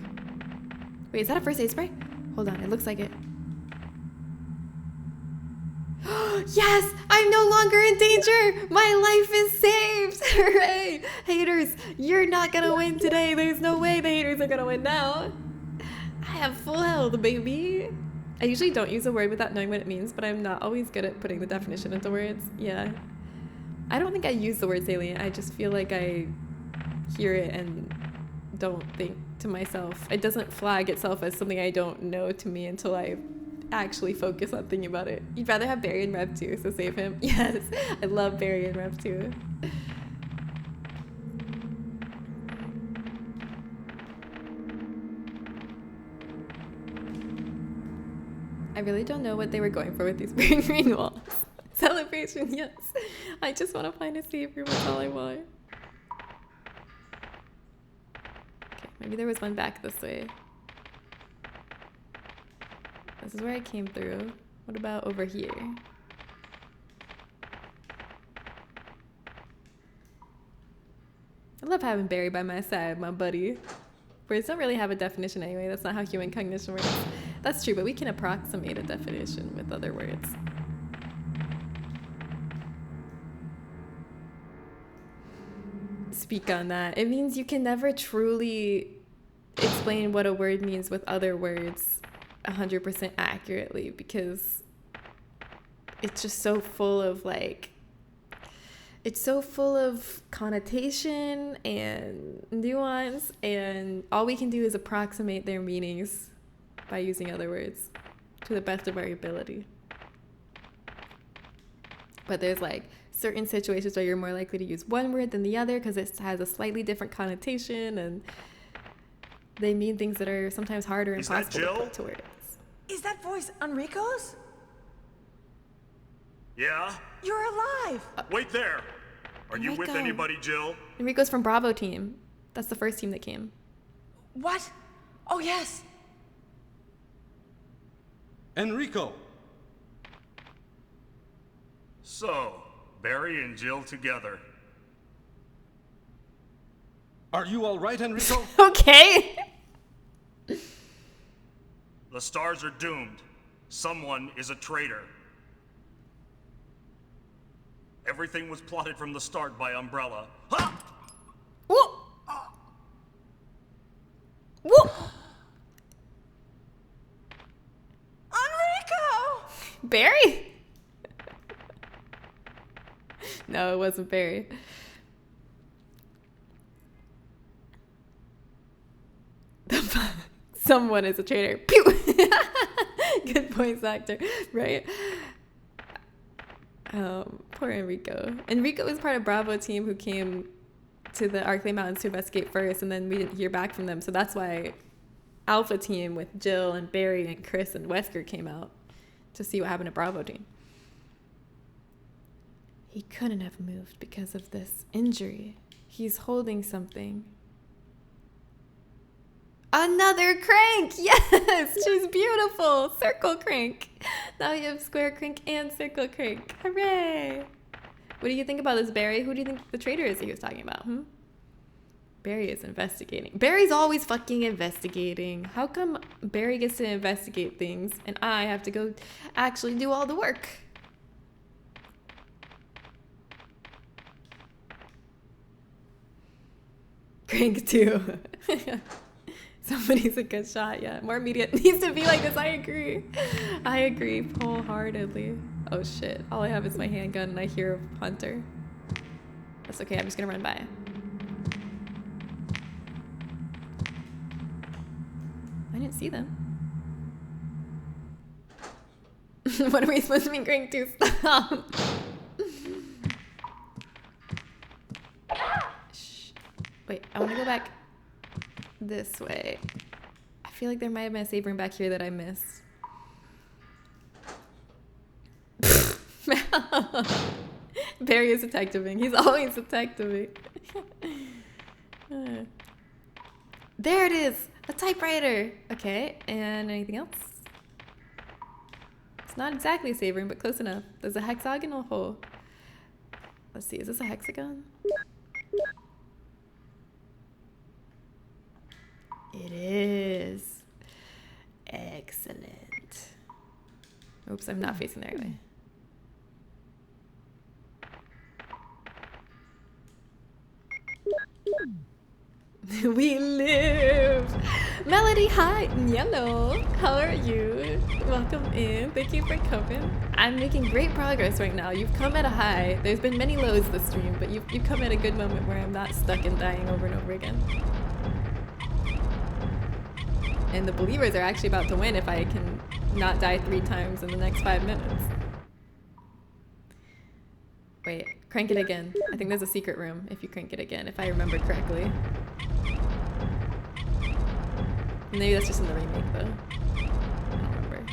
Wait, is that a first aid spray? Hold on, it looks like it. Yes! I'm no longer in danger! My life is saved! Hooray! Haters, you're not gonna win today. There's no way the haters are gonna win now. I have full health, baby. I usually don't use a word without knowing what it means, but I'm not always good at putting the definition into words. Yeah. I don't think I use the word salient. I just feel like I hear it and don't think to myself. It doesn't flag itself as something I don't know to me until I actually focus on thinking about it. You'd rather have Barry in Rev 2, so save him. Yes, I love Barry in Rev 2. I really don't know what they were going for with these green walls. Celebration, yes. I just want to find a save room, that's all I want. Okay, maybe there was one back this way. This is where I came through. What about over here? I love having Barry by my side, my buddy. Words don't really have a definition anyway. That's not how human cognition works. That's true, but we can approximate a definition with other words. Speak on that. It means you can never truly explain what a word means with other words 100% accurately, because it's just so full of it's so full of connotation and nuance, and all we can do is approximate their meanings by using other words to the best of our ability. But there's certain situations where you're more likely to use one word than the other because it has a slightly different connotation, and they mean things that are sometimes harder and impossible to put to words. Is that voice Enrico's? Yeah? You're alive! Wait there! Are you with Enrico. anybody, Jill? Enrico's from Bravo team. That's the first team that came. What? Oh, yes. Enrico! So, Barry and Jill together. Are you all right, Enrico? Okay. The stars are doomed. Someone is a traitor. Everything was plotted from the start by Umbrella. Ha! Whoa. Whoa. Enrico! Barry? No, it wasn't Barry. Someone is a traitor. Pew! Good voice actor, right? Poor Enrico. Enrico was part of Bravo team who came to the Arklay Mountains to investigate first, and then we didn't hear back from them. So that's why Alpha team with Jill and Barry and Chris and Wesker came out to see what happened to Bravo team. He couldn't have moved because of this injury. He's holding something. Another crank! Yes! She's beautiful! Circle crank! Now you have square crank and circle crank. Hooray! What do you think about this, Barry? Who do you think the traitor is he was talking about? Barry is investigating. Barry's always fucking investigating. How come Barry gets to investigate things and I have to go actually do all the work? Crank 2. Somebody's a good shot, yeah. More media needs to be like this. I agree. I agree wholeheartedly. Oh shit. All I have is my handgun and I hear Hunter. That's okay, I'm just gonna run by. I didn't see them. What are we supposed to be going to? Stop. Shh. Wait, I wanna go back this way. I feel like there might have been a save room back here that I missed. Barry is detectiving. He's always detectiving. There it is! A typewriter! Okay, and anything else? It's not exactly savoring, but close enough. There's a hexagonal hole. Let's see, is this a hexagon? It is. Excellent. Oops, I'm not facing the right way. We live! Melody, hi! Yellow! How are you? Welcome in. Thank you for coming. I'm making great progress right now. You've come at a high. There's been many lows this stream, but you've come at a good moment where I'm not stuck and dying over and over again. And the believers are actually about to win if I can not die 3 times in the next 5 minutes. Wait, crank it again. I think there's a secret room if you crank it again, if I remember correctly. Maybe that's just in the remake though. I don't remember.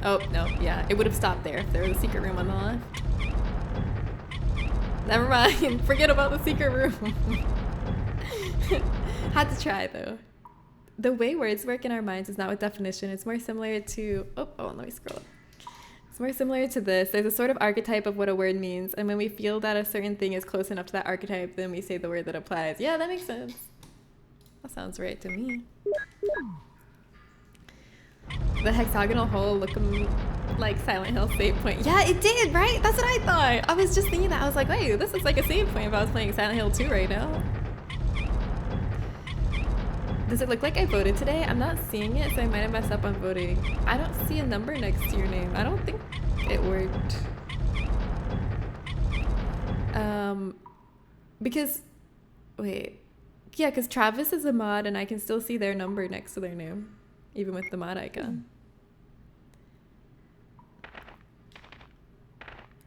Oh, no, yeah. It would have stopped there if there was a secret room on the left. Never mind. Forget about the secret room. Had to try though. The way words work in our minds is not with definition. It's more similar to... Oh, let me scroll up. It's more similar to this. There's a sort of archetype of what a word means, and when we feel that a certain thing is close enough to that archetype, then we say the word that applies. Yeah, that makes sense. That sounds right to me. The hexagonal hole looking like Silent Hill save point. Yeah, it did, right? That's what I thought. I was just thinking that. I was like, wait, this is like a save point if I was playing Silent Hill 2 right now. Does it look like I voted today? I'm not seeing it, so I might have messed up on voting. I don't see a number next to your name. I don't think it worked. Because, wait. Yeah, because Travis is a mod and I can still see their number next to their name, even with the mod icon.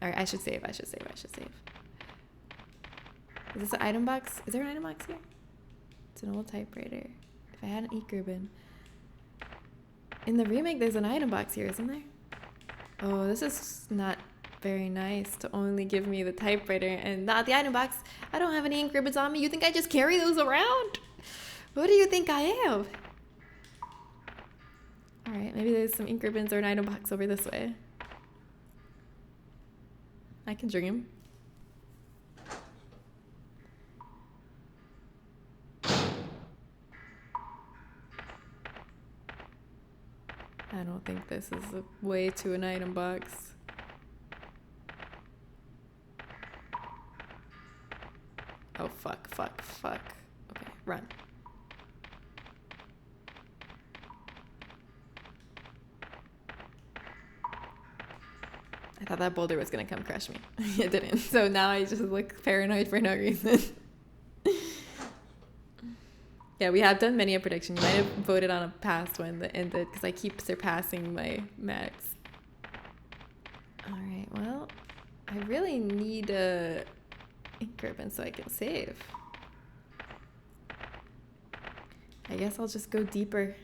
All right, I should save. Is this an item box? Is there an item box here? It's an old typewriter. If I had an ink ribbon. In the remake, there's an item box here, isn't there? Oh, this is not very nice to only give me the typewriter and not the item box. I don't have any ink ribbons on me. You think I just carry those around? What do you think I am? All right, maybe there's some ink ribbons or an item box over this way. I can dream. I don't think this is a way to an item box. Oh, fuck. Okay, run. I thought that boulder was gonna come crush me. It didn't. So now I just look paranoid for no reason. Yeah, we have done many a prediction. You might have voted on a past one that ended because I keep surpassing my max. All right, well, I really need a ink ribbon so I can save. I guess I'll just go deeper.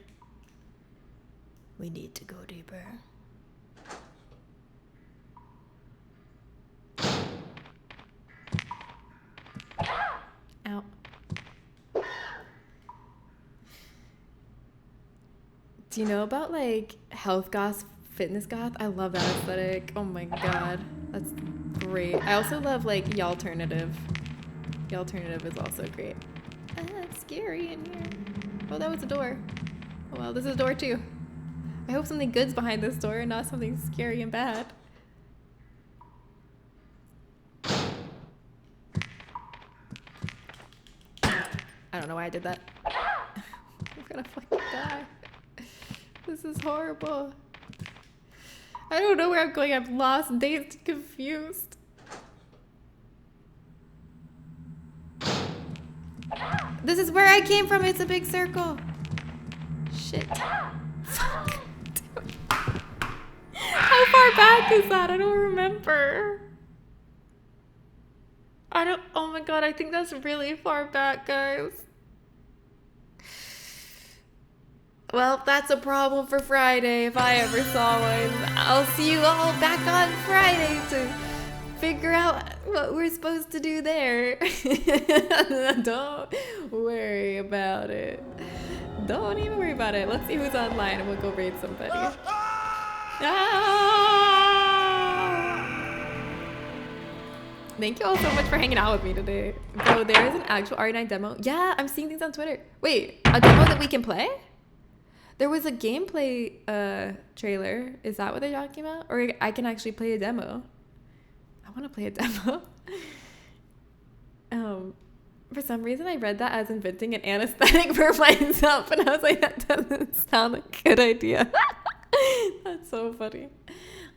We need to go deeper. Ow. Do you know about like health goth, fitness goth? I love that aesthetic. Oh my god, that's great. I also love like Y'alternative. Y'alternative is also great. Ah, it's scary in here. Oh, that was a door. Oh well, this is a door too. I hope something good's behind this door and not something scary and bad. I don't know why I did that. I'm gonna fucking die. This is horrible. I don't know where I'm going. I'm lost, dazed, confused. This is where I came from. It's a big circle. Shit. Fuck. How far back is that? I don't remember. Oh my god, I think that's really far back, guys. Well, that's a problem for Friday if I ever saw one. I'll see you all back on Friday to figure out what we're supposed to do there. Don't worry about it. Don't even worry about it. Let's see who's online and we'll go raid somebody. Thank you all so much for hanging out with me today. Bro, there is an actual R9 demo. Yeah, I'm seeing things on Twitter. Wait, a demo that we can play? There was a gameplay trailer. Is that what they're talking about? Or I can actually play a demo. I want to play a demo. For some reason, I read that as inventing an anesthetic for myself. And I was like, that doesn't sound like a good idea. That's so funny.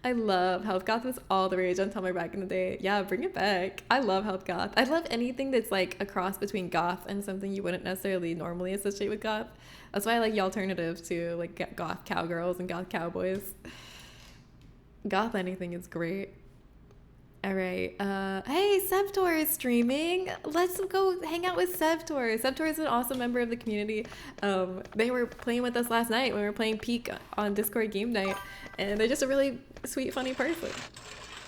I love Health Goth was all the rage on Tumblr back in the day. Yeah, bring it back. I love Health Goth. I love anything that's like a cross between goth and something you wouldn't necessarily normally associate with goth. That's why I like the alternative to like goth cowgirls and goth cowboys. Goth anything is great. All right. Hey, Sevtor is streaming. Let's go hang out with Sevtor. Sevtor is an awesome member of the community. They were playing with us last night when we were playing Peak on Discord game night, and they're just a really sweet, funny person.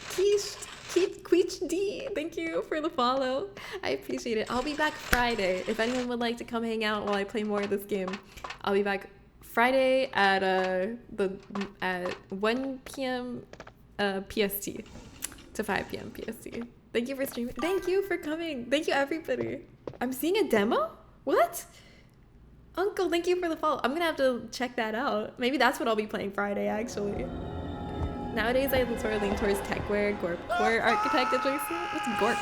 Queech D, thank you for the follow. I appreciate it. I'll be back Friday. If anyone would like to come hang out while I play more of this game, I'll be back Friday at 1 p.m. PST. to 5 p.m. PST. Thank you for streaming. Thank you for coming. Thank you, everybody. I'm seeing a demo? What? Uncle, thank you for the follow. I'm gonna have to check that out. Maybe that's what I'll be playing Friday, actually. Nowadays, I sort of lean towards techwear, gorpcore architect adjacent. What's gorp?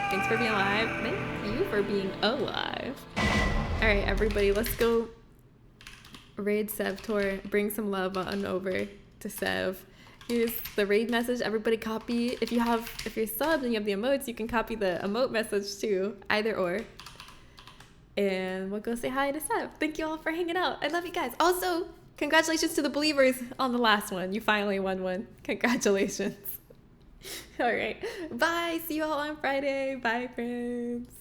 Thanks for being alive. Thank you for being alive. All right, everybody, let's go raid Sevtor. Bring some love on over to Sev. Here's the raid message. Everybody copy. If you're subbed and you have the emotes, you can copy the emote message too. Either or. And we'll go say hi to Sev. Thank you all for hanging out. I love you guys. Also, congratulations to the believers on the last one. You finally won one. Congratulations. All right. Bye. See you all on Friday. Bye, friends.